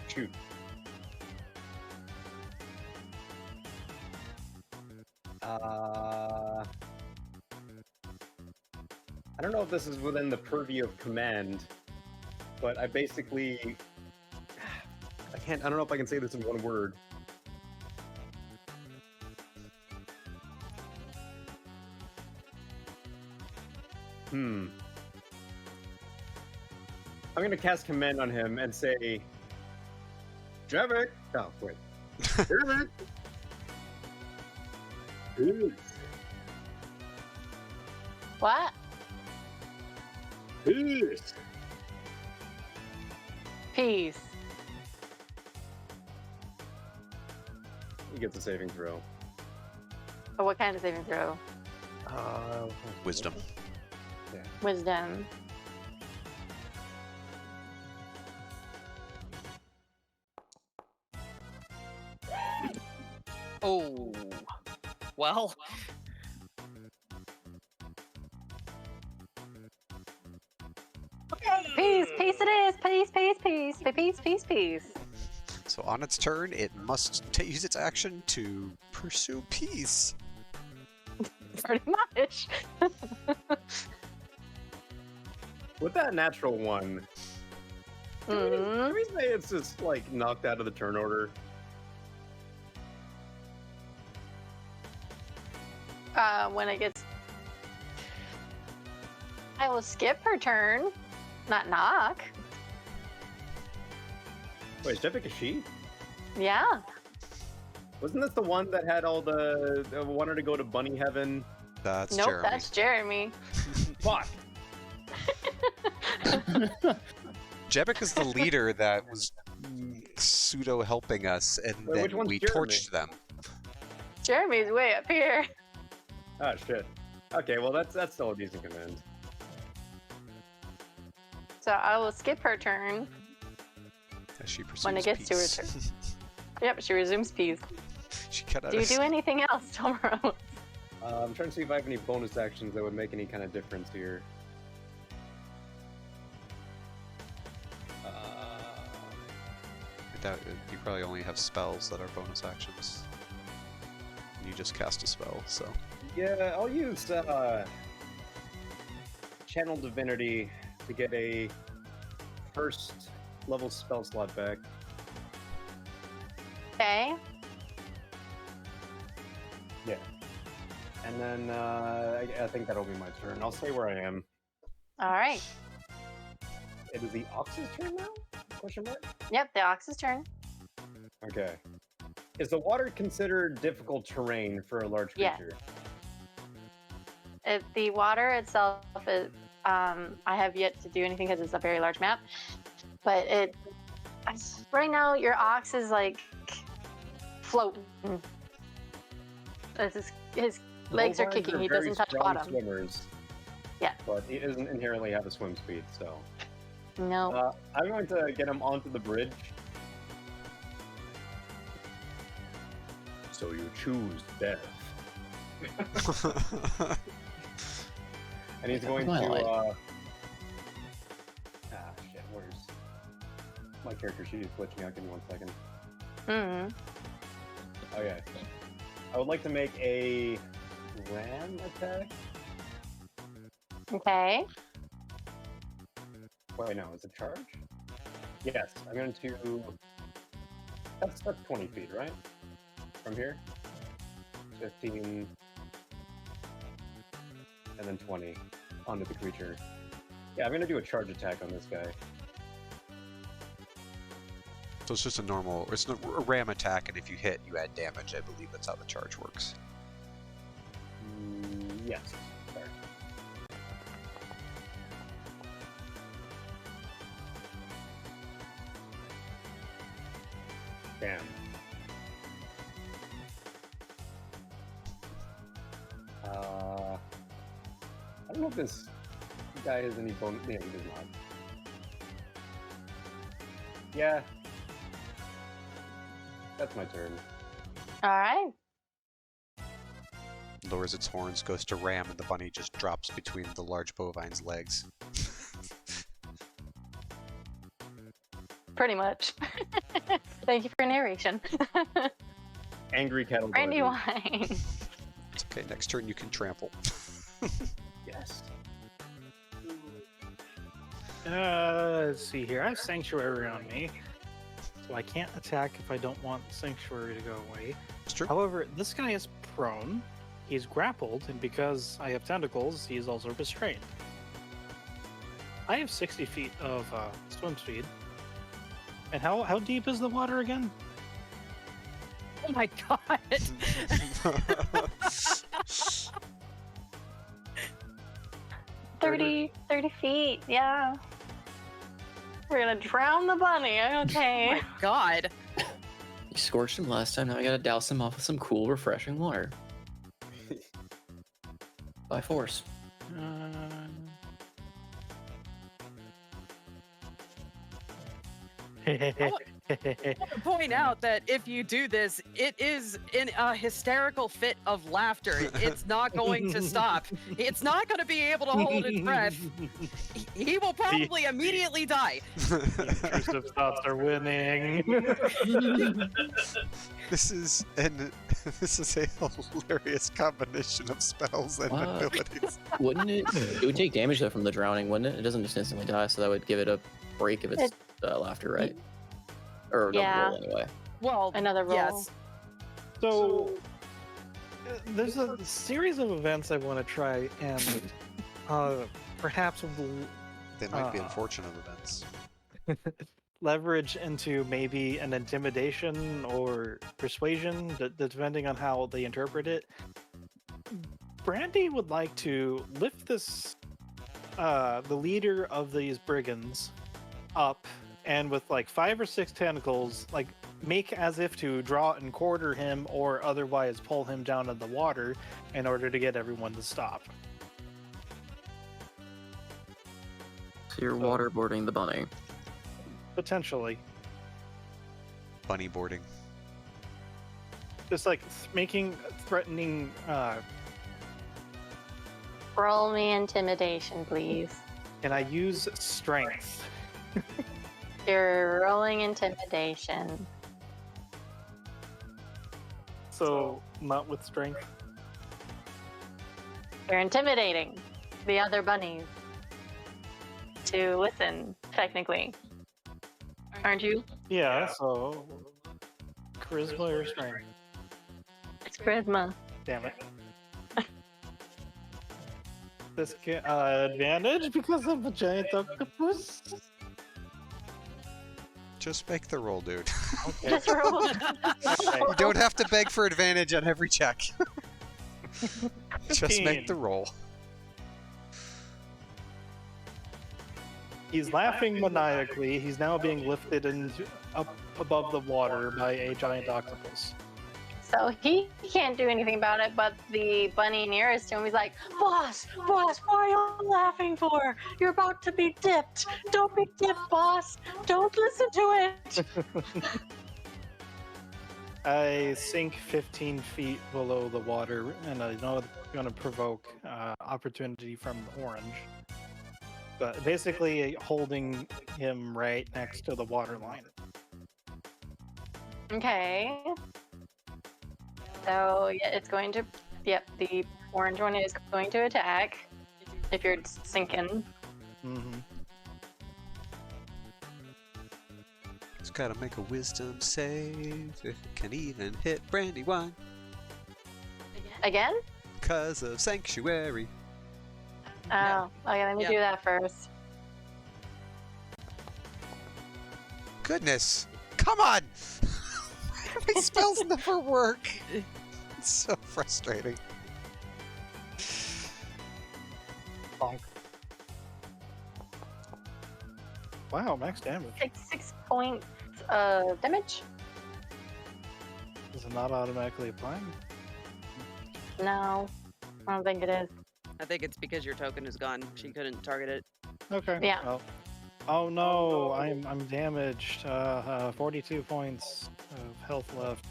Shoot. I don't know if this is within the purview of command, but I basically... I don't know if I can say this in one word. I'm gonna cast command on him and say... Jevik! Oh, wait. Jevik! Peace. What? Peace. Peace. He gets a saving throw. Oh, what kind of saving throw? Wisdom. Yeah. Wisdom. Oh, well. Peace, peace it is. Peace, peace, peace. Peace, peace, peace. So on its turn, it must use its action to pursue peace. Pretty much. With that natural one, can we say it's just like knocked out of the turn order? When it gets... I will skip her turn. Not knock. Wait, is Jevik a she? Yeah. Wasn't this the one that had all the wanted to go to bunny heaven? That's Nope, Jeremy. that's Jeremy. Fuck. Jebek is the leader that was pseudo helping us, and Wait, which then one's we Jeremy? torched them. Jeremy's way up here. Oh shit. Okay, well that's still a decent command. So I will skip her turn. As she pursues When it gets to her peace. turn. Yep, she resumes peace. She cut out Do you a do anything else, Tomorrow? I'm trying to see if I have any bonus actions that would make any kind of difference here. I doubt it. You probably only have spells that are bonus actions. You just cast a spell, so. Yeah, I'll use Channel Divinity to get a first level spell slot back. Okay. Yeah. And then I think that'll be my turn. I'll stay where I am. All right. It is the Ox's turn now? Question mark? Yep, the Ox's turn. Okay. Is the water considered difficult terrain for a large Yeah. creature? The water itself is, I have yet to do anything because it's a very large map. But right now your Ox is like floating. His legs are Bovines kicking. He very doesn't touch strong bottom. Swimmers, Yeah. but he doesn't inherently have a swim speed, so. No. I'm going to get him onto the bridge. So you choose death. And he's going to, Twilight. shit, where's my character sheet is glitching out, give me 1 second. Okay. I would like to make a ram attack. Okay. Wait, no, is it charge? Yes, I'm going to... That's 20 feet, right? From here? 15... And then 20 onto the creature. Yeah, I'm going to do a charge attack on this guy. So it's just a normal, it's a ram attack, and if you hit, you add damage. I believe that's how the charge works. Yes. Sorry. Damn. I don't know if this guy has any bonus. Yeah, he does not. Yeah. That's my turn. All right. Lowers its horns, goes to ram, and the bunny just drops between the large bovine's legs. Pretty much. Thank you for narration. Angry cattle. Brandy barges. wine. It's okay, next turn you can trample. Yes. Let's see here. I have Sanctuary on me, so I can't attack if I don't want Sanctuary to go away. It's true. However, this guy is prone. He's grappled, and because I have tentacles, he is also restrained. I have 60 feet of swim speed. And how deep is the water again? Oh my god! 30 feet, yeah. We're gonna drown the bunny, Oh okay. my god! You scorched him last time, now I gotta douse him off with some cool, refreshing water. By force. I want to point out that if you do this, it is in a hysterical fit of laughter. It's not going to stop. It's not going to be able to hold its breath. He will probably immediately die. Intrusive thoughts are winning. This is a hilarious combination of spells and abilities. Wouldn't it? It would take damage though from the drowning, wouldn't it? It doesn't just instantly die, so that would give it a break if it's laughter, right? Or no, Yeah. roll anyway. Well, Another roll. yes. So there's a series of events I want to try, and perhaps They might be unfortunate events. leverage into maybe an intimidation or persuasion, depending on how they interpret it. Brandy would like to lift this, the leader of these brigands, up, and with like 5 or 6 tentacles, like make as if to draw and quarter him or otherwise pull him down in the water in order to get everyone to stop. So you're waterboarding the bunny. Potentially. Bunny boarding. Just like making threatening Roll me intimidation, please. can I use strength? You're rolling intimidation. So not with strength. You're intimidating the other bunnies to listen, technically. Aren't you? Yeah, so charisma or strength? It's charisma. Damn it. This can advantage because I'm a giant octopus. Just make the roll, dude. Okay. Just roll. You don't have to beg for advantage on every check. Just 15. make the roll. He's laughing maniacally. He's now being lifted up above the water by a giant octopus. So he can't do anything about it, but the bunny nearest to him is like, Boss, what are you laughing for? You're about to be dipped. Don't be dipped, boss. Don't listen to it. I sink 15 feet below the water, and I know it's going to provoke opportunity from the orange. But basically holding him right next to the water line. Okay. So yeah, it's going to. Yep, the orange one is going to attack. If you're sinking. Mm-hmm. It's gotta make a wisdom save. If it can even hit Brandywine. Again? Because of Sanctuary. Oh, okay, let me Yeah. do that first. Goodness. Come on! My spells never work. It's so frustrating. Bonk. Wow, max damage. 6 points of damage. Is it not automatically applying? No, I don't think it is. I think it's because your token is gone. She couldn't target it. Okay. Yeah. Well. Oh no, I'm damaged. 42 points of health left.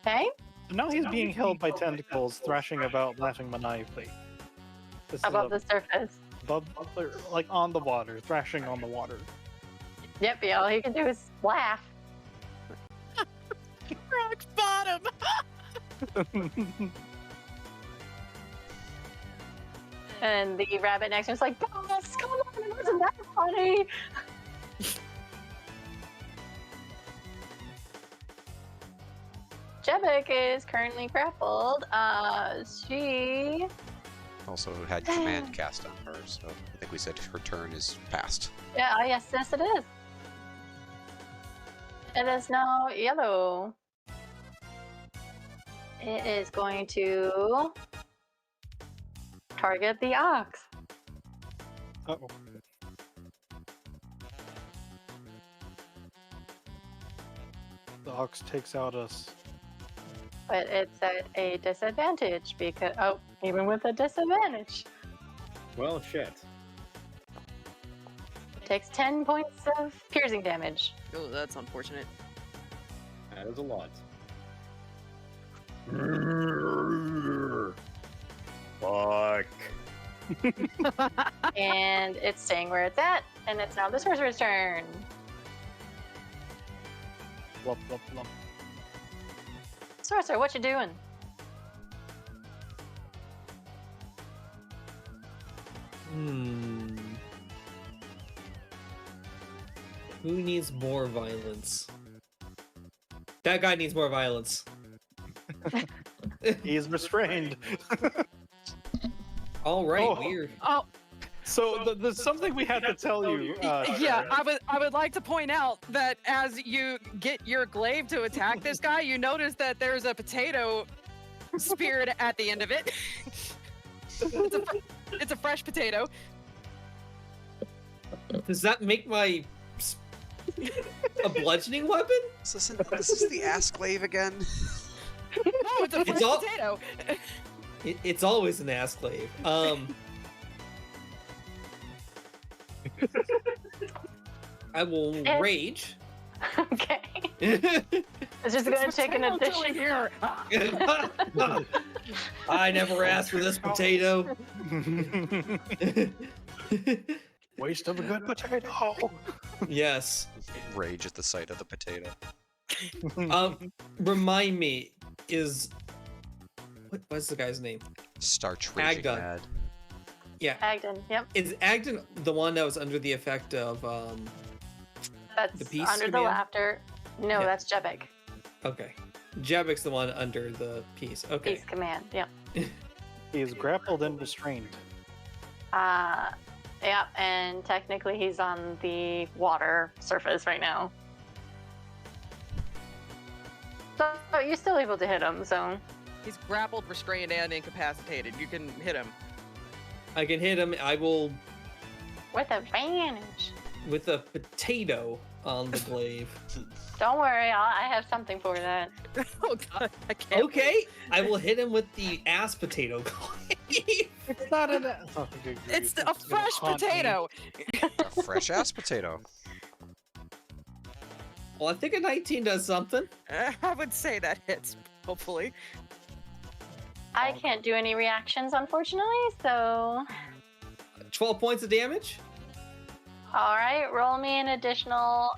Okay. Now he's being held by tentacles, thrashing about, laughing maniacally. This is Above the surface. above, like on the water, thrashing on the water. Yep, yeah, all he can do is laugh. Rock bottom! And the rabbit next to him is like, "Boss, come on, it wasn't that funny." Jebek is currently grappled. She Also had command cast on her, so I think we said her turn is past. Yeah, yes, it is. It is now yellow. It is going to target the ox. Uh-oh. The ox takes out us. But it's at a disadvantage because, oh, even with a disadvantage, Well, shit. it takes 10 points of piercing damage. Oh, that's unfortunate. That is a lot. Fuck. And it's staying where it's at, and it's now the sorcerer's turn. Blub, blub, blub. Sorcerer, what you doing? Who needs more violence? That guy needs more violence. He is restrained. All right, Oh. weird. Oh, So there's something we had to tell you. yeah. I would like to point out that as you get your glaive to attack this guy, you notice that there's a potato speared at the end of it. It's a fresh potato. Does that make my a bludgeoning weapon? Is this the ass glaive again? No, it's a fresh all- potato. It's always an ass glaive. I will rage. Okay. It's just gonna take an addition. Here. I never asked for this potato. Waste of a good potato. Yes. Rage at the sight of the potato. Remind me, what's the guy's name? Starch raging Agda. mad. Yeah. Agden, yep. Is Agden the one that was under the effect of That's the peace under the command? laughter. No, Yeah. that's Jebek. Okay. Jabek's the one under the peace. Okay. Peace command, yep. He is grappled and restrained. Yeah, and technically he's on the water surface right now. So you're still able to hit him, so. He's grappled, restrained, and incapacitated. You can hit him. I can hit him. I will With advantage. with a potato on the glaive. Don't worry, I have something for that. Oh god, I can't. Okay, I will hit him with the ass potato glaive. It's not an. Oh, good grief. It's a gonna fresh haunt me. potato. A fresh ass potato. Well, I think a 19 does something. I would say that hits, hopefully. I can't do any reactions, unfortunately, so. 12 points of damage. Alright, roll me an additional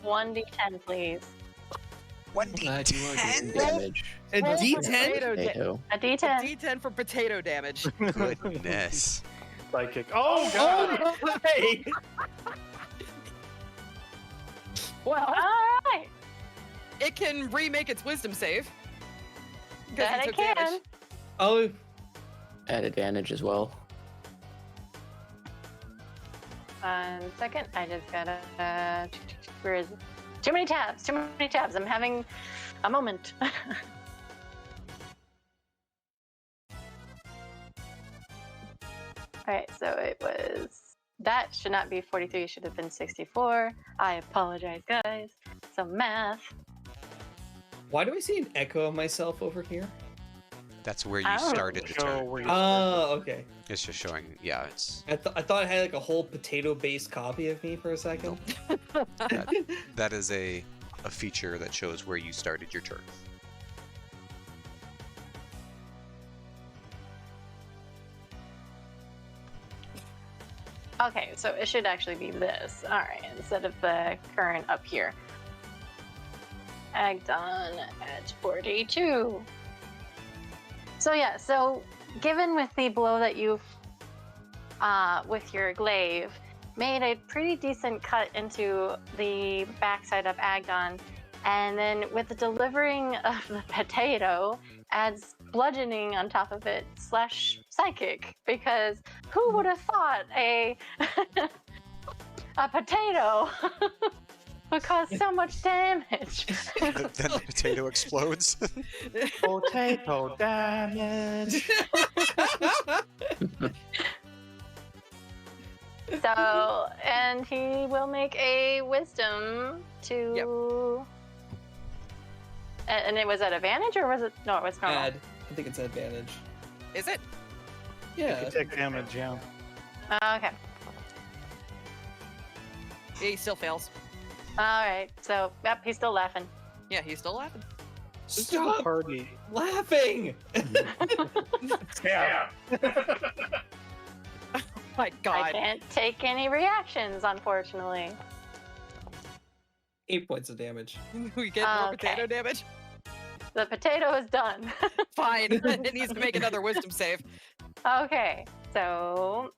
1d10, please. 1d10? Damage. A Roll for D10? potato da- Potato. A d10. D10 for potato damage. Goodness. Psychic. Oh god! Oh, hey. Well, Alright, it can remake its wisdom save. 'Cause that it it took can. damage. Oh, At advantage as well. 1 second, I just gotta. Where is it? Too many tabs, too many tabs. I'm having a moment. Alright, so it was. That should not be 43, it should have been 64. I apologize, guys. So math. Why do I see an echo of myself over here? That's where you Oh. started the Show turn. where you Oh, okay. It's just showing. Yeah, it's I thought I had like a whole potato-based copy of me for a second. that is a feature that shows where you started your turn. Okay, so it should actually be this. All right, instead of the current up here. Agdon at 42. So yeah, so given with the blow that you've, with your glaive, made a pretty decent cut into the backside of Agdon, and then with the delivering of the potato, adds bludgeoning on top of it / psychic, because who would have thought a potato would cause so much damage? Then the potato explodes. Potato damage. So, and he will make a wisdom to. And it was at advantage, or was it? No, it was normal. Add. I think it's advantage. Is it? Yeah. You take damage, yeah. Okay. He still fails. All right. So, yep, he's still laughing. Yeah, he's still laughing. This is a Stop party. laughing! Yeah. My I God. can't take any reactions, unfortunately. 8 points of damage. We get more Okay. potato damage. The potato is done. Fine. It needs to make another wisdom save. Okay, so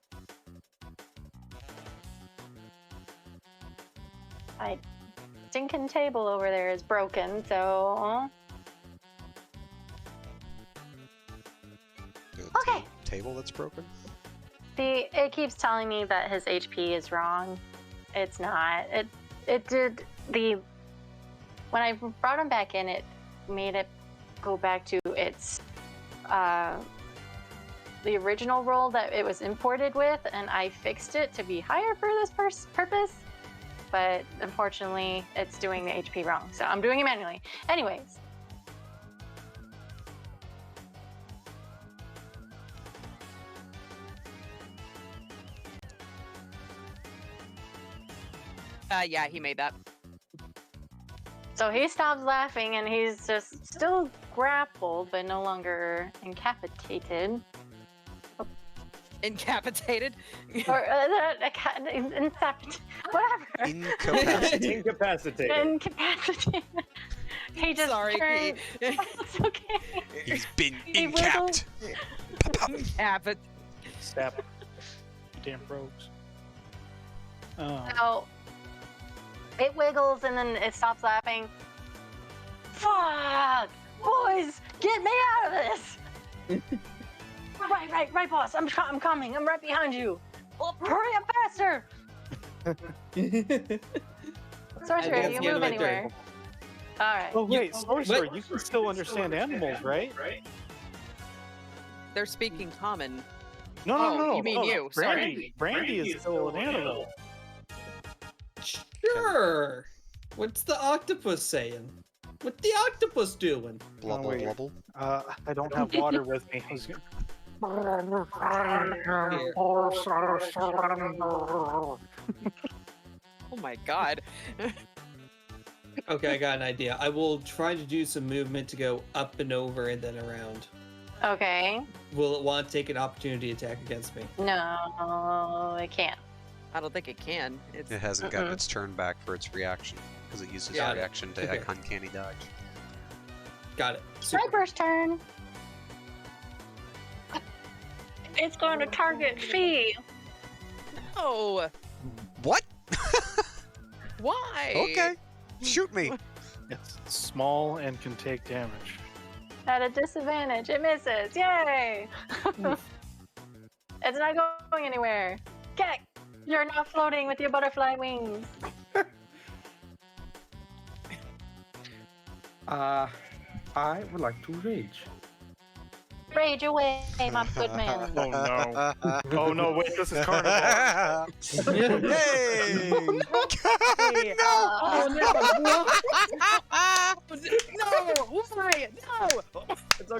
my stinking table over there is broken, so The Okay. Table that's broken. it keeps telling me that his HP is wrong. It's not. It did when I brought him back in, it made it go back to its the original roll that it was imported with, and I fixed it to be higher for this purpose. But unfortunately, it's doing the HP wrong, so I'm doing it manually. Anyways. Yeah, he made that. So he stops laughing and he's just still grappled, but no longer incapacitated. Incapacitated. Or whatever. Incapacitated. Incapacitated. Incapacitated. He just Sorry, turned. Pete. It's okay. He's been He incapped. Incapacitated. Step. You damn rogues. Oh. So it wiggles and then it stops laughing. Fuck! Boys, get me out of this! Right, boss. I'm coming. I'm right behind you. Well, hurry up faster! Sorcerer, that's you the end move of my anywhere. turn. All right. Oh wait, sorcerer, what? you can still understand animals, right? They're speaking common. No, Oh, no. you mean you, sorry. Brandy. Brandy is still an animal. Sure. What's the octopus saying? What the octopus doing? Blubble wait. blubble. I don't have water with me. I was gonna- Oh my God. Okay, I got an idea. I will try to do some movement to go up and over and then around. Okay. Will it want to take an opportunity attack against me? No, it can't. I don't think it can. It's It hasn't gotten its turn back for its reaction because it uses Got it. reaction to Okay. uncanny dodge. Got it. Super. Sniper's turn. It's going to target Fee. no. What? Why? Okay. Shoot me. It's small and can take damage. At a disadvantage. It misses. Yay! It's not going anywhere. Gek, you're now floating with your butterfly wings. I would like to rage. Rage away, my good man. Oh no. Oh no, wait, this is carnival. Hey! Oh, No.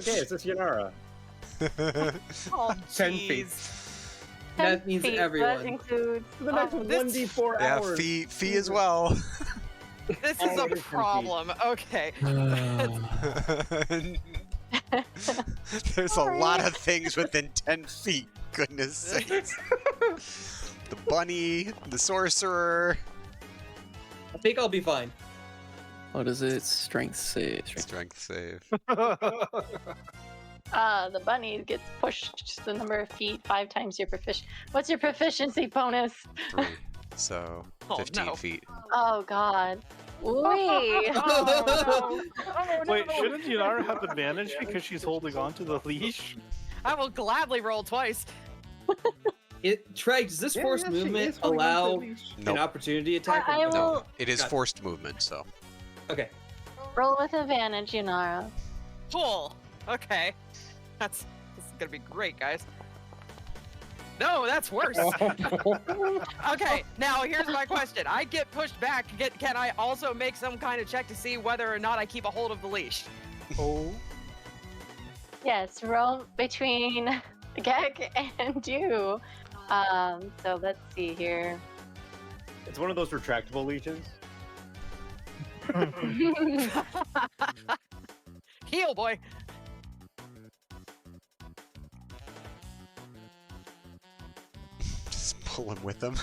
okay, it's just Yanara. Oh, 10 feet. jeez. That means That everyone. includes. For the next this- 1d4 Yeah, hours. fee as well. This is Oh, a it is 10 feet. problem. Okay. There's a lot of things within 10 feet. Goodness sakes. The bunny, the sorcerer. I think I'll be fine. What is it? Strength save. Strength save. The bunny gets pushed the number of feet 5 times your proficiency. What's your proficiency bonus? 3. So, Oh, 15 no. feet. Oh God. Wait. Oh, no. Wait, shouldn't Yunara have advantage because she's holding on to the leash? I will gladly roll twice. Treg, does this forced she movement is holding on to the allow leash. an Nope. opportunity attack? or I no? will- No, it is Got it. forced movement, so. Okay. Roll with advantage, Yunara. Cool. Okay. This is gonna be great, guys. No, that's worse. Okay, now here's my question. I get pushed back. Can I also make some kind of check to see whether or not I keep a hold of the leash? Oh. Yes, roll between Gek and you. So let's see here. It's one of those retractable leashes. Heal, boy. Just pulling with them.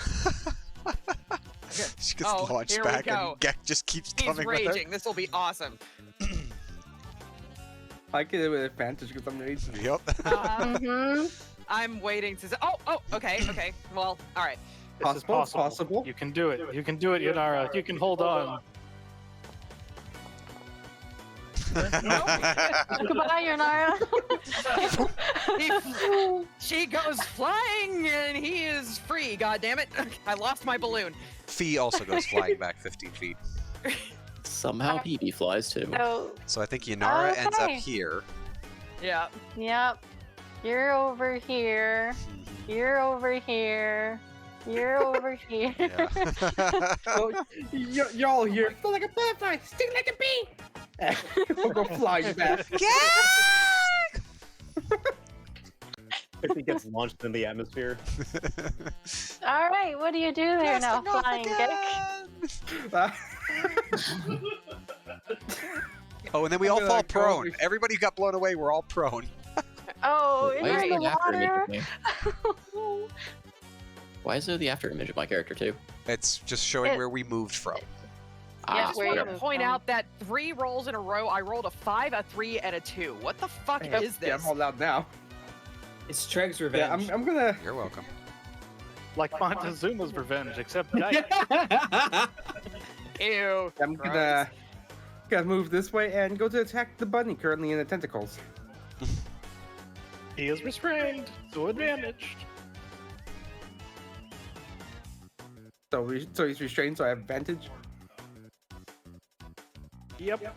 She gets Oh, launched here we back go. and Gek just keeps He's coming with her. raging. This will be awesome. I get it with advantage because I'm raging. Yep. Mm-hmm. I'm waiting to. Oh, okay. Well, all right. This is possible. You can do it. You can do it, Yunara. You can hold on. Goodbye, Yunara. She goes flying and he is free. God damn it! I lost my balloon. Fee also goes flying back 15 feet. Somehow PB flies too. So, So I think Yanara ends up Okay. here. Yeah. yep. You're over here. You're over here. You're over here. Yeah. Oh, y'all here. Feel like a butterfly, sting like a bee. We'll go flying back. If he gets launched in the atmosphere. All right, what do you do there now, Blasting off flying Gek? again! Oh, and then we all gonna fall go- prone. Everybody who got blown away, we're all prone. Oh, Why you're is in there the the after image water. of me? Why is there the after image of my character too? It's just showing It- where we moved from. I Yeah, just where want you to moved point from. out that 3 rolls in a row, I rolled a 5, a 3, and a 2. What the fuck is Yeah, I'm this? all out now. It's Treg's Yeah, revenge. I'm gonna. You're welcome. Like Montezuma's revenge, except Gek. Ew. I'm gross. gonna move this way and go to attack the bunny currently in the tentacles. He is restrained, so advantage. So he's restrained, so I have advantage. Yep.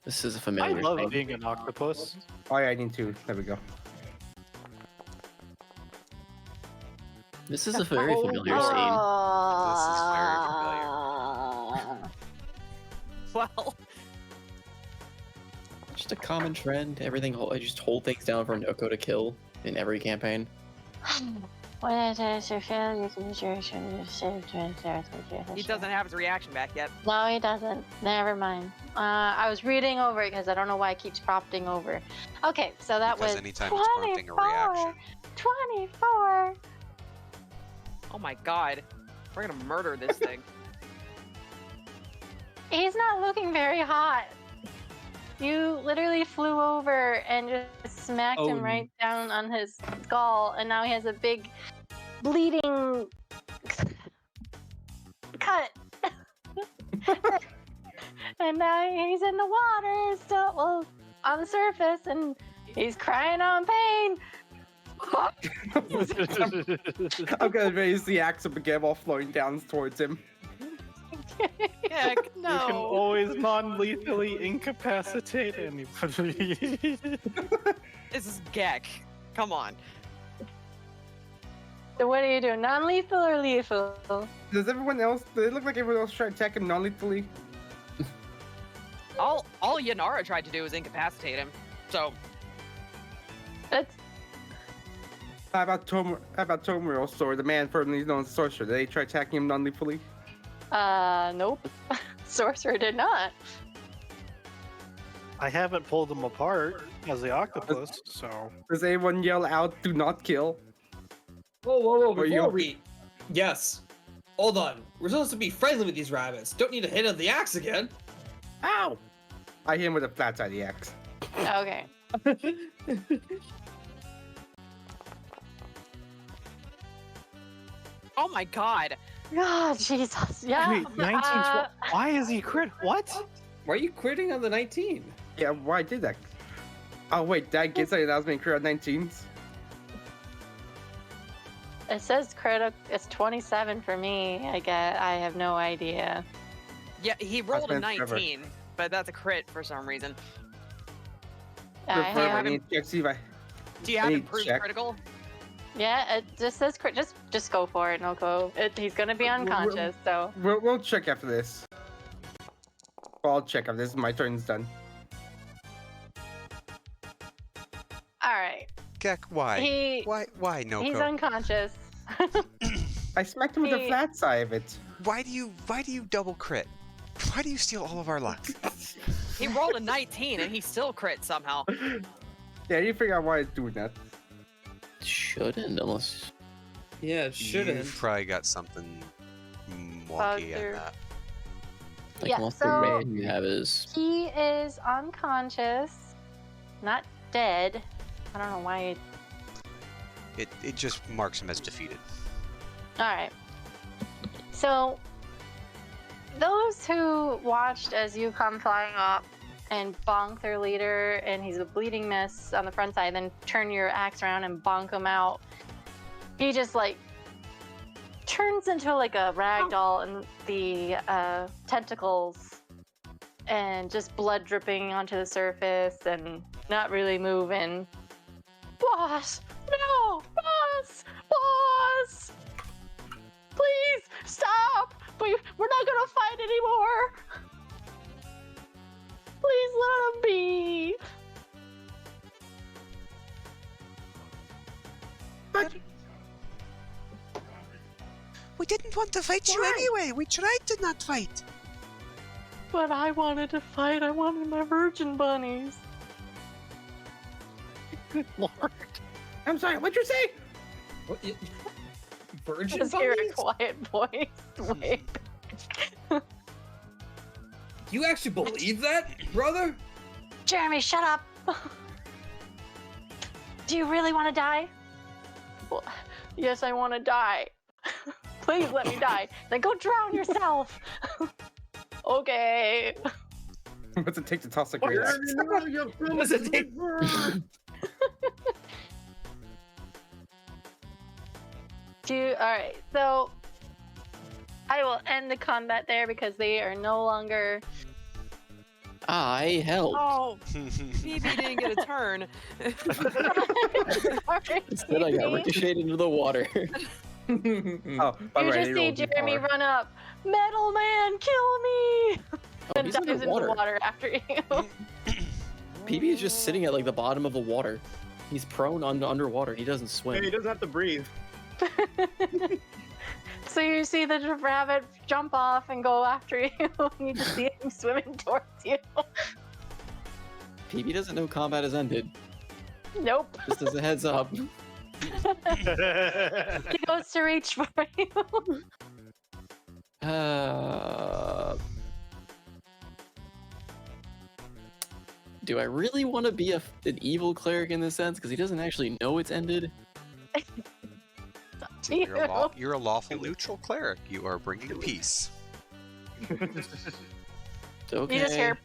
This is a I familiar love thing. being an octopus. Oh yeah, I need two. There we go. This is a very familiar scene. Well, Just a common trend. Everything. I just hold things down for Noko to kill in every campaign. When it is your failure, you can use your he doesn't have his reaction back yet. No, he doesn't. Never mind. I was reading over it because I don't know why it keeps prompting over. Okay, so that Because was anytime it's prompting a reaction. 24. Oh my god. We're gonna murder this thing. He's not looking very hot. You literally flew over and just smacked him Oh. right down on his skull, and now he has a big bleeding cut. And now he's in the water, still well, on the surface, and he's crying on pain. I'm gonna raise the axe up again while flowing down towards him. Heck, You can no. always non-lethally incapacitate anybody. This is Gek. Come on. So what are you doing? Non-lethal or lethal? Does everyone else? Does it look like everyone else try to attack him non-lethally? All Yanara tried to do was incapacitate him. So It's How about Tomo's story? The man formerly known as Sorcerer. Did they try attacking him non-lethally? nope. Sorcerer did not. I haven't pulled them apart as the octopus, so Does anyone yell out, "Do not kill"? Whoa! Or you- Before we, yes. Hold on. We're supposed to be friendly with these rabbits. Don't need to hit of the axe again. Ow! I hit him with a flat side of the axe. Okay. oh my god. God, Jesus. Yeah. wait, 19. Why is he crit? What? Why are you quitting on the 19? Yeah, why did that? Oh wait, did I get something that was being crit on 19s? It says critical. It's 27 for me. I have no idea. Yeah, he rolled a been forever. 19, but that's a crit for some reason. I Prefer have, I need to check, see if I. Do you I have need improved check. critical? yeah, it just says crit. Just go for it. No go. He's gonna be unconscious. So We'll check after this. Well, I'll check after this. My turn's done. all right. Gek, why? He Why no? he's unconscious. I smacked him with the He- flat side of it. Why do you double crit? Why do you steal all of our luck? He rolled a 19 and he still crit somehow. Yeah, you figure out why it's doing that. Shouldn't, unless. Yeah, it shouldn't. You've probably got something wonky Bugged on or- that. Like, Yeah, unless so- the red you have is. He is unconscious, not dead. I don't know why. It just marks him as defeated. All right. So, those who watched as you come flying up and bonk their leader, and he's a bleeding mess on the front side, then turn your axe around and bonk him out. He just like turns into like a rag doll, and the tentacles, and just blood dripping onto the surface, and not really moving. Boss, no, boss, boss. Please stop! We're not gonna fight anymore! Please let him be! We didn't want to fight you anyway. We tried to not fight. But I wanted to fight. I wanted my virgin bunnies. Good lord. I'm sorry, what'd you say? What? Virgin Just hear a bunnies? quiet voice. Wait. You actually believe that, brother? Jeremy, shut up! Do you really want to die? Well, yes, I want to die. Please let me die. Then go drown yourself. Okay. What's it take to toss a great axe? What does it take? Alright, so I will end the combat there because they are no longer. I helped. Oh, Phoebe didn't get a turn. Sorry, Instead, I got Phoebe. ricocheted into the water. Oh, by You the way, just they see rolled Jeremy D4. run up. Metal Man, kill me! Oh, And he's dives into the underwater. water after you. PB is just sitting at like the bottom of the water. He's prone underwater. He doesn't swim. Hey, he doesn't have to breathe. So you see the rabbit jump off and go after you. You just see him swimming towards you. PB doesn't know combat has ended. Nope. Just as a heads up. He goes to reach for you. Do I really want to be an evil cleric in this sense? Because he doesn't actually know it's ended. You're a lawful neutral cleric. You are bringing peace. Okay. You just hear.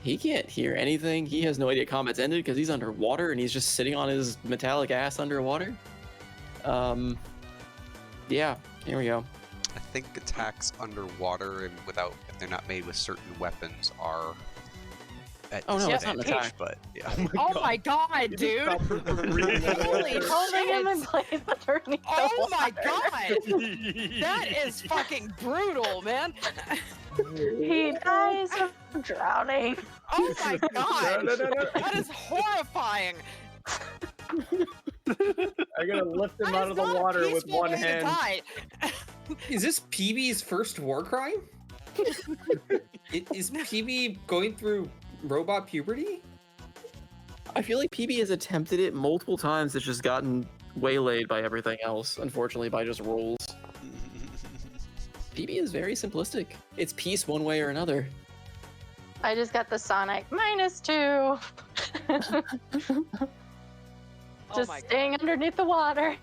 He can't hear anything. He has no idea combat's ended because he's underwater and he's just sitting on his metallic ass underwater. Yeah, here we go. I think attacks underwater and if they're not made with certain weapons are at Oh, no, it's not an disadvantage, attack. but yeah. Oh my god, dude! Holy Holding him in shit! place underneath the Oh my water. god! That is fucking brutal, man. He dies of drowning. Oh my god! No. That is horrifying. I'm gonna lift him That out is of the not a water with peaceful one way to hand. die. Is this PB's first war crime? Is PB going through robot puberty? I feel like PB has attempted it multiple times. It's just gotten waylaid by everything else, unfortunately, by just rules. PB is very simplistic. It's peace one way or another. I just got the Sonic -2. Just my staying underneath the water.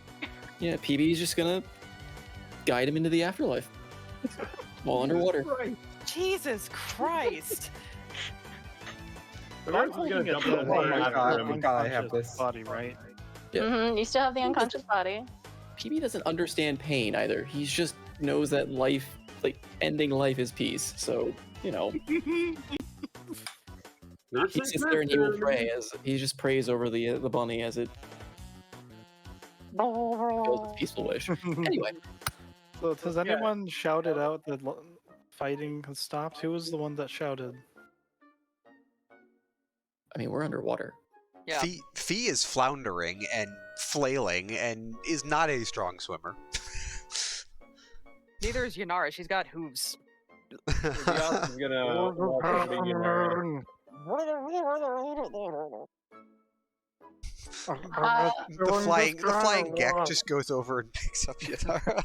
Yeah, PB is just gonna guide him into the afterlife while underwater. Jesus Christ. The Mars is gonna jump in the water after him. God, I have this. body, right? Yeah. You still have the unconscious body. PB doesn't understand pain either. He just knows that life, like ending life, is peace. So you know, he sits there and he will pray as he just prays over the bunny as it fulfills its peaceful wish. Anyway, So has Yeah. anyone shouted out that fighting has stopped? Who was the one that shouted? I mean, we're underwater. Yeah. Fee is floundering and flailing and is not a strong swimmer. Neither is Yanara. She's got hooves. Yas is gonna walk over to Yanara. The flying Gek just goes over and picks up Yanara.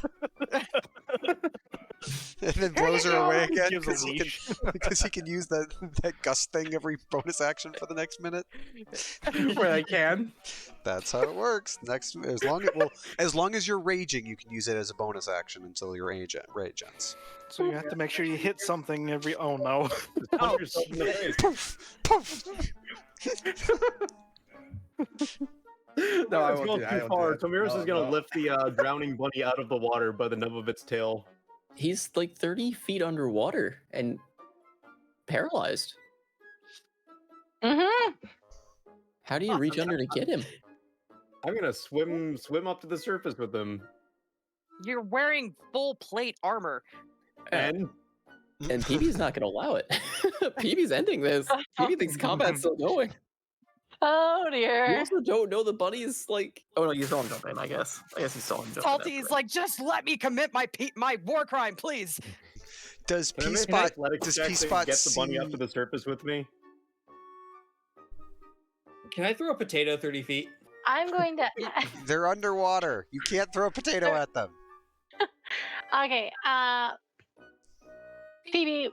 And then blows her away again Gives a because leash. he can use that gust thing every bonus action for the next minute. When I can. That's how it works. As long as you're raging, you can use it as a bonus action until your rage ends. So you have to make sure you hit something every. Oh no! Punch yourself in the face. Poof! Poof! No, I It's won't going do that. I too won't far. do that. Tomiris No, is gonna no. lift the drowning bunny out of the water by the nub of its tail. He's like 30 feet underwater and paralyzed. Mm-hmm. How do you reach under to get him? I'm gonna swim up to the surface with him. You're wearing full plate armor. And And PB's not gonna allow it. PB's ending this. PB thinks combat's still going. Oh You dear. also don't know the bunny's like. Oh no, you saw him jump in. I guess you saw him jump in. Salty's like, just let me commit my war crime, please. Does can I make an P-Spot athletics check to P-Spot get the bunny up see- to the surface with me? Can I throw a potato 30 feet? I'm going to. They're underwater. You can't throw a potato at them. Okay. Phoebe,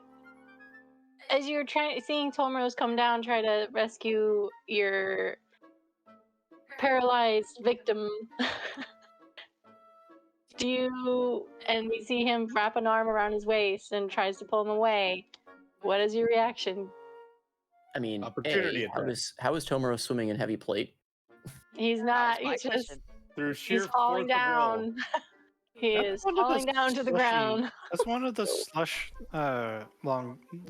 as you're seeing Tomrose come down, try to rescue your paralyzed victim. And we see him wrap an arm around his waist and tries to pull him away. What is your reaction? I mean, Opportunity how attack. how is Tomoro swimming in heavy plate? He's That not. was my He's just. question. Through sheer He's falling force of will. down. He That's is one of the falling down to the slushy- ground. That's one of the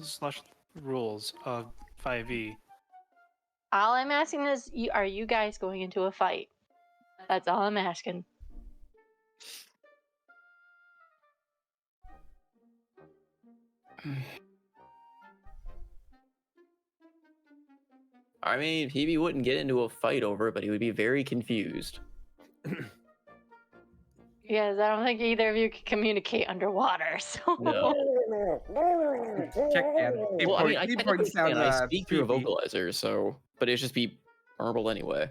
slush rules of 5e. All I'm asking is, are you guys going into a fight? That's all I'm asking. I mean, PB wouldn't get into a fight over it, but he would be very confused. Yes, I don't think either of you can communicate underwater. So No. Check in. He Well, I mean, point- I he technically points down can. I speak through a 3 feet. vocalizer, so but it'd just be verbal anyway.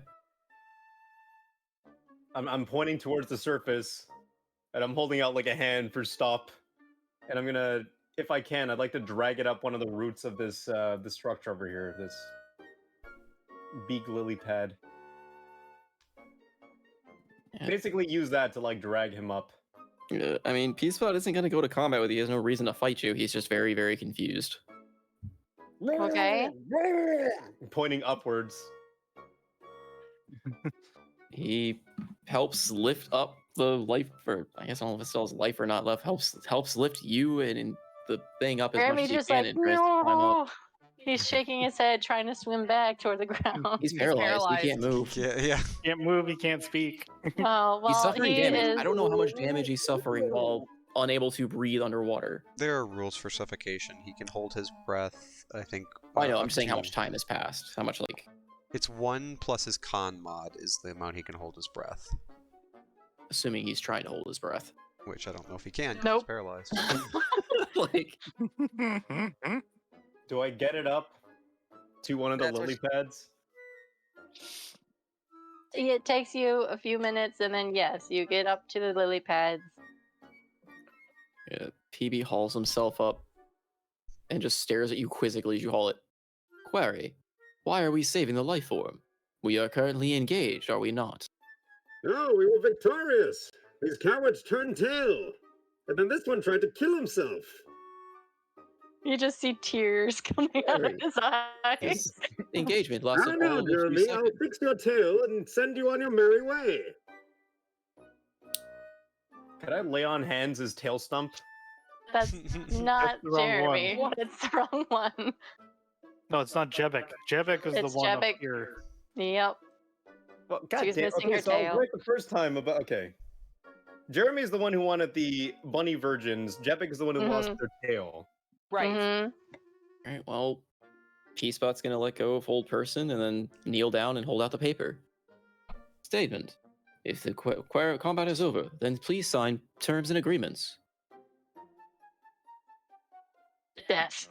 I'm pointing towards the surface, and I'm holding out like a hand for stop. And I'm gonna, if I can, I'd like to drag it up one of the roots of this this structure over here, this beak lily pad. Yeah. Basically, use that to like drag him up. I mean, Peacepot isn't going to go to combat with you. He has no reason to fight you. He's just very, very confused. okay. Pointing upwards. He helps lift up the life, or I guess I don't know if it still has life or not left. Helps lift you and the thing up as much Jeremy's as he just can like, and tries to climb up. no. He's shaking his head, trying to swim back toward the ground. He's paralyzed. He can't paralyzed. move. Yeah. Can't move, he can't speak. Oh well, He's suffering he damage. is. I don't know how much damage he's suffering while unable to breathe underwater. There are rules for suffocation. He can hold his breath, I think. I know, I'm up just saying how to- much time has passed. How much, like, It's 1 plus his con mod is the amount he can hold his breath. assuming he's trying to hold his breath. Which I don't know if he can. 'cause Nope. He's paralyzed. Like, Do I get it up to one of the That's what lily pads? It takes you a few minutes, and then yes, you get up to the lily pads. yeah, PB hauls himself up and just stares at you quizzically as you haul it. Query, why are we saving the life form? We are currently engaged, are we not? No, we were victorious. These cowards turned tail. And then this one tried to kill himself. You just see tears coming out of Hey. his eyes. This engagement I lasted know, all of 3 Jeremy. I'll seconds. fix your tail and send you on your merry way. Could I lay on hands his tail stump? That's not the wrong Jeremy. one. It's the wrong one. No, it's not Jebek. Jebek is It's the one Jebek. up here. Yep. Well, God She's damn. missing Okay, her so I was tail. right the first time about. Okay. Jeremy's the one who wanted the bunny virgins. Jepik is the one who lost their tail. Right. Mhm. Alright, well, P-Spot's gonna let go of hold person and then kneel down and hold out the paper. Statement. If the combat is over, then please sign terms and agreements. Death.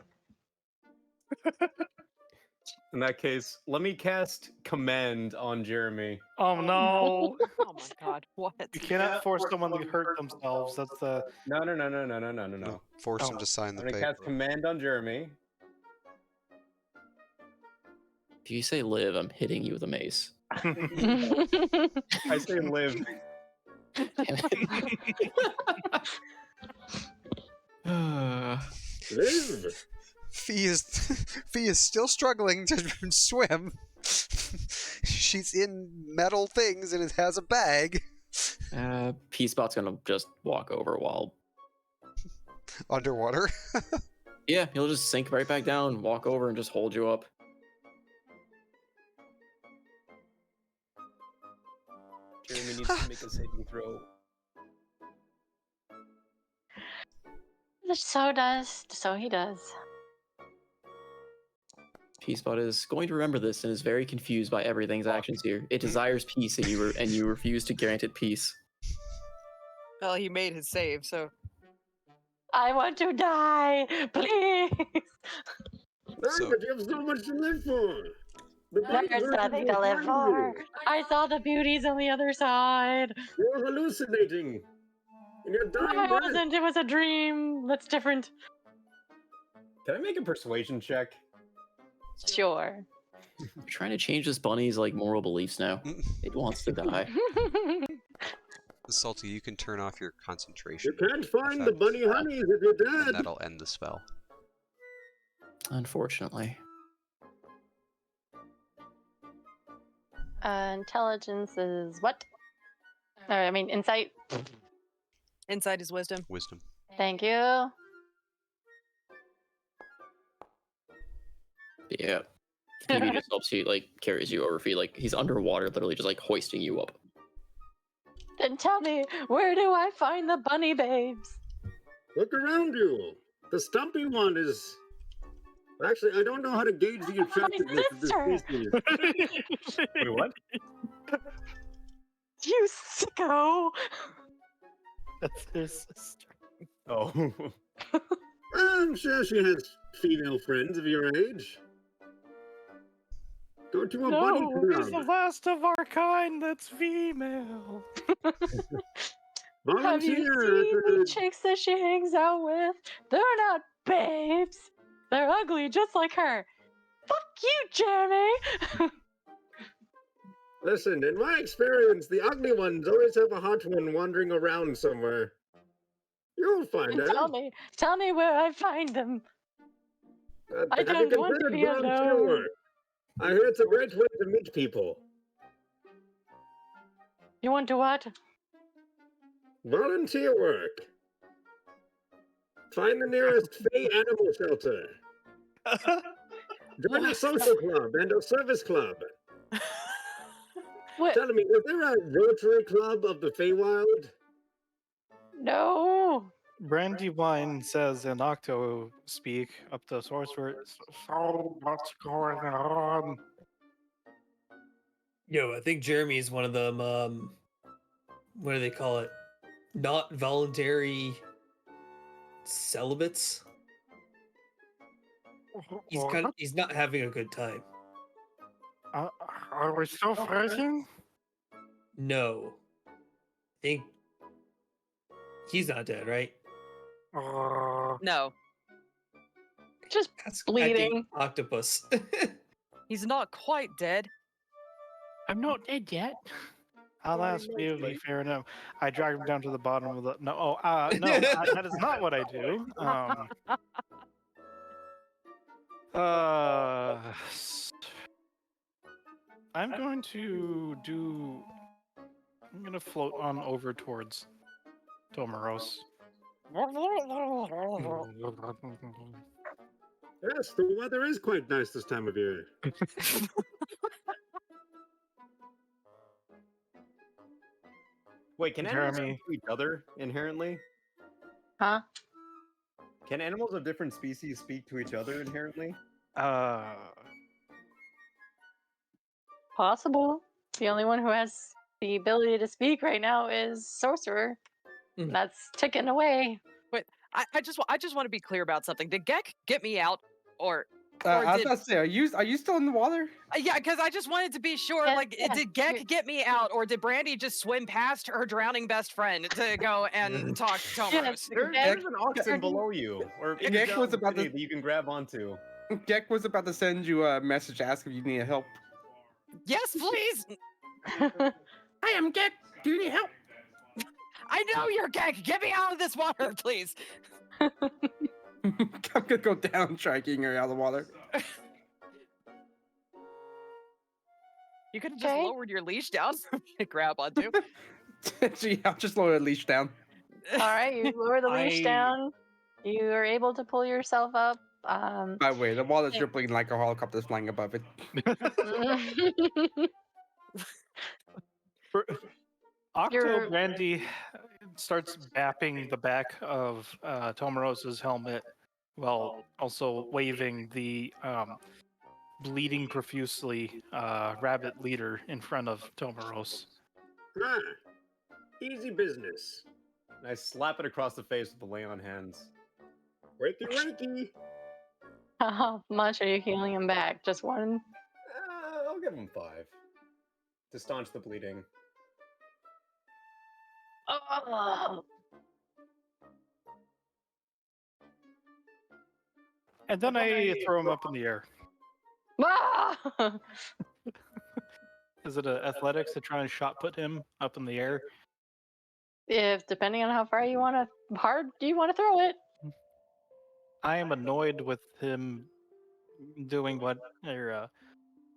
In that case, let me cast command on Jeremy. Oh no! Oh my god, what? You cannot force someone to hurt themselves. That's the. No, no, no, no, no, no, no, no, no. Force Oh. him to sign I'm the gonna paper. cast command on Jeremy. If you say live, I'm hitting you with a mace. I say live. Damn it. Live. Fee is still struggling to swim. She's in metal things and it has a bag P-Spot's gonna just walk over while... underwater. Yeah, he'll just sink right back down, walk over, and just hold you up. Jeremy needs to make a saving throw. So he does. P-Spot is going to remember this and is very confused by everything's actions here. It desires peace, and you refuse to grant it peace. Well, he made his save, so I want to die, please. No, So- but you have so much to live for. The bunny There's virgins nothing will to live find for. you. I saw the beauties on the other side. You're hallucinating. And you're No, I dying breath. wasn't. It was a dream. That's different. Can I make a persuasion check? Sure. We're trying to change this bunny's like moral beliefs now. It wants to die. Salty, you can turn off your concentration. You can't find the effect, bunny honeys if you're and dead. that'll end the spell. Unfortunately. Intelligence is what? Or, I mean, insight. insight is wisdom. Wisdom. Thank you. Yeah. PB just helps you, like, carries you over feet. Like, he's underwater, literally just, like, hoisting you up. Then tell me, where do I find the bunny babes? Look around you. The stumpy one is. Actually, I don't know how to gauge the My attractiveness of this sister. species. Wait, what? You sicko! That's his sister. Oh. I'm sure she has female friends of your age. Go to a bunny No, he's the club. last of our kind that's female. Have you Volunteer seen at the the chicks that she hangs out with? They're not babes. They're ugly just like her. Fuck you, Jeremy! Listen, in my experience, the ugly ones always have a hot one wandering around somewhere. You'll find her. Tell me where I find them. I Have you don't want to considered be volunteer alone. work? I hear it's a great way to meet people. You want to what? Volunteer work. Find the nearest Fey animal shelter. Join a social club and a service club. What? Tell me, is there a Rotary Club of the Feywild? No. Brandywine says in Octo speak up the sorcerer. So what's going on? Yo, I think Jeremy is one of them. What do they call it? Not voluntary celibates. What? He's not having a good time. Are we still fighting? No, I think he's not dead, right? No, Just Ask bleeding. octopus. he's not quite dead. I'm not dead yet. I'll ask Beauty, fair enough. I drag him down to the bottom of the. No, that is not what I do. I'm going to do. I'm going to float on over towards Tomaros. Yes, the weather is quite nice this time of year. Wait, can animals Jeremy. speak to each other inherently? Huh? Can animals of different species speak to each other inherently? Possible. The only one who has the ability to speak right now is Sorcerer. Mm. That's ticking away. I just want to be clear about something. Did Gek get me out, or I was did about to say, are you still in the water? yeah? Because I just wanted to be sure. Yeah, Like, yeah, did Gek you're- get me out, or did Brandy just swim past her drowning best friend to go and talk to Tomaros? There's an oxen below you, or in Gek was the about to- city that you can grab onto. Gek was about to send you a message asking if you need help. Yes, please. I am Gek. Do you need help? I know you're Gek. Get me out of this water, please. I'm gonna go down, try getting her out of the water. You could have just Okay. lowered your leash down for me to grab onto. Gee, I'll just lower the leash down. All right, you lower the leash I- down. You are able to pull yourself up. By the way, the water's dripping like a helicopter's flying above it. Octo You're- Brandy starts bapping the back of Tomaros's helmet while also waving the bleeding profusely rabbit leader in front of Tomaros. Ah, easy business. And I slap it across the face with the lay on hands. Wakey, wakey. How much are you healing him back? Just one? I'll give him 5 to staunch the bleeding. Oh. And then I throw him up in the air. Ah! Is it a athletics to try and shot put him up in the air? If depending on how far you want to throw it. I am annoyed with him doing what or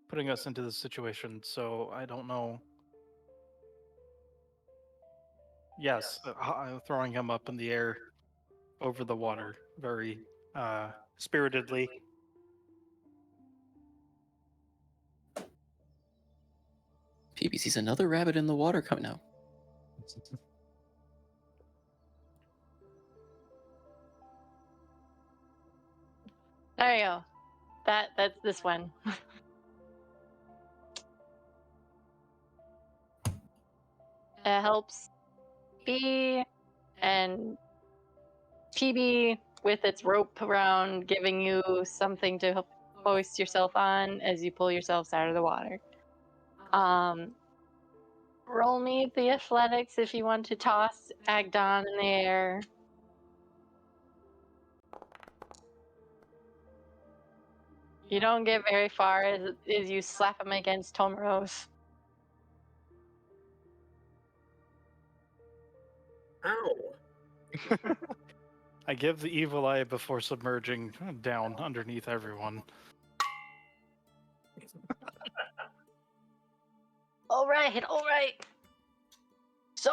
putting us into this situation, so I don't know. Yes, throwing him up in the air over the water very spiritedly. PB sees another rabbit in the water coming out. There you go. That's this one. It helps B and PB with its rope around, giving you something to help hoist yourself on as you pull yourselves out of the water. Roll me the athletics if you want to toss Agdon in the air. You don't get very far as you slap him against Tomaros. Ow. I give the evil eye before submerging down underneath everyone. All right. So,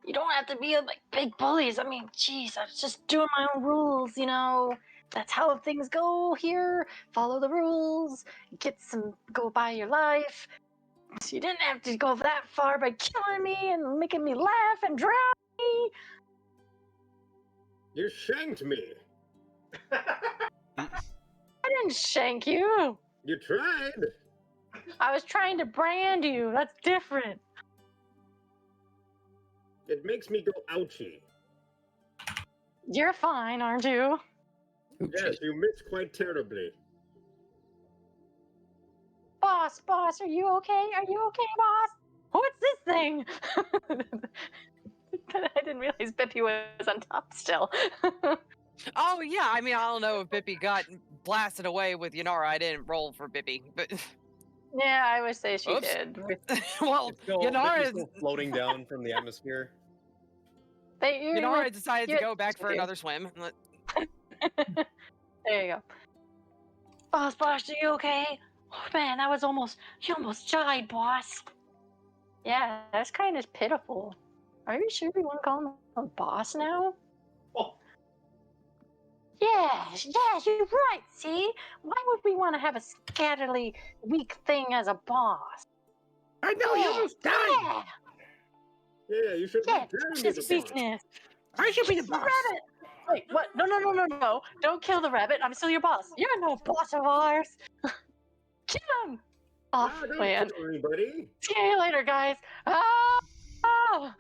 you don't have to be like big bullies. I mean, jeez, I was just doing my own rules, you know. That's how things go here. Follow the rules. Go by your life. So you didn't have to go that far by killing me and making me laugh and drown me. You shanked me. I didn't shank you. You tried. I was trying to brand you. That's different. It makes me go ouchie. You're fine, aren't you? Yes, you missed quite terribly. Boss, are you okay? Are you okay, boss? What's this thing? I didn't realize Bippy was on top still. Oh yeah, I mean I don't know if Bippy got blasted away with Yanara. I didn't roll for Bippy, but Yeah, I would say she Oops. did. well, It's still, Yanara Vicky's still floating down from the atmosphere. Yanara decided to you- go back for another swim. There you go. Boss, are you okay? Oh man, that was you almost died, boss. Yeah, that's kind of pitiful. Are you sure we want to call him a boss now? Oh. Yeah, you're right, see? Why would we want to have a scatterly, weak thing as a boss? I know, you almost died. Yeah, you should Yeah, let Jeremy his the boss. weakness. I should be the boss. Rabbit! Wait, what? No. Don't kill the rabbit. I'm still your boss. You're no boss of ours. Kill him! Oh, Ah, don't man. kill anybody. See you later, guys. Ah!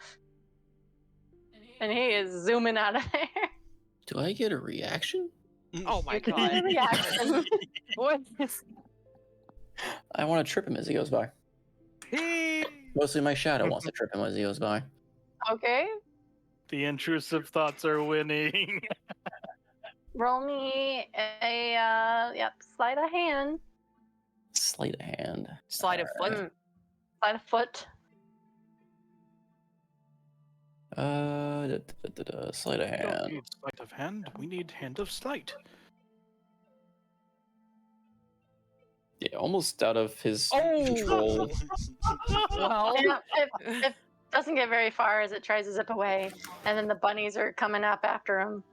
And he is zooming out of there. Do I get a reaction? Oh my You can god. do the reaction. What is I want to trip him as he goes by. he? Mostly my shadow wants to trip him as he goes by. Okay. The intrusive thoughts are winning. Roll me a sleight of hand. Sleight of hand. Sleight of foot. Mm. Sleight of foot. Sleight of We don't hand. need sleight of hand. We need hand of sleight. Yeah, almost out of his Oh! control. Well, It doesn't get very far as it tries to zip away, and then the bunnies are coming up after him.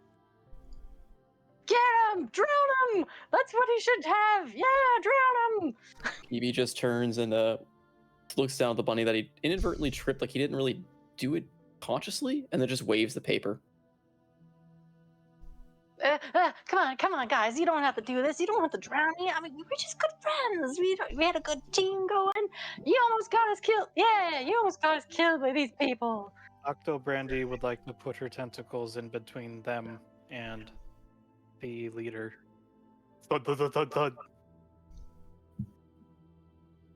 Get him! Drown him! That's what he should have! Yeah, drown him! Phoebe just turns and looks down at the bunny that he inadvertently tripped, like he didn't really do it consciously, and then just waves the paper. Come on, guys! You don't have to do this. You don't have to drown me. I mean, we're just good friends. We had a good team going. You almost got us killed. Yeah, you almost got us killed by these people. Octo Brandy would like to put her tentacles in between them and the leader. Thud, thud, thud, thud, thud.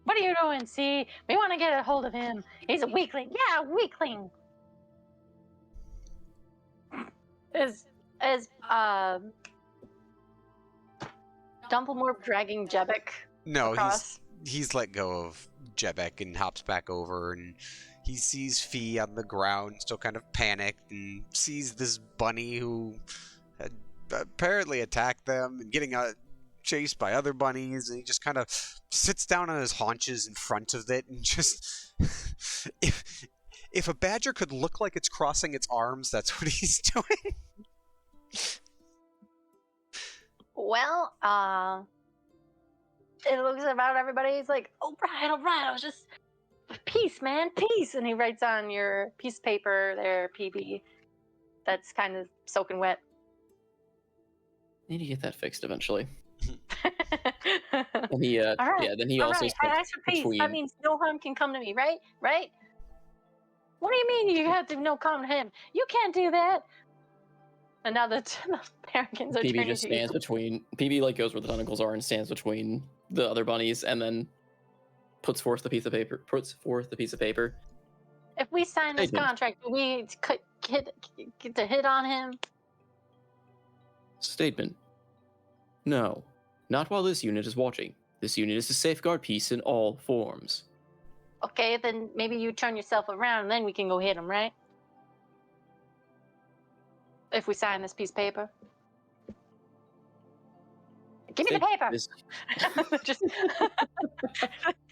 What are you doing? See, we want to get a hold of him. He's a weakling. Yeah, a weakling. Is Dumbledore dragging Jebek No, across? he's let go of Jebek and hops back over, and he sees Fee on the ground, still kind of panicked, and sees this bunny who had apparently attacked them and getting chased by other bunnies, and he just kind of sits down on his haunches in front of it and just if a badger could look like it's crossing its arms, that's what he's doing. Well, it looks about everybody. He's like, all right. I was just peace, man, peace. And he writes on your piece of paper there, PB, that's kind of soaking wet. Need to get that fixed eventually. And he, All right. yeah, then he All also right, I steps asked for peace. between. That means no harm can come to me, right? Right? What do you mean you have to no harm to him? You can't do that. And now the Americans are PB turning just to stands you. between. PB like goes where the tentacles are and stands between the other bunnies, and then puts forth the piece of paper. If we sign this Statement. contract, do we get to hit on him? Statement. No, not while this unit is watching. This unit is to safeguard peace in all forms. Okay, then maybe you turn yourself around and then we can go hit him, right? If we sign this piece of paper. Give me the paper! This- Just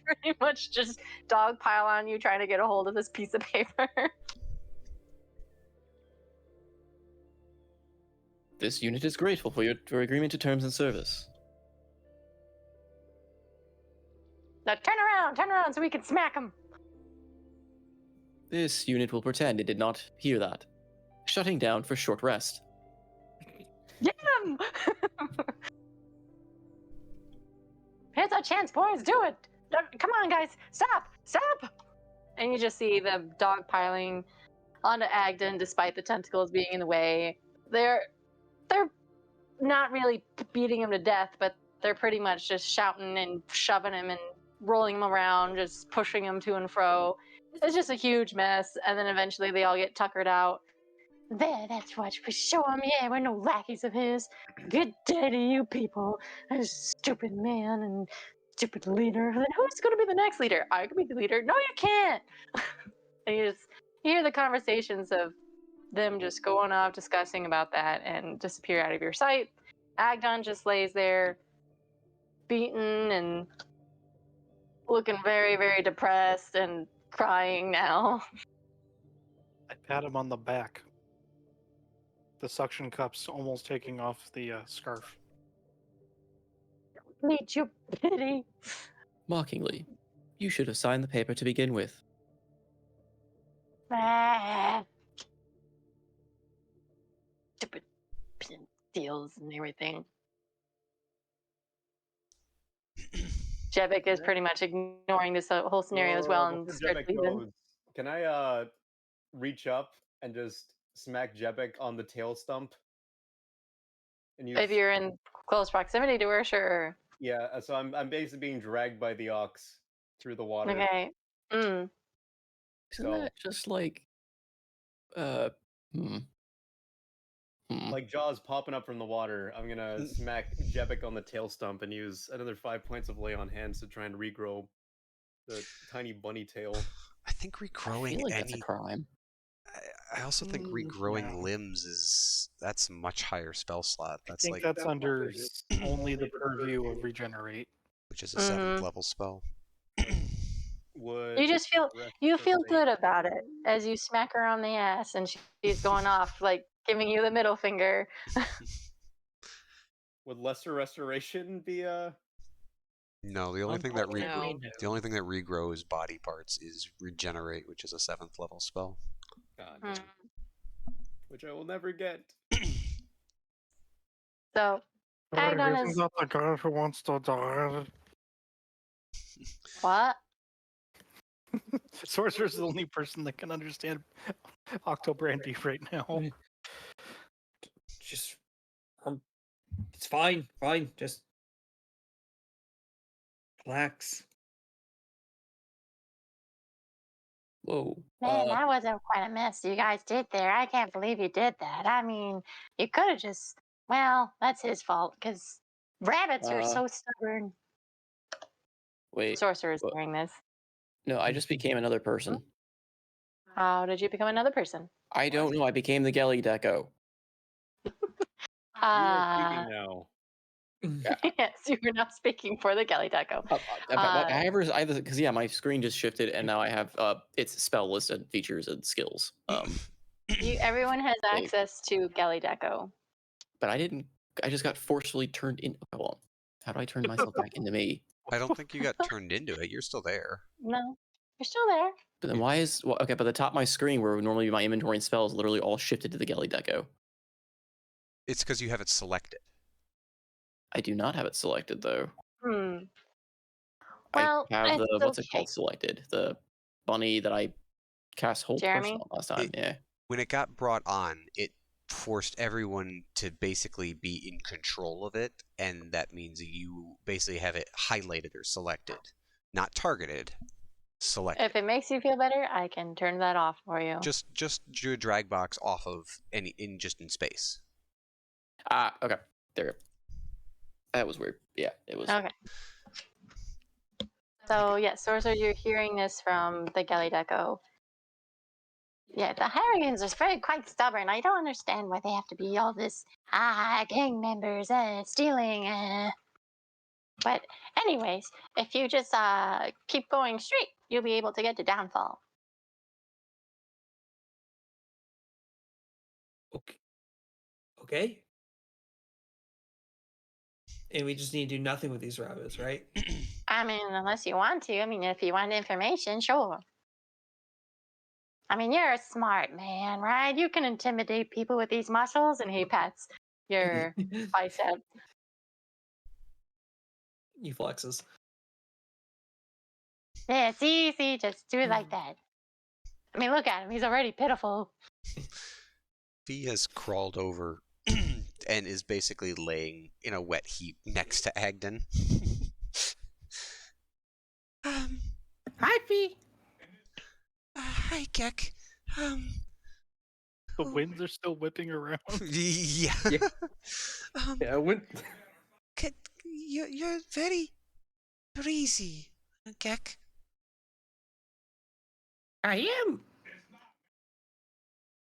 pretty much just dog pile on you trying to get a hold of this piece of paper. This unit is grateful for your agreement to terms and service. Now turn around so we can smack him. This unit will pretend it did not hear that. Shutting down for short rest. him! Here's our chance, boys. Do it. Come on, guys. Stop. And you just see the dog piling onto Agden, despite the tentacles being in the way. They're not really beating him to death, but they're pretty much just shouting and shoving him and rolling him around, just pushing him to and fro. It's just a huge mess, and then eventually they all get tuckered out. There, that's what we show him. Yeah, we're no lackeys of his. Good day to you people. Stupid man and stupid leader. Then who's going to be the next leader? I can be the leader. No, you can't. And you just hear the conversations of them just going off discussing about that and disappear out of your sight. Agdon just lays there, beaten and looking very, very depressed and crying now. I pat him on the back. The suction cups almost taking off the scarf. Need you pity. Mockingly, you should have signed the paper to begin with. Ah. Stupid deals and everything. Jevik is pretty much ignoring this whole scenario as well and Before starts Jebek leaving. goes, can I reach up and just smack Jebek on the tail stump? And use... If you're in close proximity to her, sure. Yeah, so I'm basically being dragged by the ox through the water. Okay. Isn't that just like Like Jaws popping up from the water, I'm gonna smack Jebek on the tail stump and use another 5 points of lay on hands to try and regrow the tiny bunny tail. I think regrowing that's a crime. I also think regrowing limbs that's a much higher spell slot. That's I think that's under only the purview of regenerate, which is a 7th level spell. You just feel good about it as you smack her on the ass and she's going off like giving you the middle finger. Would lesser restoration be No, the only thing that regrows body parts is regenerate, which is a 7th level spell. God, which I will never get. So, Agdon is not the guy who wants to die. What? Sorcerer's the only person that can understand Octobrand right now. Just, it's fine, just relax. Whoa. Man, that wasn't quite a mess you guys did there. I can't believe you did that. I mean, you could have just, well, that's his fault, because rabbits are so stubborn. Wait. Sorcerer's hearing this. No, I just became another person. How did you become another person? I don't know. I became the Gelly Deco. You are speaking now. Yes, you were not speking for the Gelly Deco. Because my screen just shifted and now I have its spell list and features and skills. Everyone has access to Gelly Deco. But I just got forcefully turned in. Hold on. How do I turn myself back into me? I don't think you got turned into it. You're still there. No, you're still there. But then why is okay? But the top of my screen, where would normally be my inventory and spells, literally all shifted to the Gelly Deco. It's because you have it selected. I do not have it selected though. Well, I have the what's it called selected? The bunny that I cast Hold Person on last time. Yeah. When it got brought on, it forced everyone to basically be in control of it, and that means you basically have it highlighted or selected, not targeted. Selected. If it makes you feel better, I can turn that off for you. Just do a drag box off of in space. Okay. There. That was weird. Yeah, it was. Okay. So, Sorcerer, you're hearing this from the Gelly Deco. Yeah, the Harrigans are quite stubborn. I don't understand why they have to be all this, gang members, stealing, But anyways, if you just keep going straight, you'll be able to get to Downfall. Okay. And we just need to do nothing with these rabbits, right? I mean, unless you want to. I mean, if you want information, sure. I mean, you're a smart man, right? You can intimidate people with these muscles. And he pats your bicep. He flexes. Yeah, see, just do it like that. I mean, look at him. He's already pitiful. Fee has crawled over and is basically laying in a wet heap next to Agden. Hi, Fee. Hi, Keck. The winds are still whipping around. Yeah. Yeah. Um, When you're very breezy, Keck. I am.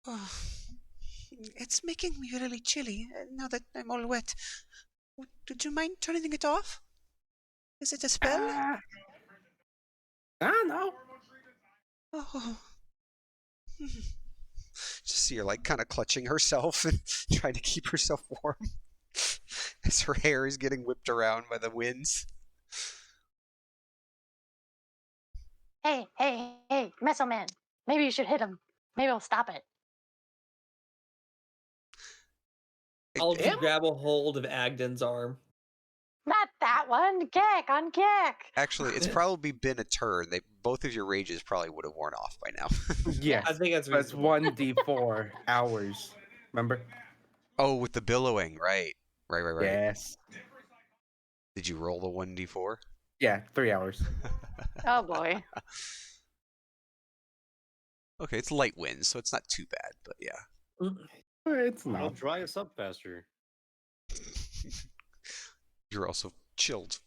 Oh, it's making me really chilly now that I'm all wet. Would you mind turning it off? Is it a spell? I don't know. Oh. Just see her like kind of clutching herself and trying to keep herself warm as her hair is getting whipped around by the winds. Hey, Meso Man. Maybe you should hit him. Maybe it'll stop it. I'll Yeah. just grab a hold of Agden's arm. Not that one. Gek on Gek. Actually, it's probably been a turn. Both of your rages probably would have worn off by now. Yes. I think that's That's reasonable. 1d4 hours. Remember? Oh, with the billowing, right. Right. Yes. Did you roll the 1d4? Yeah, 3 hours. Oh boy. Okay, it's light winds, so it's not too bad, but yeah. It's It'll not. dry us up faster. You're also chilled.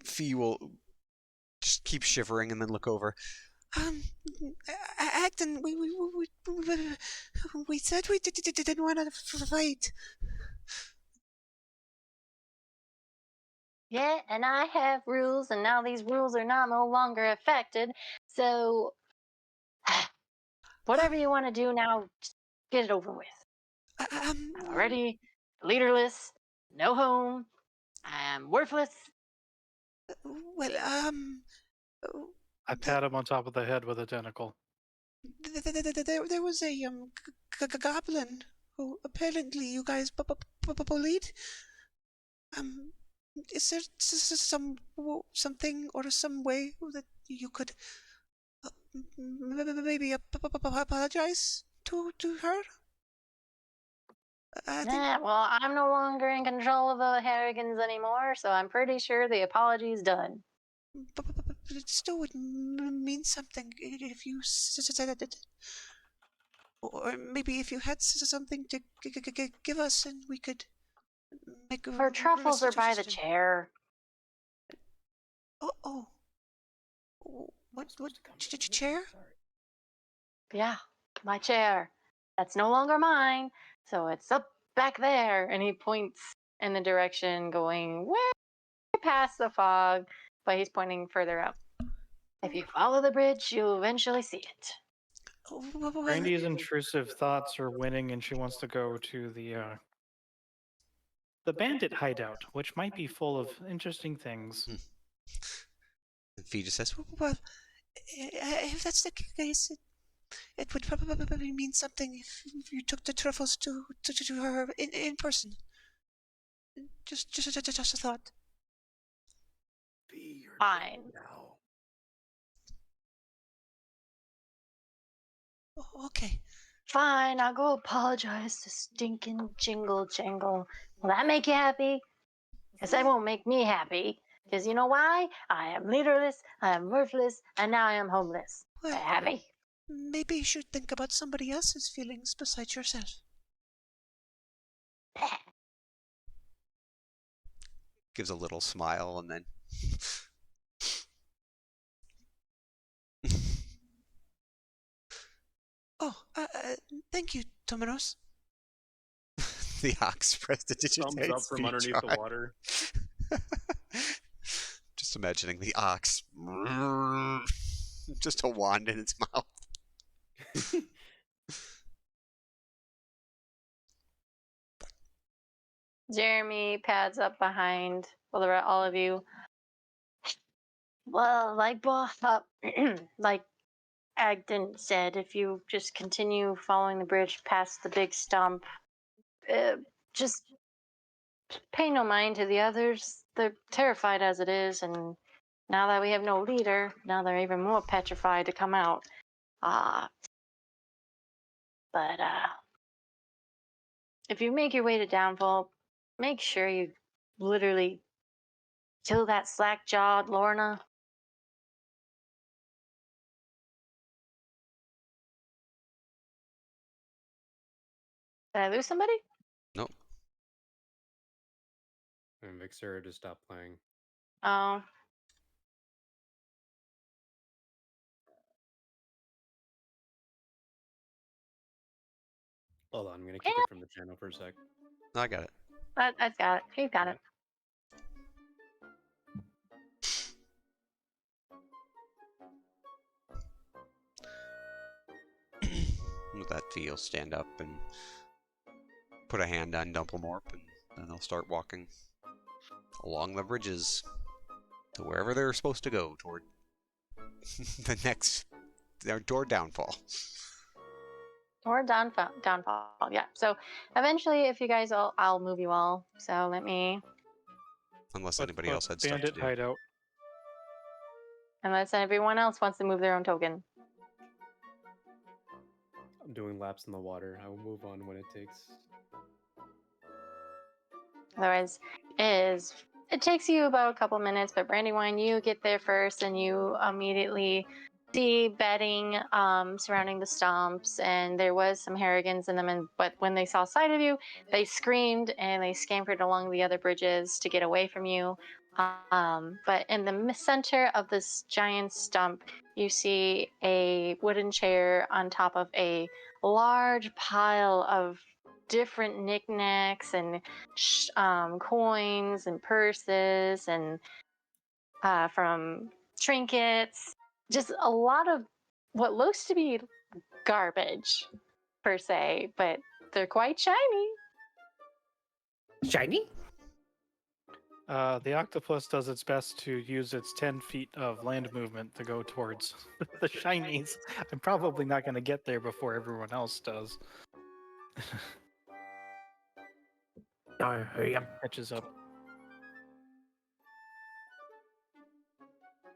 Fee will just keep shivering and then look over. Acton, we said we didn't want to fight. Yeah, and I have rules, and now these rules are no longer affected. So, whatever you want to do now, just get it over with. I'm already leaderless, no home. I am worthless. Well, I pat him on top of the head with a tentacle. there was a goblin who apparently you guys bullied. Is there something or some way that you could maybe apologize to her? I think, Well, I'm no longer in control of the Harrigans anymore, so I'm pretty sure the apology's done. but it still would mean something if you said it. Or maybe if you had something to give us and we could make a Her truffles are by the restitution. chair. Oh. What chair? Yeah, my chair. That's no longer mine, so it's up back there. And he points in the direction going way past the fog, but he's pointing further up. If you follow the bridge, you'll eventually see it. Brandy's intrusive thoughts are winning, and she wants to go to the bandit hideout, which might be full of interesting things. And Fee just says, well, if that's the case, it would probably mean something if you took the truffles to her in person. Just a thought. Fine. Oh, okay. Fine, I'll go apologize to stinking Jingle Jangle. Will that make you happy? Because that won't make me happy. Because you know why? I am leaderless, I am worthless, and now I am homeless. Well, Happy? maybe you should think about somebody else's feelings besides yourself. Gives a little smile and then oh, thank you, Tomanos. The ox prestidigitation. Thumbs up from underneath the water. Just imagining the ox. Just a wand in its mouth. Jeremy pads up behind all of you. Well, like Agden said, if you just continue following the bridge past the big stump, just pay no mind to the others. They're terrified as it is, and now that we have no leader, now they're even more petrified to come out. But if you make your way to Downfall, make sure you literally kill that slack-jawed Lorna. Did I lose somebody? Nope. And Vixera just stopped playing. Oh. Hold on, I'm gonna kick it from the channel for a sec. I got it. I've got it. You've got it. With that fee, you'll stand up and put a hand on Dumplemorp, and then they'll start walking along the bridges to wherever they're supposed to go toward the next, toward Downfall. Or downfall, yeah. So eventually, if you guys I'll move you all. So let me. Unless anybody else had stuff to Bandit do. hideout. Unless everyone else wants to move their own token. I'm doing laps in the water. I will move on when it takes. Otherwise, it takes you about a couple minutes, but Brandywine, you get there first, and you immediately see bedding surrounding the stumps, and there was some Harrigans in them. But when they saw sight of you, they screamed and they scampered along the other bridges to get away from you. But in the center of this giant stump, you see a wooden chair on top of a large pile of different knickknacks and coins and purses and from trinkets, just a lot of what looks to be garbage per se, but they're quite shiny. Shiny? The octopus does its best to use its 10 feet of land movement to go towards the shinies. I'm probably not going to get there before everyone else does. Oh, yep. Catches up.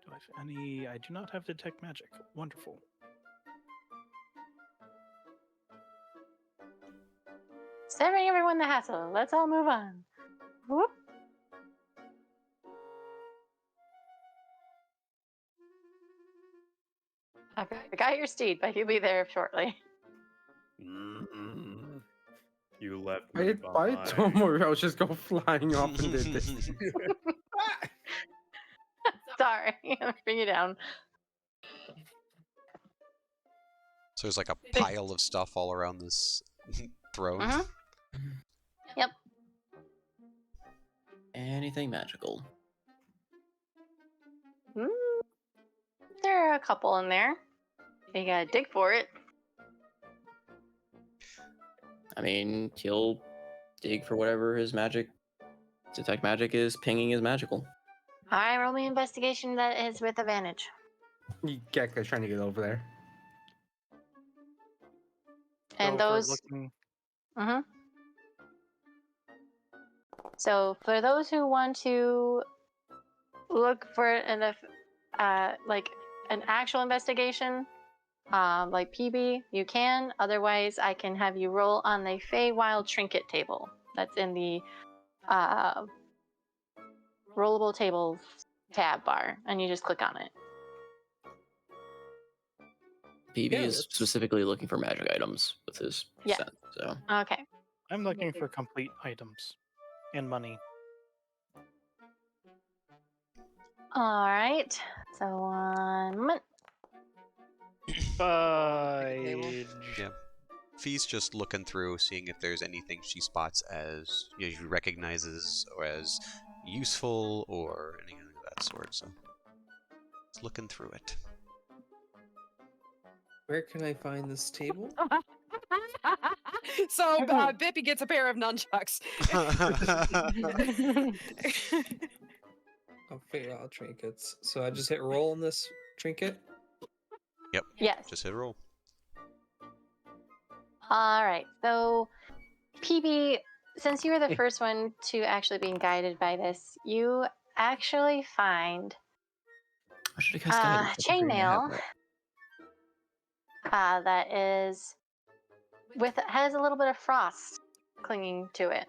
Do I have any? I do not have detect magic. Wonderful. Saving everyone the hassle. Let's all move on. Whoop. I forgot your steed, but he'll be there shortly. You left I me did behind. don't worry, I was just go flying off and did this. Sorry, bring you down. So there's like a pile of stuff all around this throne. Uh-huh. Yep. Anything magical? There are a couple in there. You gotta dig for it. I mean, he'll dig for whatever his magic, detect magic is pinging is magical. Alright, roll me investigation that is with advantage. Gekka's trying to get over there. And So if we're those. looking- Mm-hmm. So for those who want to look for like an actual investigation, like PB, you can. Otherwise, I can have you roll on the Feywild trinket table. That's in the rollable tables tab bar, and you just click on it. PB Yeah, is that's- specifically looking for magic items with his Yeah. sense, so Okay. I'm looking for complete items and money. All right. So 1 minute. Fudge. Yeah. Fee's just looking through, seeing if there's anything she spots as she recognizes or as useful or anything of that sort. So it's looking through it. Where can I find this table? So Bippy gets a pair of nunchucks. I'll figure out trinkets. So I just hit roll on this trinket. Yep. Yes. Just hit roll. All right. So, PB, since you were the first one to actually being guided by this, you actually find I should have cast guidance. I didn't really have chainmail that. that is has a little bit of frost clinging to it.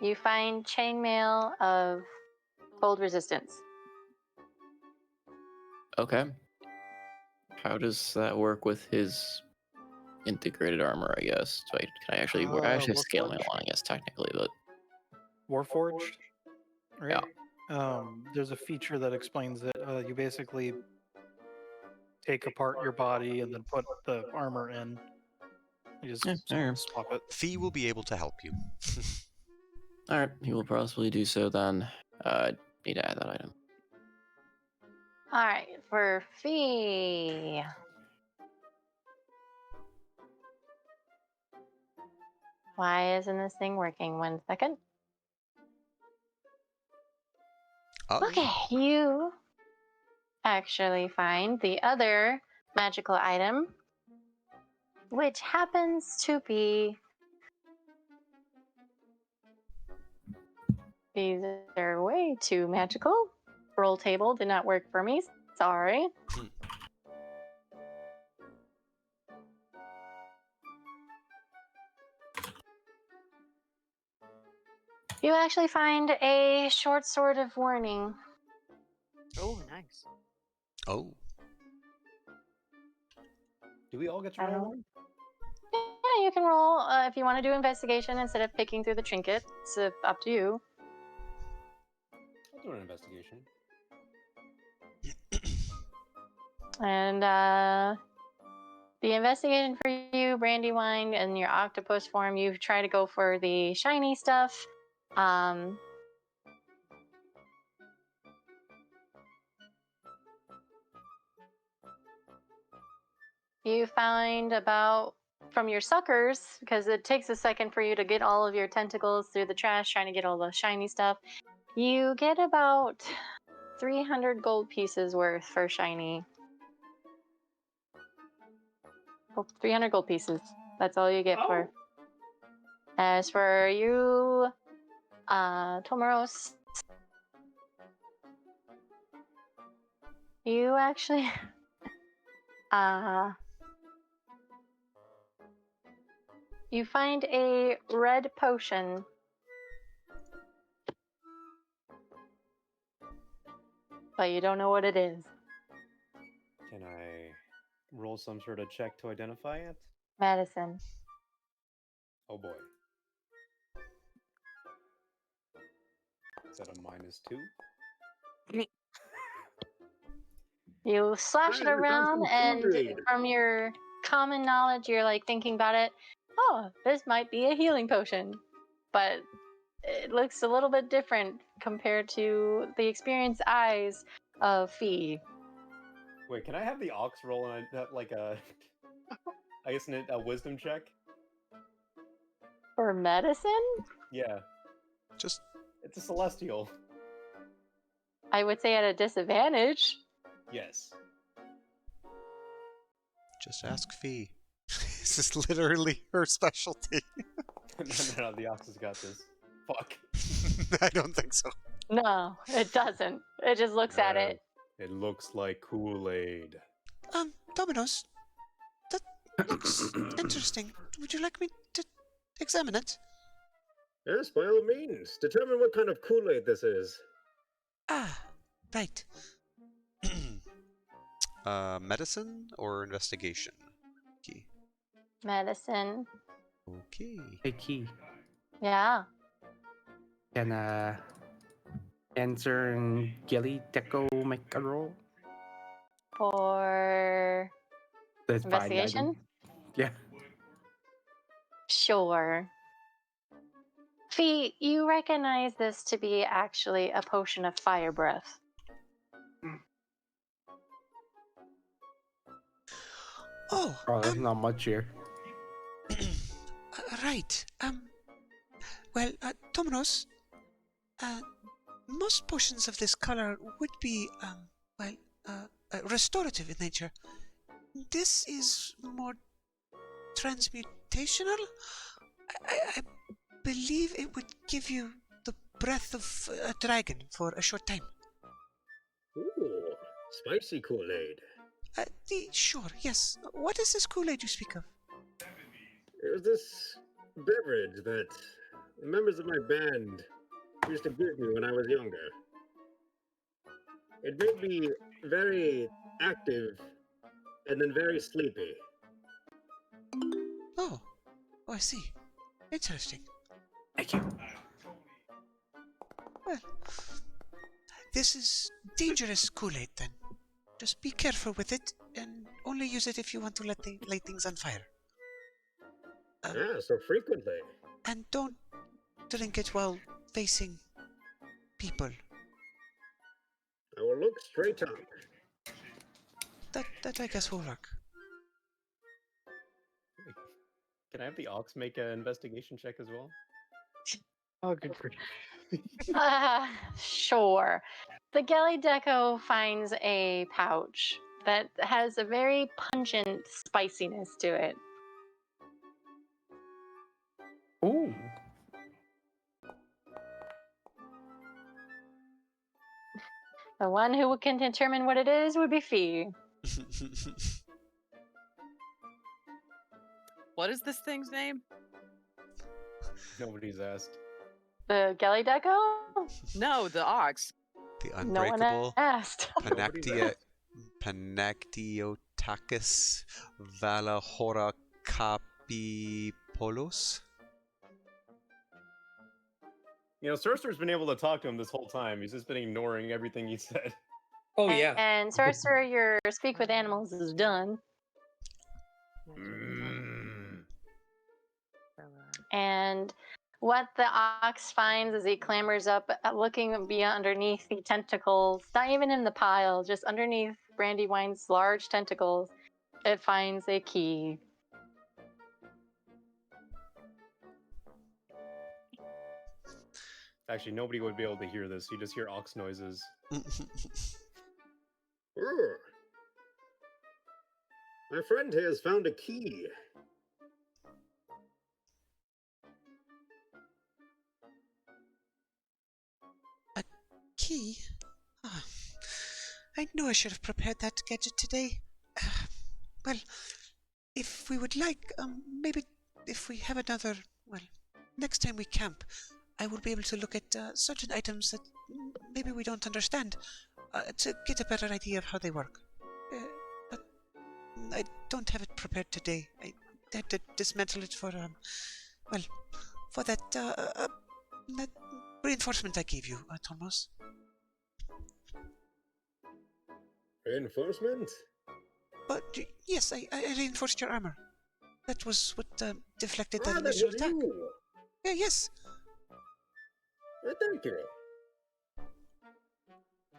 You find chainmail of cold resistance. Okay. How does that work with his integrated armor, I guess? So can I actually wear? I actually have scaling Warforged. on, I guess, technically, but Warforged, right? There's a feature that explains that you basically take apart your body and then put the armor in. You just swap it. Fee will be able to help you. Alright, he will possibly do so then. Need to add that item. All right, for Fee. Why isn't this thing working? 1 second. Okay, you actually find the other magical item, which happens to be... These are way too magical. Roll table did not work for me. Sorry. You actually find a short sword of warning. Oh, nice. Oh. Do we all get to roll one? Yeah, you can roll if you want to do investigation instead of picking through the trinket. It's up to you. I'll do an investigation. And the investigation for you, Brandywine, and your octopus form, you try to go for the shiny stuff. You find about, from your suckers, because it takes a second for you to get all of your tentacles through the trash, trying to get all the shiny stuff. You get about 300 gold pieces worth for shiny. 300 gold pieces. That's all you get for. As for you, Tomoros, you actually, you find a red potion. But you don't know what it is. Can I roll some sort of check to identify it? Medicine. Oh boy. Is that a -2? You slash it around, and from your common knowledge, you're like thinking about it. Oh, this might be a healing potion. But it looks a little bit different compared to the experienced eyes of Fee. Wait, can I have the ox roll and like a, I guess a wisdom check? For medicine? Yeah. Just. It's a celestial. I would say at a disadvantage. Yes. Just ask Fee. This is literally her specialty. No, the ox has got this. Fuck. I don't think so. No, it doesn't. It just looks at it. It looks like Kool-Aid. Dominos, that looks interesting. Would you like me to examine it? Yes, by all means. Determine what kind of Kool-Aid this is. Ah, right. Medicine or investigation? Key. Medicine. Okay. Hey, Key. Yeah. Can Answer and Gilly Deco make a roll? For That's fine, I investigation? don't- Yeah. Sure. Fee, you recognize this to be actually a potion of fire breath. Oh, there's not much here. Right. Well, Dominos, most potions of this color would be, restorative in nature. This is more transmutational. I believe it would give you the breath of a dragon for a short time. Ooh, spicy Kool-Aid. Sure, yes. What is this Kool-Aid you speak of? It was this beverage that the members of my band used to give me when I was younger. It made me very active and then very sleepy. Oh, I see. Interesting. Thank you. Well, this is dangerous Kool-Aid then. Just be careful with it and only use it if you want to light things on fire. So frequently. And don't drink it while facing people. I will look straight up. That I guess will work. Can I have the Ox make an investigation check as well? Oh, good for Sure. The Galley Deco finds a pouch that has a very pungent spiciness to it. Ooh. The one who can determine what it is would be Fee. What is this thing's name? Nobody's asked. The Galley Deco? No, the ox. The No one unbreakable asked. Panactiotakis Valahoracapipolos. You know, Sorcerer's been able to talk to him this whole time. He's just been ignoring everything he said. Oh yeah. And Sorcerer, your speak with animals is done. And what the ox finds as he clambers up, looking beyond underneath the tentacles, not even in the pile, just underneath Brandywine's large tentacles, it finds a key. Actually, nobody would be able to hear this. You just hear ox noises. My friend here has found a key. A key? Ah, I knew I should have prepared that gadget today. Well, if we would like, maybe if we have another, well, next time we camp, I will be able to look at certain items that maybe we don't understand to get a better idea of how they work. But I don't have it prepared today. I had to dismantle it for, for that reinforcement I gave you, Thomas. Reinforcement? But yes, I reinforced your armor. That was what deflected that That initial was attack. you. Yeah, yes. Thank you.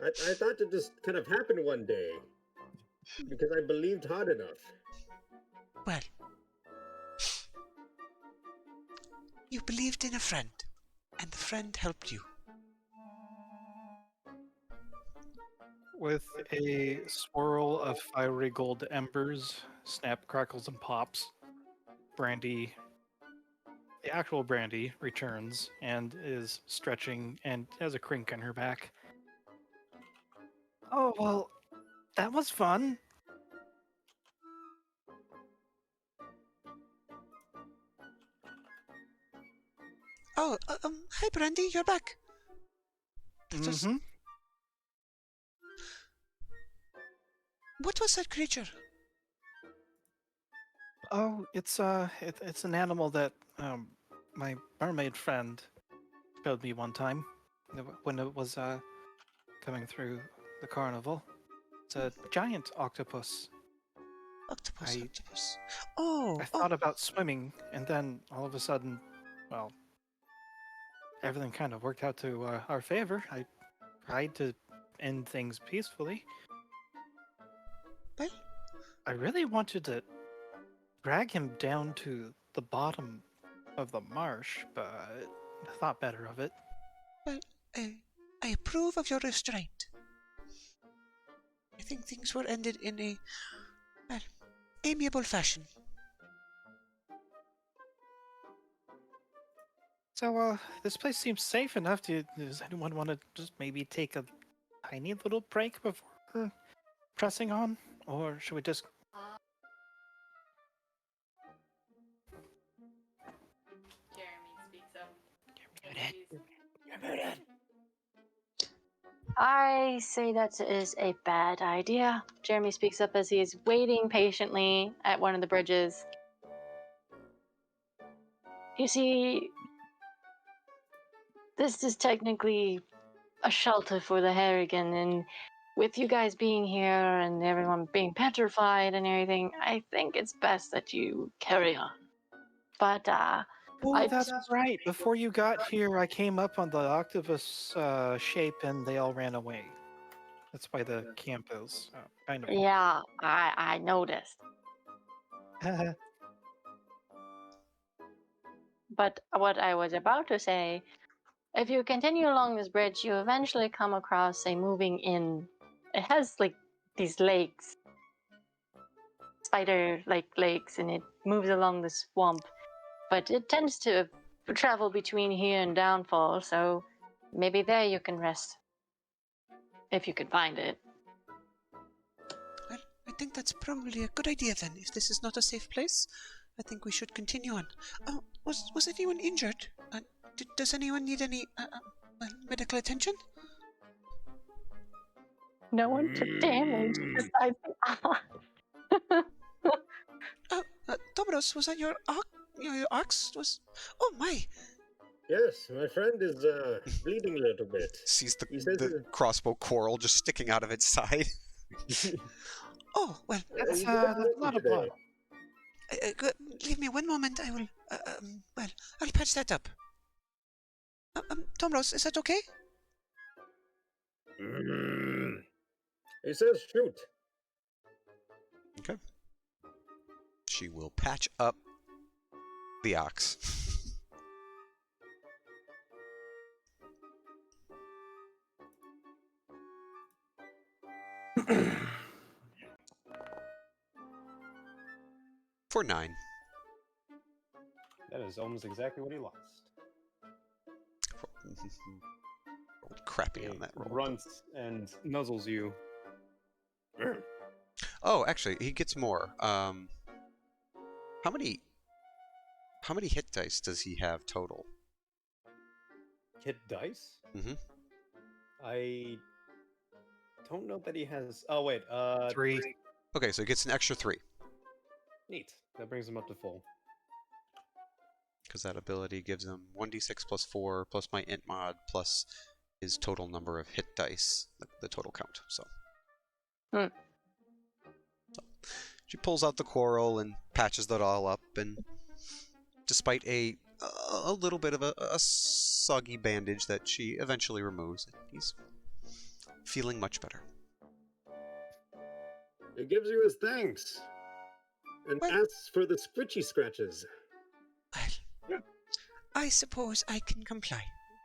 I thought it just kind of happened one day because I believed hard enough. Well, you believed in a friend, and the friend helped you. With a swirl of fiery gold embers, snap, crackles, and pops, Brandy, the actual Brandy, returns and is stretching and has a crink on her back. Oh, well, that was fun. Oh, hi, Brandy, you're back. That was... What was that creature? Oh, it's an animal that my mermaid friend showed me one time when it was coming through the carnival. It's a giant octopus. Octopus. Oh, I thought about swimming, and then all of a sudden, well, everything kind of worked out to our favor. I tried to end things peacefully. Well, I really wanted to drag him down to the bottom of the marsh, but I thought better of it. Well, I approve of your restraint. I think things were ended in a well, amiable fashion. So, this place seems safe enough. Does anyone want to just maybe take a tiny little break before pressing on? Or should we just... Jeremy speaks up. You're muted. I say that is a bad idea. Jeremy speaks up as he is waiting patiently at one of the bridges. You see, this is technically a shelter for the Harrigan, and with you guys being here and everyone being petrified and everything, I think it's best that you carry on. But, Oh, that's right. Before you got here, I came up on the octopus shape and they all ran away. That's why the camp is kind of... yeah, I noticed. But what I was about to say, if you continue along this bridge, you eventually come across a moving inn. It has like these lakes, spider-like lakes, and it moves along the swamp. But it tends to travel between here and Downfall, so maybe there you can rest. If you can find it. Well, I think that's probably a good idea then. If this is not a safe place, I think we should continue on. Was anyone injured? Does anyone need any medical attention? No one took damage besides the Tomros, was that your ox? Oh my! Yes, my friend is bleeding a little bit. Sees He says the crossbow coral just sticking out of its side. Oh well. That's he's a lucky lot of today. blood. Give me one moment. I will. I'll patch that up. Tomros, is that okay? He says shoot. Okay. She will patch up the ox. For 9. That is almost exactly what he lost. Rolled crappy He on that roll. grunts and nuzzles you. Oh, actually, he gets more. How many hit dice does he have total? Hit dice? Mhm. I don't know that he has. Oh wait, 3. Okay, so he gets an extra 3. Neat. That brings him up to full. Because that ability gives him 1d6 plus 4 plus my int mod plus his total number of hit dice, the total count. So. Hmm. So she pulls out the coral and patches that all up, and despite a little bit of a soggy bandage that she eventually removes, he's feeling much better. He gives you his thanks and asks for the squitchy scratches. Well, I suppose I can comply.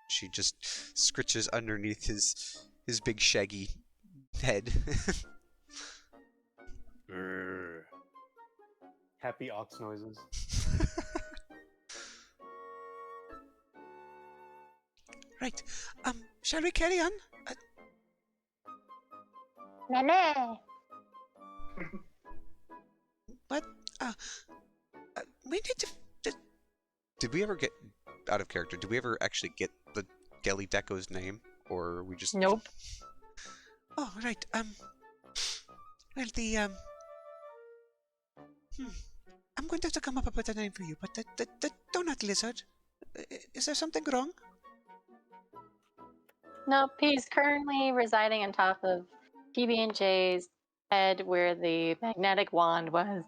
She just scritches underneath his big shaggy head. Happy ox noises. Right. Shall we carry on? Nene. What? We need to. Did we ever get out of character? Did we ever actually get the Gelly Deco's name, or we just? Nope. Oh right. Well, the I'm going to have to come up with a name for you, but the donut lizard. Is there something wrong? Nope, he's currently residing on top of PB&J's head where the magnetic wand was.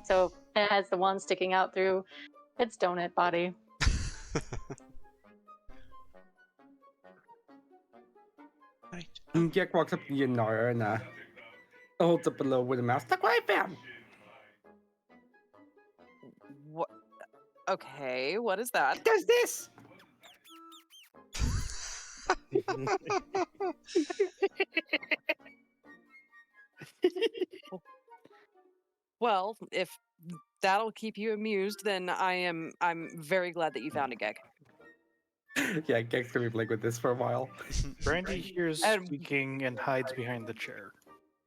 So it has the wand sticking out through its donut body. Right. Jack walks up to you, Nara, and holds up a little wooden mouse. Look what I found! What? Okay, what is that? It does this! Well, if that'll keep you amused, then I'm very glad that you found a gag. Yeah, Gek's gonna be playing with this for a while. Brandy hears And- squeaking and hides behind the chair.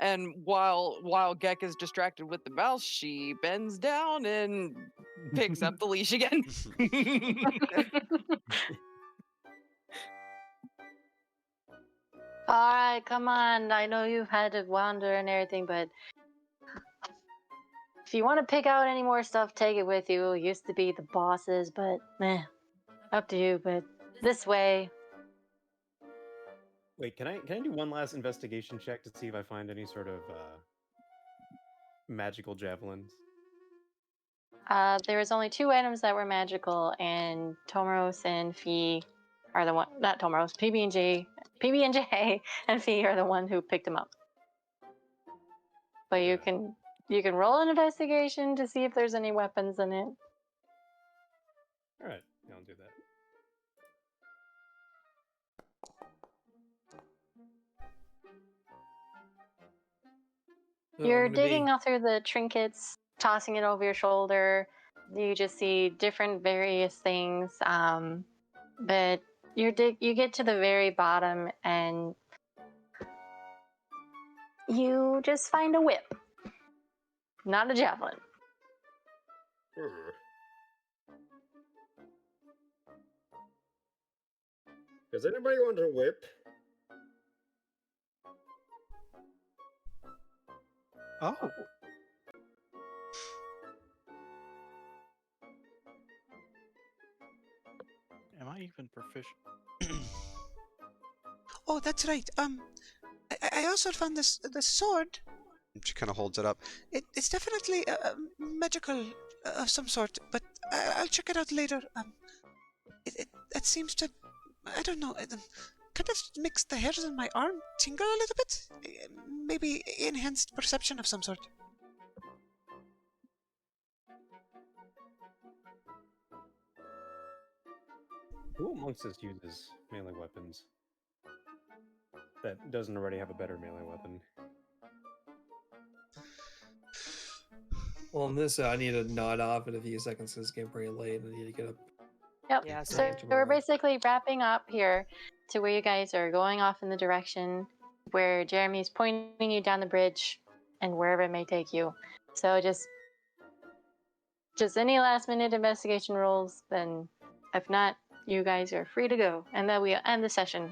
And while Gek is distracted with the mouse, she bends down and picks up the leash again. All right, come on. I know you've had to wander and everything, but if you want to pick out any more stuff, take it with you. It used to be the bosses, but up to you. But this way. Wait, can I do one last investigation check to see if I find any sort of magical javelins? There was only 2 items that were magical, and Tomoros and Fee are the one. Not Tomoros, PB&J and Fee are the one who picked them up. But you can roll an investigation to see if there's any weapons in it. All right, yeah, I'll do that. So You're I'm gonna digging be- out through the trinkets, tossing it over your shoulder. You just see different various things. But you get to the very bottom and you just find a whip. Not a javelin. Does anybody want a whip? Oh. Am I even proficient? Oh, that's right. I also found the sword. She kind of holds it up. It's definitely magical of some sort, but I'll check it out later. It seems to, I don't know, kind of makes the hairs on my arm tingle a little bit. Maybe enhanced perception of some sort. Who amongst us uses melee weapons that doesn't already have a better melee weapon? Well, on this, I need to nod off in a few seconds. It's getting pretty late. I need to get up. Yep. Yeah, So same. we're Tomorrow. basically wrapping up here to where you guys are going off in the direction where Jeremy's pointing you down the bridge and wherever it may take you. So just any last minute investigation rolls, then if not, you guys are free to go. And then we end the session.